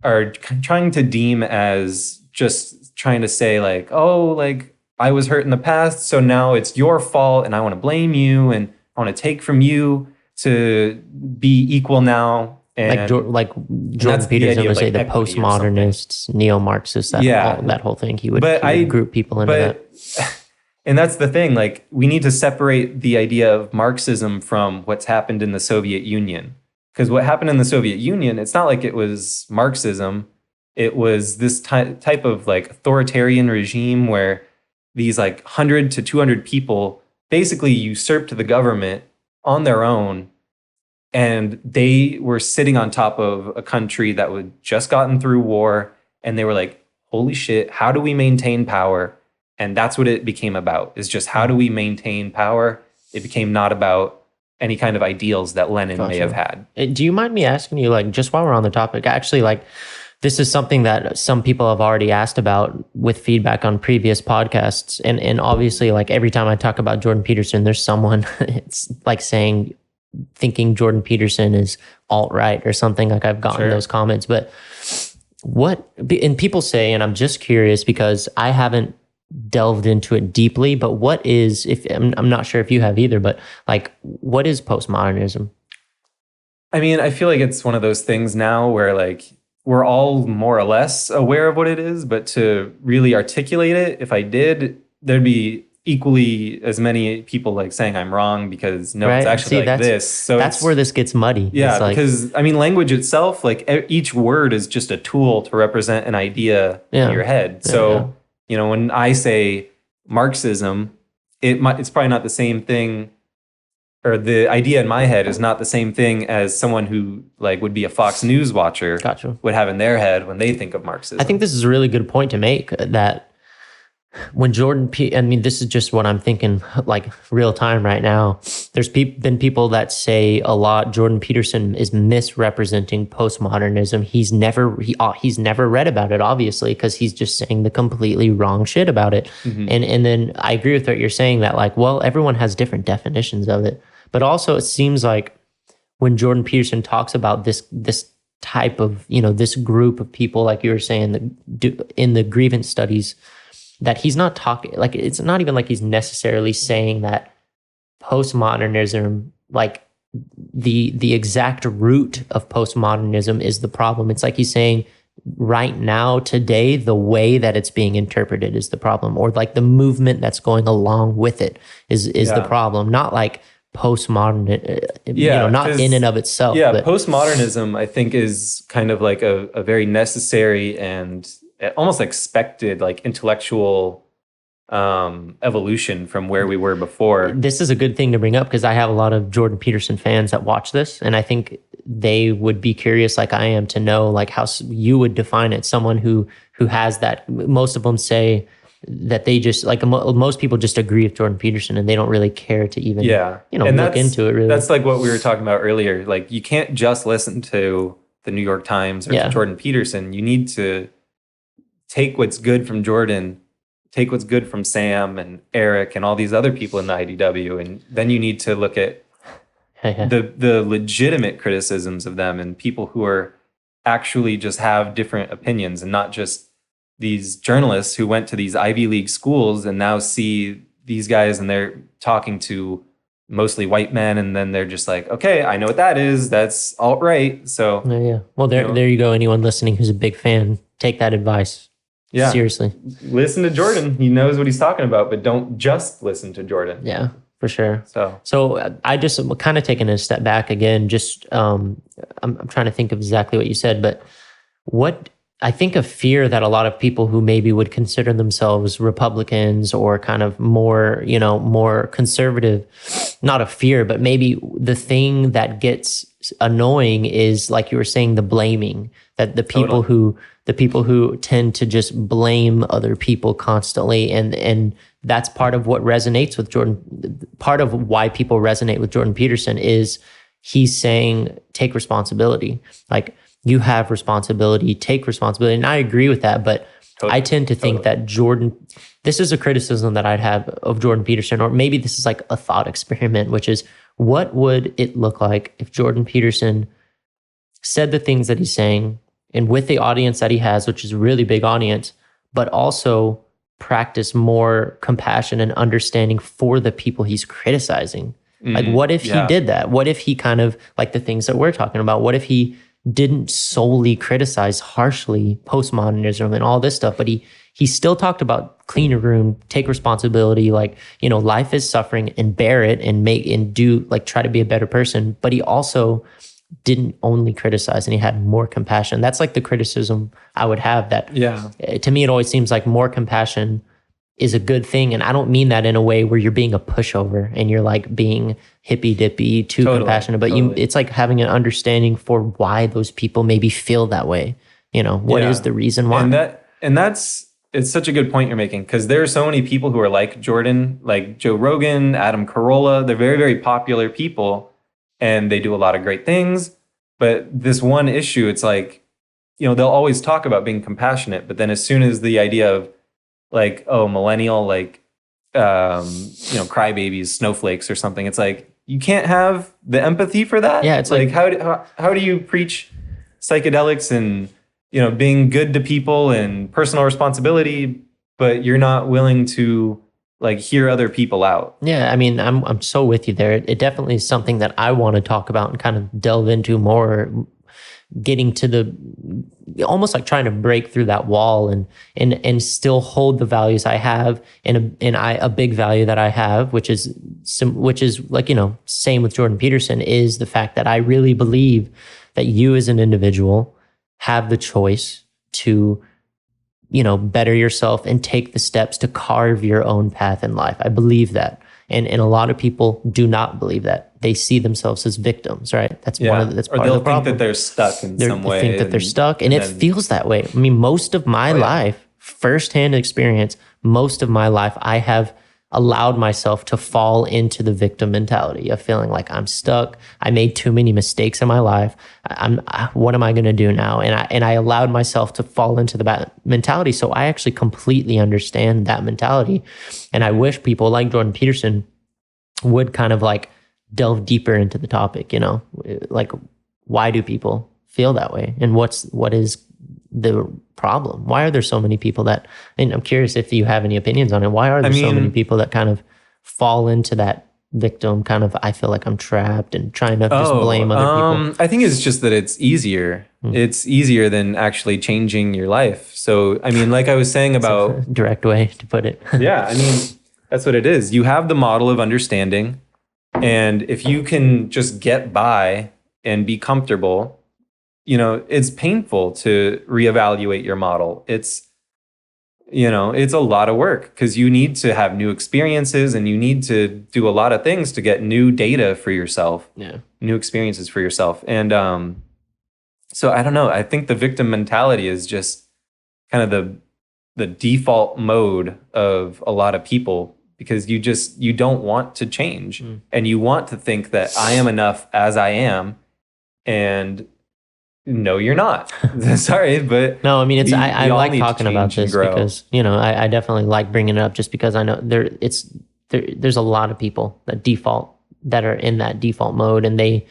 Speaker 1: are trying to deem as just trying to say like, oh, like I was hurt in the past, so now it's your fault and I want to blame you and I want to take from you to be equal now. And
Speaker 2: like Jordan Peterson would say, the postmodernists, neo-Marxists, that whole thing. He would group people into that.
Speaker 1: And that's the thing. Like, we need to separate the idea of Marxism from what's happened in the Soviet Union. Because what happened in the Soviet Union, it's not like it was Marxism. It was this type of like authoritarian regime where these like 100 to 200 people basically usurped the government on their own. And they were sitting on top of a country that had just gotten through war. And they were like, holy shit, how do we maintain power? And that's what it became about, is just how do we maintain power? It became not about any kind of ideals that Lenin may have had.
Speaker 2: Do you mind me asking you, like, just while we're on the topic, actually, like, this is something that some people have already asked about with feedback on previous podcasts. And obviously, like, every time I talk about Jordan Peterson, there's someone, it's like thinking Jordan Peterson is alt-right or something. Like, I've gotten those comments. But and people say, and I'm just curious because I haven't delved into it deeply, but what is, if I'm not sure if you have either, but like, what is postmodernism?
Speaker 1: I mean, I feel like it's one of those things now where like we're all more or less aware of what it is, but to really articulate it, if I did, there'd be equally as many people like saying I'm wrong because it's actually this. So
Speaker 2: that's where this gets muddy.
Speaker 1: Yeah, because I mean, language itself, like each word is just a tool to represent an idea in your head. So, you know, when I say Marxism, it's probably not the same thing, or the idea in my head is not the same thing as someone who like would be a Fox News watcher would have in their head when they think of Marxism.
Speaker 2: I think this is a really good point to make, that when I mean, this is just what I'm thinking, like real time right now. There's been people that say a lot, Jordan Peterson is misrepresenting postmodernism. He's never read about it, obviously, because he's just saying the completely wrong shit about it. Mm-hmm. And then I agree with what you're saying, that like, well, everyone has different definitions of it. But also it seems like when Jordan Peterson talks about this type of, you know, this group of people, like you were saying, in the grievance studies, that he's not talking, like, it's not even like he's necessarily saying that postmodernism, like the exact root of postmodernism is the problem. It's like he's saying right now, today, the way that it's being interpreted is the problem, or like the movement that's going along with it is the problem, not like postmodern, you know, not in and of itself.
Speaker 1: Yeah, but postmodernism, I think, is kind of like a very necessary and almost expected, like, intellectual evolution from where we were before.
Speaker 2: This is a good thing to bring up because I have a lot of Jordan Peterson fans that watch this, and I think they would be curious, like I am, to know like how you would define it. Someone who has that. Most of them say that they just like, most people just agree with Jordan Peterson and they don't really care to even look into it. Really,
Speaker 1: that's like what we were talking about earlier. Like, you can't just listen to the New York Times or to Jordan Peterson. You need to take what's good from Jordan, take what's good from Sam and Eric and all these other people in the IDW, and then you need to look at the legitimate criticisms of them and people who are actually just have different opinions, and not just these journalists who went to these Ivy League schools and now see these guys and they're talking to mostly white men, and then they're just like, okay, I know what that is. That's alt-right. So
Speaker 2: well, there you go. Anyone listening who's a big fan, take that advice. Yeah. Seriously.
Speaker 1: Listen to Jordan. He knows what he's talking about, but don't just listen to Jordan.
Speaker 2: Yeah, for sure. So I just kind of taking a step back again, just I'm trying to think of exactly what you said, but what I think a fear that a lot of people who maybe would consider themselves Republicans or kind of more, more conservative, not a fear, but maybe the thing that gets annoying is, like you were saying, the blaming, that the people who tend to just blame other people constantly. And that's part of what resonates with Jordan. Part of why people resonate with Jordan Peterson is he's saying, take responsibility. Like, you have responsibility, take responsibility. And I agree with that, but I tend to think that this is a criticism that I'd have of Jordan Peterson, or maybe this is like a thought experiment, which is, what would it look like if Jordan Peterson said the things that he's saying, and with the audience that he has, which is a really big audience, but also practice more compassion and understanding for the people he's criticizing? Like, what if he did that? What if he kind of, like the things that we're talking about, what if he didn't solely criticize harshly postmodernism and all this stuff, but he still talked about clean your room, take responsibility, like, you know, life is suffering, and bear it and try to be a better person. But he also didn't only criticize, and he had more compassion. That's like the criticism I would have, that to me, it always seems like more compassion is a good thing. And I don't mean that in a way where you're being a pushover and you're like being hippy dippy, too compassionate, but it's like having an understanding for why those people maybe feel that way. You know, what is the reason why?
Speaker 1: It's such a good point you're making, because there are so many people who are like Jordan, like Joe Rogan, Adam Carolla. They're very, very popular people, and they do a lot of great things. But this one issue, it's like, you know, they'll always talk about being compassionate, but then as soon as the idea of like, oh, millennial, like, you know, crybabies, snowflakes or something, it's like, you can't have the empathy for that.
Speaker 2: Yeah, it's
Speaker 1: like how do you preach psychedelics and, you know, being good to people and personal responsibility, but you're not willing to like hear other people out?
Speaker 2: Yeah, I mean, I'm so with you there. It definitely is something that I want to talk about and kind of delve into more, getting to almost like trying to break through that wall and still hold the values I have, and a big value that I have, which is like, you know, same with Jordan Peterson, is the fact that I really believe that you as an individual have the choice to, you know, better yourself and take the steps to carve your own path in life. I believe that. And a lot of people do not believe that. They see themselves as victims, right? That's part of the problem.
Speaker 1: Or they'll think that they're stuck in some way.
Speaker 2: They think that they're stuck, and it feels that way. I mean, most of my life, firsthand experience, most of my life, I have allowed myself to fall into the victim mentality of feeling like I'm stuck. I made too many mistakes in my life. What am I going to do now? And I allowed myself to fall into the mentality. So I actually completely understand that mentality. And I wish people like Jordan Peterson would kind of like delve deeper into the topic, you know, like, why do people feel that way? And what is the problem? Why are there so many people that, and I'm curious if you have any opinions on it, why are there so many people that kind of fall into that victim kind of, I feel like I'm trapped, and trying to just blame other people?
Speaker 1: I think it's just that it's easier. It's easier than actually changing your life. So, I mean, like I was saying about...
Speaker 2: It's a direct way to put it.
Speaker 1: Yeah, I mean, that's what it is. You have the model of understanding, and if you can just get by and be comfortable, you know, it's painful to reevaluate your model. It's, you know, it's a lot of work, because you need to have new experiences, and you need to do a lot of things to get new data for yourself, new experiences for yourself. And so I don't know. I think the victim mentality is just kind of the default mode of a lot of people, because you don't want to change, and you want to think that I am enough as I am, and no, you're not. Sorry, but
Speaker 2: no, I mean, I like talking about this because, you know, I definitely like bringing it up, just because I know there's a lot of people that are in that default mode, and they,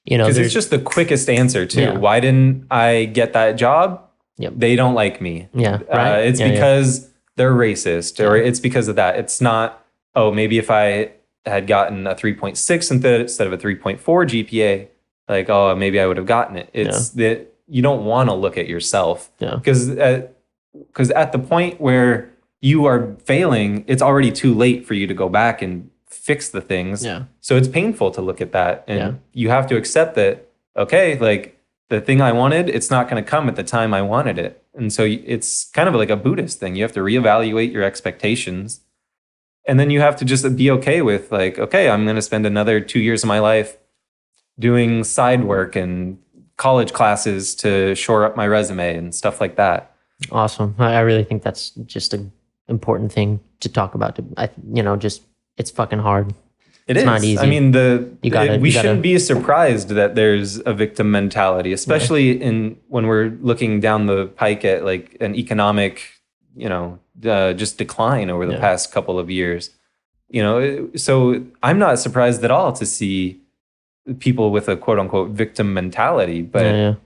Speaker 2: you know,
Speaker 1: because it's just the quickest answer too. Yeah. Why didn't I get that job?
Speaker 2: Yep.
Speaker 1: They don't like me.
Speaker 2: Yeah, right.
Speaker 1: It's because they're racist, or it's because of that. It's not, oh, maybe if I had gotten a 3.6 instead of a 3.4 GPA, like, oh, maybe I would have gotten it. It's that you don't want to look at yourself, because at the point where you are failing, it's already too late for you to go back and fix the things. Yeah. So it's painful to look at that, and you have to accept that, okay, like the thing I wanted, it's not going to come at the time I wanted it. And so it's kind of like a Buddhist thing. You have to reevaluate your expectations, and then you have to just be okay with, like, okay, I'm going to spend another 2 years of my life doing side work and college classes to shore up my resume and stuff like that.
Speaker 2: Awesome. I really think that's just an important thing to talk about. It's fucking hard.
Speaker 1: It's not easy. I mean, we shouldn't be surprised that there's a victim mentality, especially when we're looking down the pike at like an economic, just decline over the past couple of years. So I'm not surprised at all to see people with a quote unquote victim mentality, but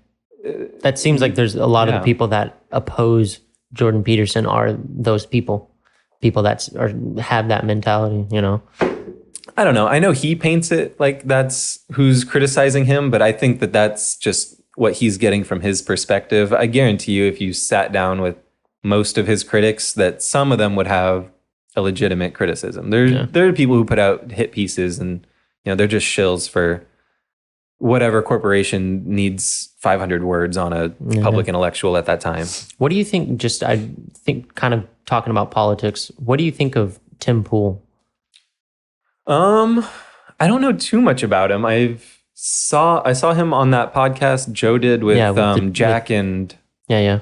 Speaker 2: that seems like there's a lot of the people that oppose Jordan Peterson are those people that have that mentality,
Speaker 1: I don't know. I know he paints it like that's who's criticizing him, but I think that that's just what he's getting from his perspective. I guarantee you, if you sat down with most of his critics, that some of them would have a legitimate criticism. There are people who put out hit pieces and, they're just shills for whatever corporation needs 500 words on a public intellectual at that time.
Speaker 2: What do you think, I think kind of talking about politics, what do you think of Tim Pool?
Speaker 1: I don't know too much about him. I saw him on that podcast Joe did with Jack and
Speaker 2: I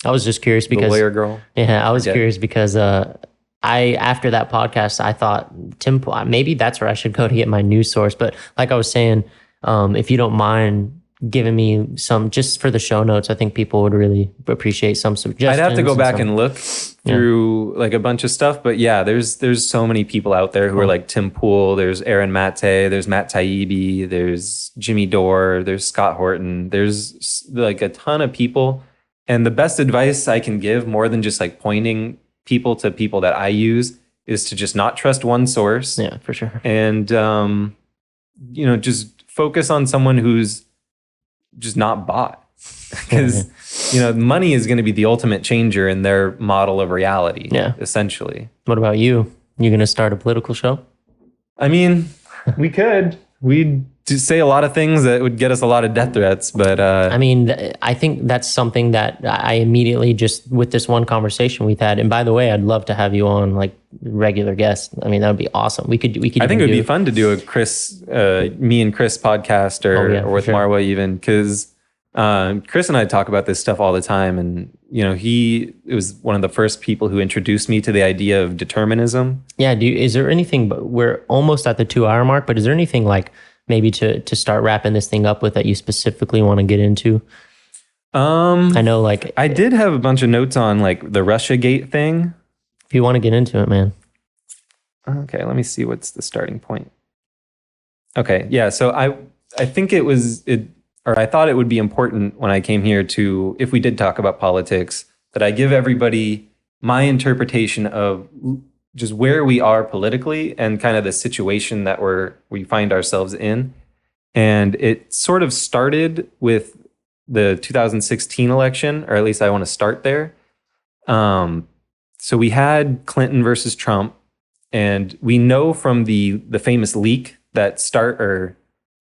Speaker 2: was just curious because
Speaker 1: the lawyer girl.
Speaker 2: Yeah, I was curious because after that podcast I thought Tim Pool, maybe that's where I should go to get my news source. But like I was saying, if you don't mind giving me some, just for the show notes, I think people would really appreciate some suggestions.
Speaker 1: I'd have to go back and look through like a bunch of stuff, but there's so many people out there who are like Tim Pool. There's Aaron Mate, there's Matt Taibbi, there's Jimmy Dore, there's Scott Horton. There's like a ton of people. And the best advice I can give, more than just like pointing people to people that I use, is to just not trust one source.
Speaker 2: Yeah, for sure.
Speaker 1: And, just focus on someone who's just not bought, because money is going to be the ultimate changer in their model of reality. Essentially.
Speaker 2: What about you going to start a political show?
Speaker 1: I mean, we'd say a lot of things that would get us a lot of death threats, but
Speaker 2: I mean, I think that's something that I immediately, just with this one conversation we've had, and by the way, I'd love to have you on like regular guest. I mean, that would be awesome. We could
Speaker 1: I think it would be fun to do a me and Chris podcast or with Marwa even, because Chris and I talk about this stuff all the time, and it was one of the first people who introduced me to the idea of determinism.
Speaker 2: Yeah, is there anything, but we're almost at the 2-hour mark, but is there anything like maybe to start wrapping this thing up with that you specifically want to get into? I know, like,
Speaker 1: I did have a bunch of notes on like the Russiagate thing.
Speaker 2: If you want to get into it, man.
Speaker 1: Okay, let me see what's the starting point. Okay, yeah. So I think I thought it would be important when I came here to, if we did talk about politics, that I give everybody my interpretation of just where we are politically and kind of the situation that we find ourselves in. And it sort of started with the 2016 election, or at least I want to start there. So we had Clinton versus Trump, and we know from the famous leak that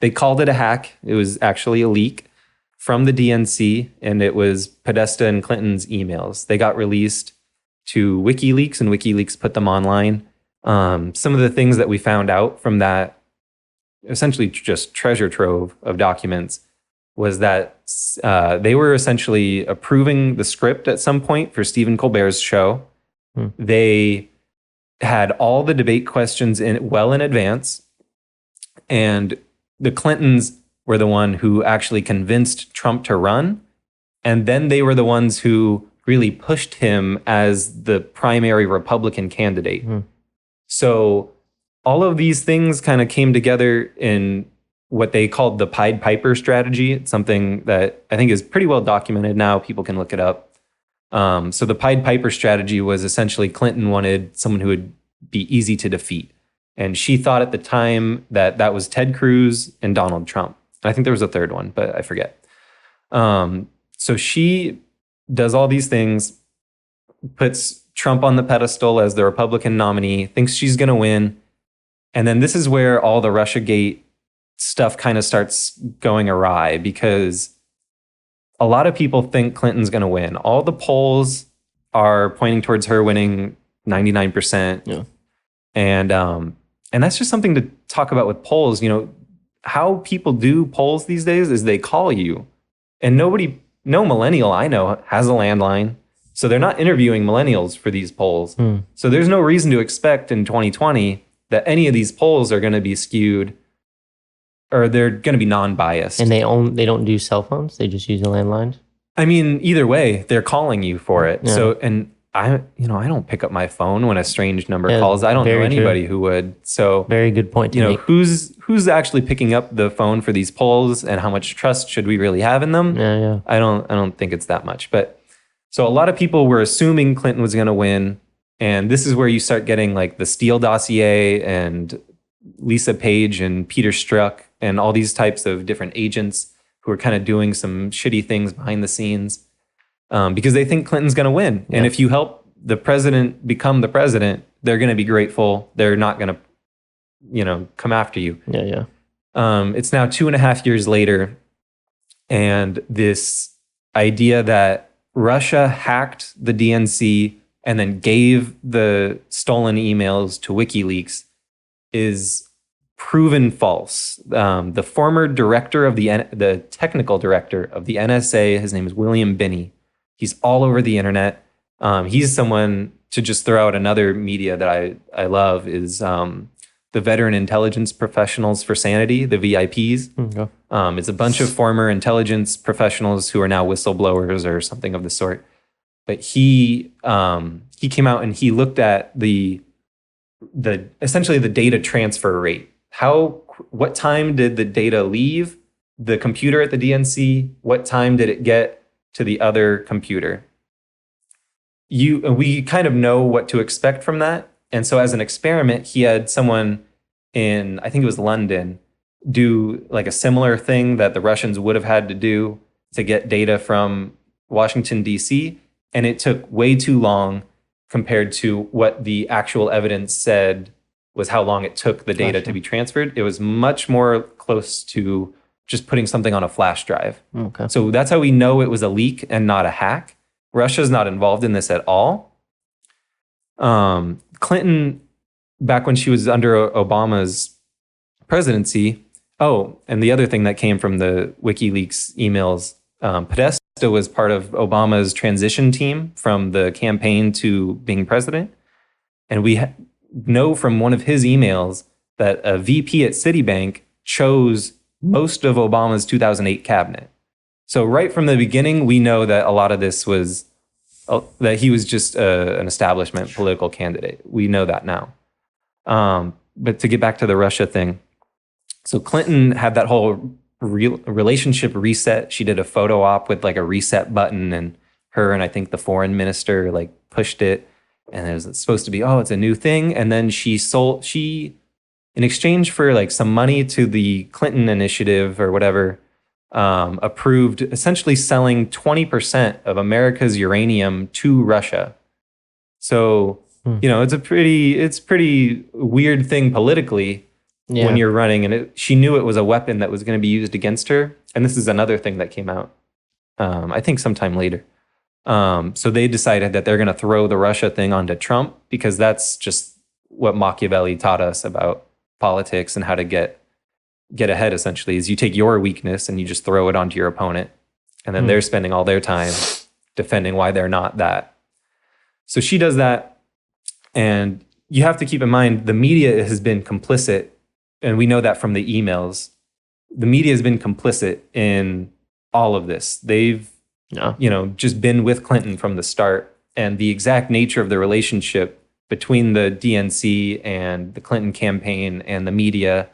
Speaker 1: they called it a hack. It was actually a leak from the DNC, and it was Podesta and Clinton's emails. They got released to Wikileaks, and Wikileaks put them online. Some of the things that we found out from that, essentially just treasure trove of documents, was that they were essentially approving the script at some point for Stephen Colbert's show. They had all the debate questions well in advance, and the Clintons were the one who actually convinced Trump to run, and then they were the ones who really pushed him as the primary Republican candidate. So all of these things kind of came together in what they called the Pied Piper strategy. It's something that I think is pretty well documented now. People can look it up. So the Pied Piper strategy was essentially Clinton wanted someone who would be easy to defeat. And she thought at the time that was Ted Cruz and Donald Trump. I think there was a third one, but I forget. So she does all these things, puts Trump on the pedestal as the Republican nominee, thinks she's going to win. And then this is where all the Russiagate stuff kind of starts going awry, because a lot of people think Clinton's going to win. All the polls are pointing towards her winning 99%.
Speaker 2: Yeah.
Speaker 1: And that's just something to talk about with polls. How people do polls these days is they call you, and no millennial I know has a landline. So they're not interviewing millennials for these polls. So there's no reason to expect in 2020 that any of these polls are going to be skewed, or they're going to be non-biased.
Speaker 2: And they don't do cell phones? They just use the landlines?
Speaker 1: I mean, either way, they're calling you for it. Yeah. So, and I don't pick up my phone when a strange number calls. I don't know anybody who would. So,
Speaker 2: very good point to make.
Speaker 1: Who's actually picking up the phone for these polls, and how much trust should we really have in them?
Speaker 2: Yeah.
Speaker 1: I don't think it's that much. But so a lot of people were assuming Clinton was going to win, and this is where you start getting like the Steele dossier and Lisa Page and Peter Strzok and all these types of different agents who are kind of doing some shitty things behind the scenes, because they think Clinton's going to win. Yeah. And if you help the president become the president, they're going to be grateful. They're not going to, come after you.
Speaker 2: Yeah.
Speaker 1: It's now 2.5 years later, and this idea that Russia hacked the DNC and then gave the stolen emails to WikiLeaks is proven false. The former director of the technical director of the NSA, his name is William Binney. He's all over the internet. He's someone, to just throw out another media that I love, is the Veteran Intelligence Professionals for Sanity, the VIPs. Okay. It's a bunch of former intelligence professionals who are now whistleblowers or something of the sort. But he came out and he looked at essentially the data transfer rate. What time did the data leave the computer at the DNC? What time did it get to the other computer? We kind of know what to expect from that. And so as an experiment, he had someone in, I think it was London, do like a similar thing that the Russians would have had to do to get data from Washington, D.C. And it took way too long compared to what the actual evidence said was how long it took the data to be transferred. It was much more close to just putting something on a flash drive.
Speaker 2: Okay.
Speaker 1: So that's how we know it was a leak and not a hack. Russia's not involved in this at all. Clinton, back when she was under Obama's presidency, and the other thing that came from the WikiLeaks emails, Podesta was part of Obama's transition team from the campaign to being president. And we know from one of his emails that a VP at Citibank chose most of Obama's 2008 cabinet. So right from the beginning, we know that a lot of this was, that he was just an establishment political candidate. We know that now. But to get back to the Russia thing, so Clinton had that whole relationship reset. She did a photo op with like a reset button, and her and I think the foreign minister like pushed it, and it was supposed to be, it's a new thing. And then she in exchange for like some money to the Clinton initiative or whatever, approved essentially selling 20% of America's uranium to Russia. So, it's pretty weird thing politically when you're running, and she knew it was a weapon that was going to be used against her. And this is another thing that came out, I think sometime later. So they decided that they're going to throw the Russia thing onto Trump, because that's just what Machiavelli taught us about politics and how to get ahead, essentially, is you take your weakness and you just throw it onto your opponent. And then they're spending all their time defending why they're not that. So she does that. And you have to keep in mind, the media has been complicit. And we know that from the emails. The media has been complicit in all of this. They've just been with Clinton from the start. And the exact nature of the relationship between the DNC and the Clinton campaign and the media,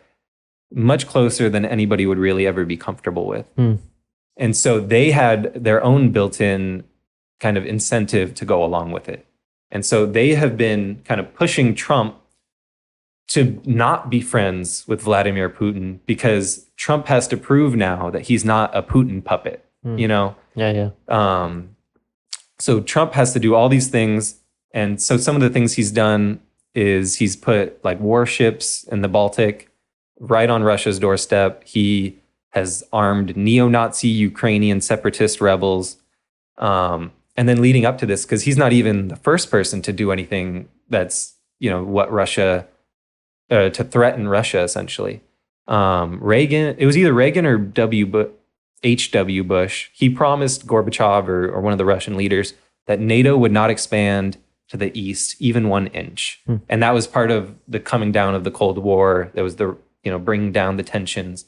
Speaker 1: much closer than anybody would really ever be comfortable with. And so they had their own built-in kind of incentive to go along with it. And so they have been kind of pushing Trump to not be friends with Vladimir Putin, because Trump has to prove now that he's not a Putin puppet,
Speaker 2: Yeah.
Speaker 1: So Trump has to do all these things. And so some of the things he's done is he's put like warships in the Baltic right on Russia's doorstep. He has armed neo-Nazi Ukrainian separatist rebels. And then leading up to this, because he's not even the first person to do anything that's, what Russia, to threaten Russia, essentially. Reagan, it was either Reagan or H.W. Bush. He promised Gorbachev or one of the Russian leaders that NATO would not expand to the east, even 1 inch. And that was part of the coming down of the Cold War. That was the, bringing down the tensions.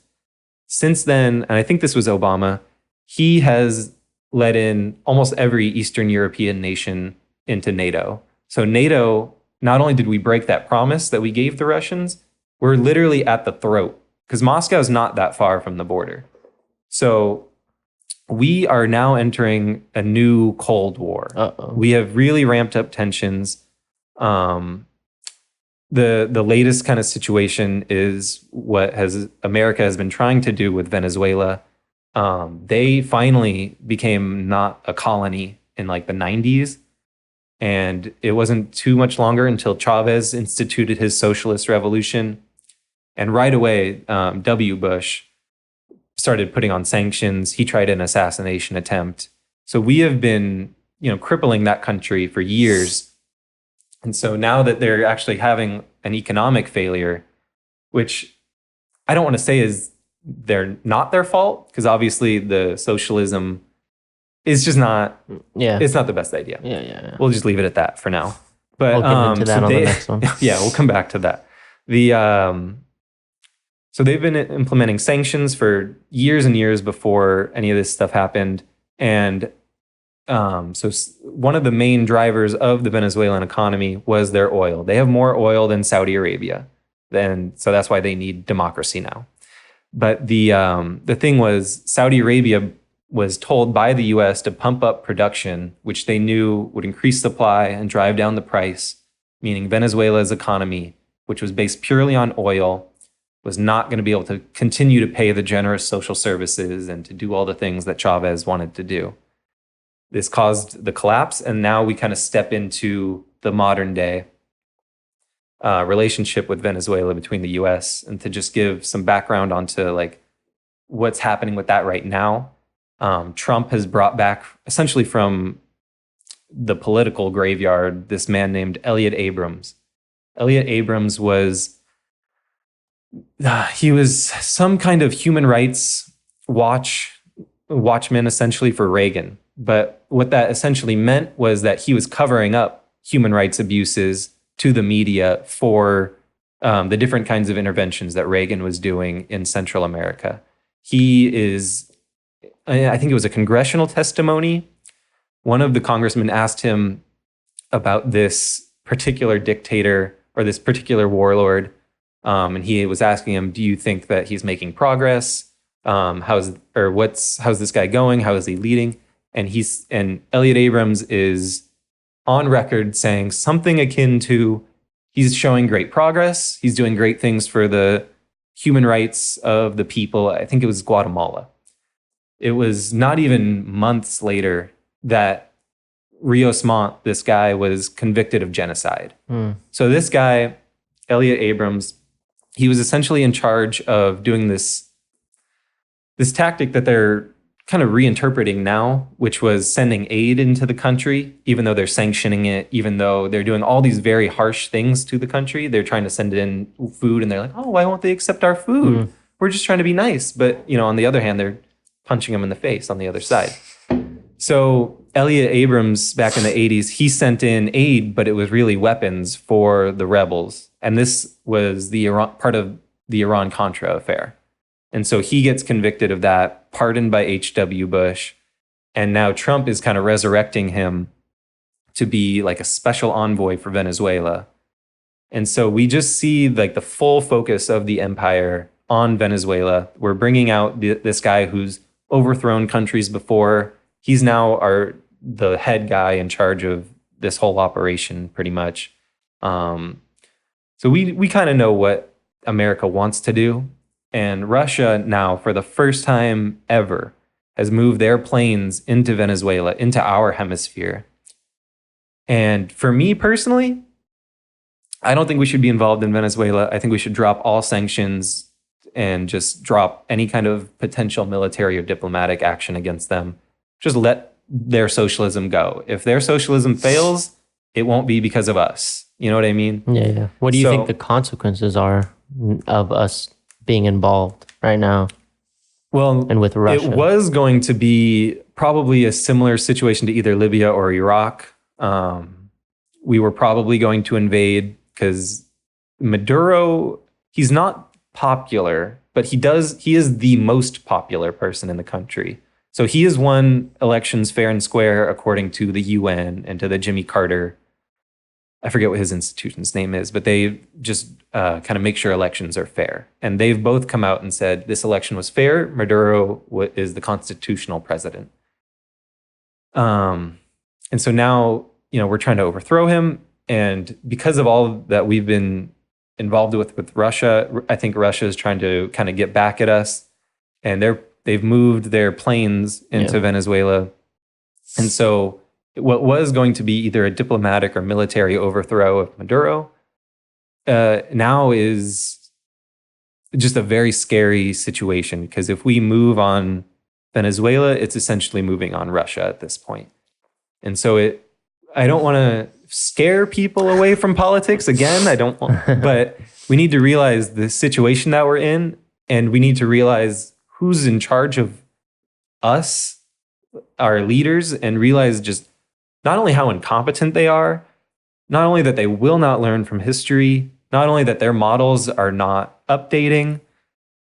Speaker 1: Since then, and I think this was Obama, he has let in almost every Eastern European nation into NATO. So NATO, not only did we break that promise that we gave the Russians, we're literally at the throat, because Moscow is not that far from the border. So we are now entering a new Cold War. We have really ramped up tensions. The latest kind of situation is what America has been trying to do with Venezuela. They finally became not a colony in like the 90s. And it wasn't too much longer until Chavez instituted his socialist revolution. And right away, W. Bush started putting on sanctions. He tried an assassination attempt. So we have been, crippling that country for years. And so now that they're actually having an economic failure, which I don't want to say is they're not their fault, because obviously the socialism is just not, it's not the best idea.
Speaker 2: Yeah.
Speaker 1: We'll just leave it at that for now. But
Speaker 2: we'll get into that on the next one.
Speaker 1: Yeah, we'll come back to that. So they've been implementing sanctions for years and years before any of this stuff happened. And so one of the main drivers of the Venezuelan economy was their oil. They have more oil than Saudi Arabia. So that's why they need democracy now. But the thing was, Saudi Arabia was told by the US to pump up production, which they knew would increase supply and drive down the price, meaning Venezuela's economy, which was based purely on oil, was not going to be able to continue to pay the generous social services and to do all the things that Chavez wanted to do. This caused the collapse, and now we kind of step into the modern day relationship with Venezuela between the US. And to just give some background onto like what's happening with that right now, Trump has brought back essentially from the political graveyard this man named Elliot Abrams. Elliot Abrams was some kind of human rights watchman essentially for Reagan. But what that essentially meant was that he was covering up human rights abuses to the media for the different kinds of interventions that Reagan was doing in Central America. I think it was a congressional testimony. One of the congressmen asked him about this particular dictator or this particular warlord. And he was asking him, do you think that he's making progress? How's this guy going? How is he leading? And Elliot Abrams is on record saying something akin to, he's showing great progress. He's doing great things for the human rights of the people. I think it was Guatemala. It was not even months later that Rios Montt, this guy, was convicted of genocide. So this guy, Elliot Abrams, he was essentially in charge of doing this tactic that they're kind of reinterpreting now, which was sending aid into the country, even though they're sanctioning it, even though they're doing all these very harsh things to the country. They're trying to send in food, and they're like, oh, why won't they accept our food? We're just trying to be nice. But, on the other hand, they're punching them in the face on the other side. So Elliot Abrams, back in the 80s, he sent in aid, but it was really weapons for the rebels. And this was part of the Iran-Contra affair. And so he gets convicted of that, pardoned by H.W. Bush. And now Trump is kind of resurrecting him to be like a special envoy for Venezuela. And so we just see like the full focus of the empire on Venezuela. We're bringing out this guy who's overthrown countries before. He's now the head guy in charge of this whole operation, pretty much. So we kind of know what America wants to do. And Russia now, for the first time ever, has moved their planes into Venezuela, into our hemisphere. And for me personally, I don't think we should be involved in Venezuela. I think we should drop all sanctions and just drop any kind of potential military or diplomatic action against them. Just let their socialism go. If their socialism fails, it won't be because of us. You know what I mean?
Speaker 2: Yeah. What do you think the consequences are of us being involved right now?
Speaker 1: Well,
Speaker 2: and with Russia,
Speaker 1: it was going to be probably a similar situation to either Libya or Iraq, we were probably going to invade because Maduro, he's not popular, but he is the most popular person in the country. So he has won elections fair and square according to the UN and to the Jimmy Carter. I forget what his institution's name is, but they just kind of make sure elections are fair. And they've both come out and said this election was fair. Maduro is the constitutional president. And so now, we're trying to overthrow him. And because of all that we've been involved with Russia, I think Russia is trying to kind of get back at us. And they've moved their planes into Venezuela. And so what was going to be either a diplomatic or military overthrow of Maduro now is just a very scary situation, because if we move on Venezuela, it's essentially moving on Russia at this point. And so I don't want to scare people away from politics again. But we need to realize the situation that we're in, and we need to realize who's in charge of us, our leaders, and realize just not only how incompetent they are, not only that they will not learn from history, not only that their models are not updating,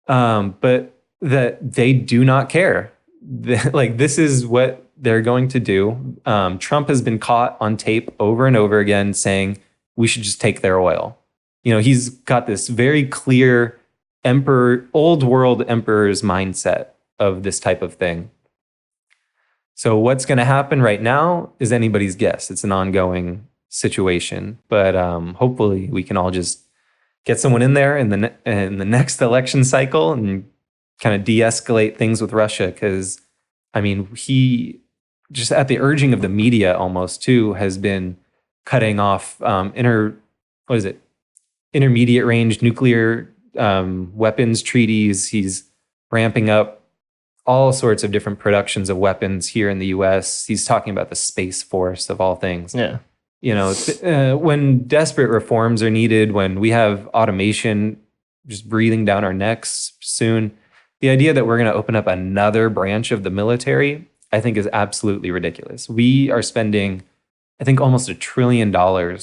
Speaker 1: but that they do not care. This is what they're going to do. Trump has been caught on tape over and over again saying we should just take their oil. He's got this very clear old world emperor's mindset of this type of thing. So what's going to happen right now is anybody's guess. It's an ongoing situation, but hopefully we can all just get someone in there in the next election cycle and kind of de-escalate things with Russia. Because he just, at the urging of the media almost too, has been cutting off intermediate range nuclear weapons treaties. He's ramping up all sorts of different productions of weapons here in the US. He's talking about the Space Force of all things.
Speaker 2: Yeah.
Speaker 1: When desperate reforms are needed, when we have automation just breathing down our necks soon, the idea that we're going to open up another branch of the military, I think, is absolutely ridiculous. We are spending, I think, almost $1 trillion on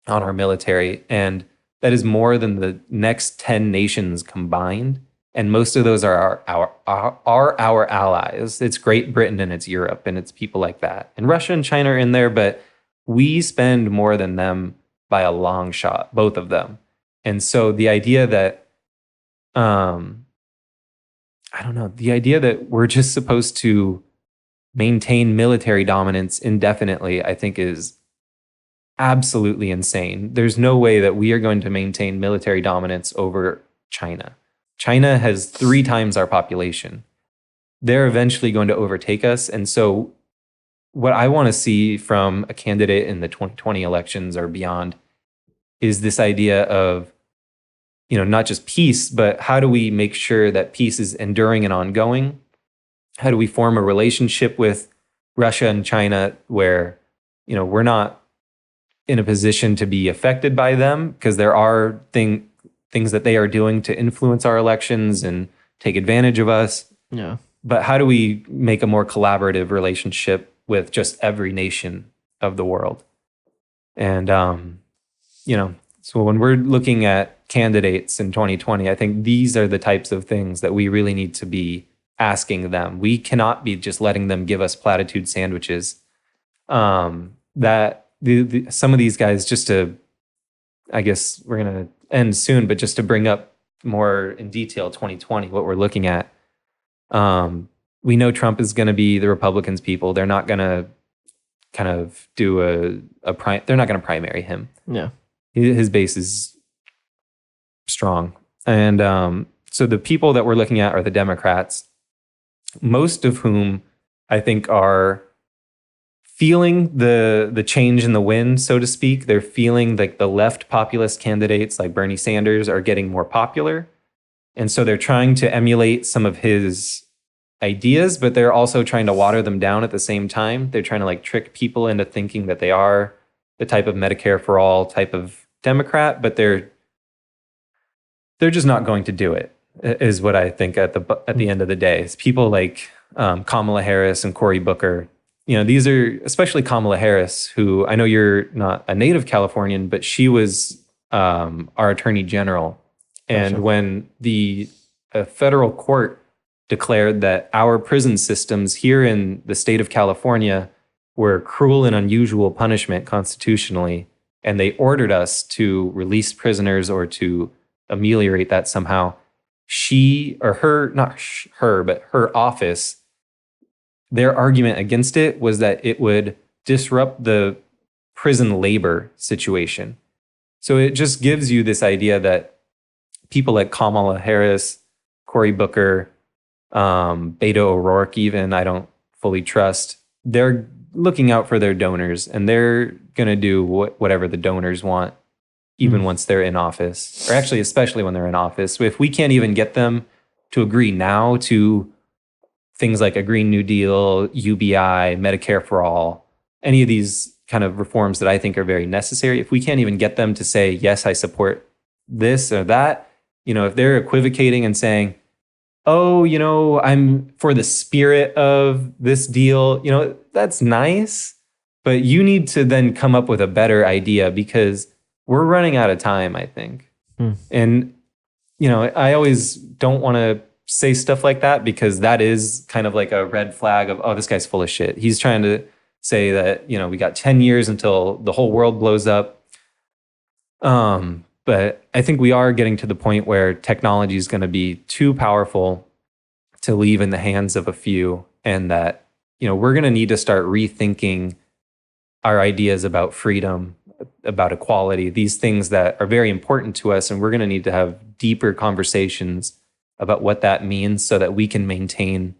Speaker 1: our military, and that is more than the next 10 nations combined. And most of those are our allies. It's Great Britain and it's Europe and it's people like that. And Russia and China are in there, but we spend more than them by a long shot, both of them. And so the idea that, the idea that we're just supposed to maintain military dominance indefinitely, I think is absolutely insane. There's no way that we are going to maintain military dominance over China. China has 3 times our population. They're eventually going to overtake us. And so what I want to see from a candidate in the 2020 elections or beyond is this idea of, not just peace, but how do we make sure that peace is enduring and ongoing? How do we form a relationship with Russia and China where, we're not in a position to be affected by them, because there are things that they are doing to influence our elections and take advantage of us.
Speaker 2: Yeah.
Speaker 1: But how do we make a more collaborative relationship with just every nation of the world? And, so when we're looking at candidates in 2020, I think these are the types of things that we really need to be asking them. We cannot be just letting them give us platitude sandwiches. That some of these guys, just to, I guess we're going to end soon, but just to bring up more in detail 2020, what we're looking at. We know Trump is going to be the Republicans' people. They're not going to kind of do they're not going to primary him.
Speaker 2: Yeah.
Speaker 1: His base is strong. And so the people that we're looking at are the Democrats, most of whom I think are feeling the change in the wind, so to speak. They're feeling like the left populist candidates like Bernie Sanders are getting more popular. And so they're trying to emulate some of his ideas, but they're also trying to water them down at the same time. They're trying to trick people into thinking that they are the type of Medicare for all type of Democrat, but they're just not going to do it, is what I think at the end of the day. It's people like Kamala Harris and Cory Booker. these are especially Kamala Harris, who I know you're not a native Californian, but she was our attorney general. And when the federal court declared that our prison systems here in the state of California were cruel and unusual punishment constitutionally, and they ordered us to release prisoners or to ameliorate that somehow, her office, their argument against it was that it would disrupt the prison labor situation. So it just gives you this idea that people like Kamala Harris, Cory Booker, Beto O'Rourke even, I don't fully trust, they're looking out for their donors, and they're going to do whatever the donors want, even once they're in office, or actually especially when they're in office. If we can't even get them to agree now to things like a Green New Deal, UBI, Medicare for all, any of these kind of reforms that I think are very necessary, if we can't even get them to say, yes, I support this or that, if they're equivocating and saying, oh, I'm for the spirit of this deal, that's nice, but you need to then come up with a better idea, because we're running out of time, I think. And, I always don't want to say stuff like that, because that is kind of like a red flag of, oh, this guy's full of shit. He's trying to say that, we got 10 years until the whole world blows up. But I think we are getting to the point where technology is going to be too powerful to leave in the hands of a few, and that, we're going to need to start rethinking our ideas about freedom, about equality, these things that are very important to us, and we're going to need to have deeper conversations about what that means so that we can maintain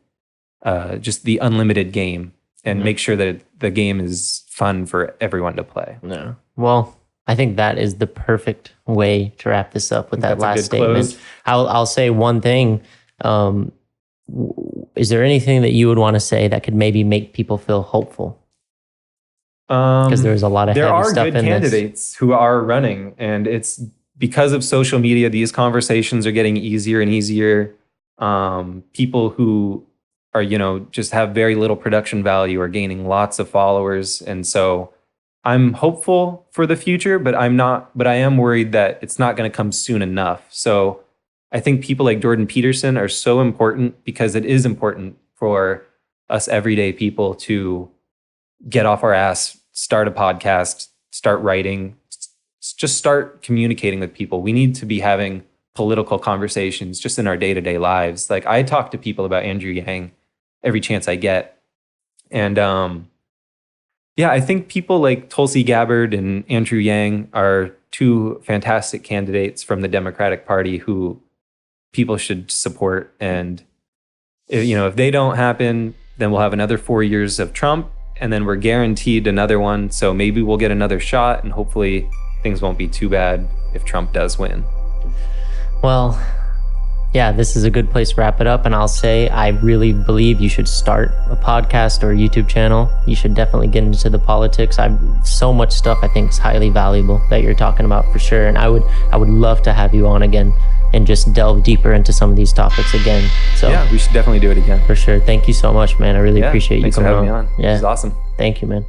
Speaker 1: just the unlimited game and make sure that the game is fun for everyone to play.
Speaker 2: Yeah. Well, I think that is the perfect way to wrap this up with that last statement. I'll say one thing. Is there anything that you would want to say that could maybe make people feel hopeful? Because there's a lot of
Speaker 1: there
Speaker 2: heavy
Speaker 1: are
Speaker 2: stuff
Speaker 1: good
Speaker 2: in
Speaker 1: candidates
Speaker 2: this.
Speaker 1: Who are running, and it's because of social media. These conversations are getting easier and easier. People who are just have very little production value are gaining lots of followers, and so I'm hopeful for the future, but I am worried that it's not going to come soon enough. So I think people like Jordan Peterson are so important, because it is important for us everyday people to get off our ass, start a podcast, start writing, just start communicating with people. We need to be having political conversations just in our day-to-day lives. Like, I talk to people about Andrew Yang every chance I get. And I think people like Tulsi Gabbard and Andrew Yang are two fantastic candidates from the Democratic Party who people should support. And if they don't happen, then we'll have another 4 years of Trump, and then we're guaranteed another one. So maybe we'll get another shot, and hopefully things won't be too bad if Trump does win.
Speaker 2: Well, yeah, this is a good place to wrap it up. And I'll say, I really believe you should start a podcast or a YouTube channel. You should definitely get into the politics. So much stuff I think is highly valuable that you're talking about, for sure. And I would love to have you on again and just delve deeper into some of these topics again. So
Speaker 1: yeah, we should definitely do it again.
Speaker 2: For sure. Thank you so much, man. I really appreciate you coming on.
Speaker 1: Thanks for having me on.
Speaker 2: Yeah.
Speaker 1: This is awesome.
Speaker 2: Thank you, man.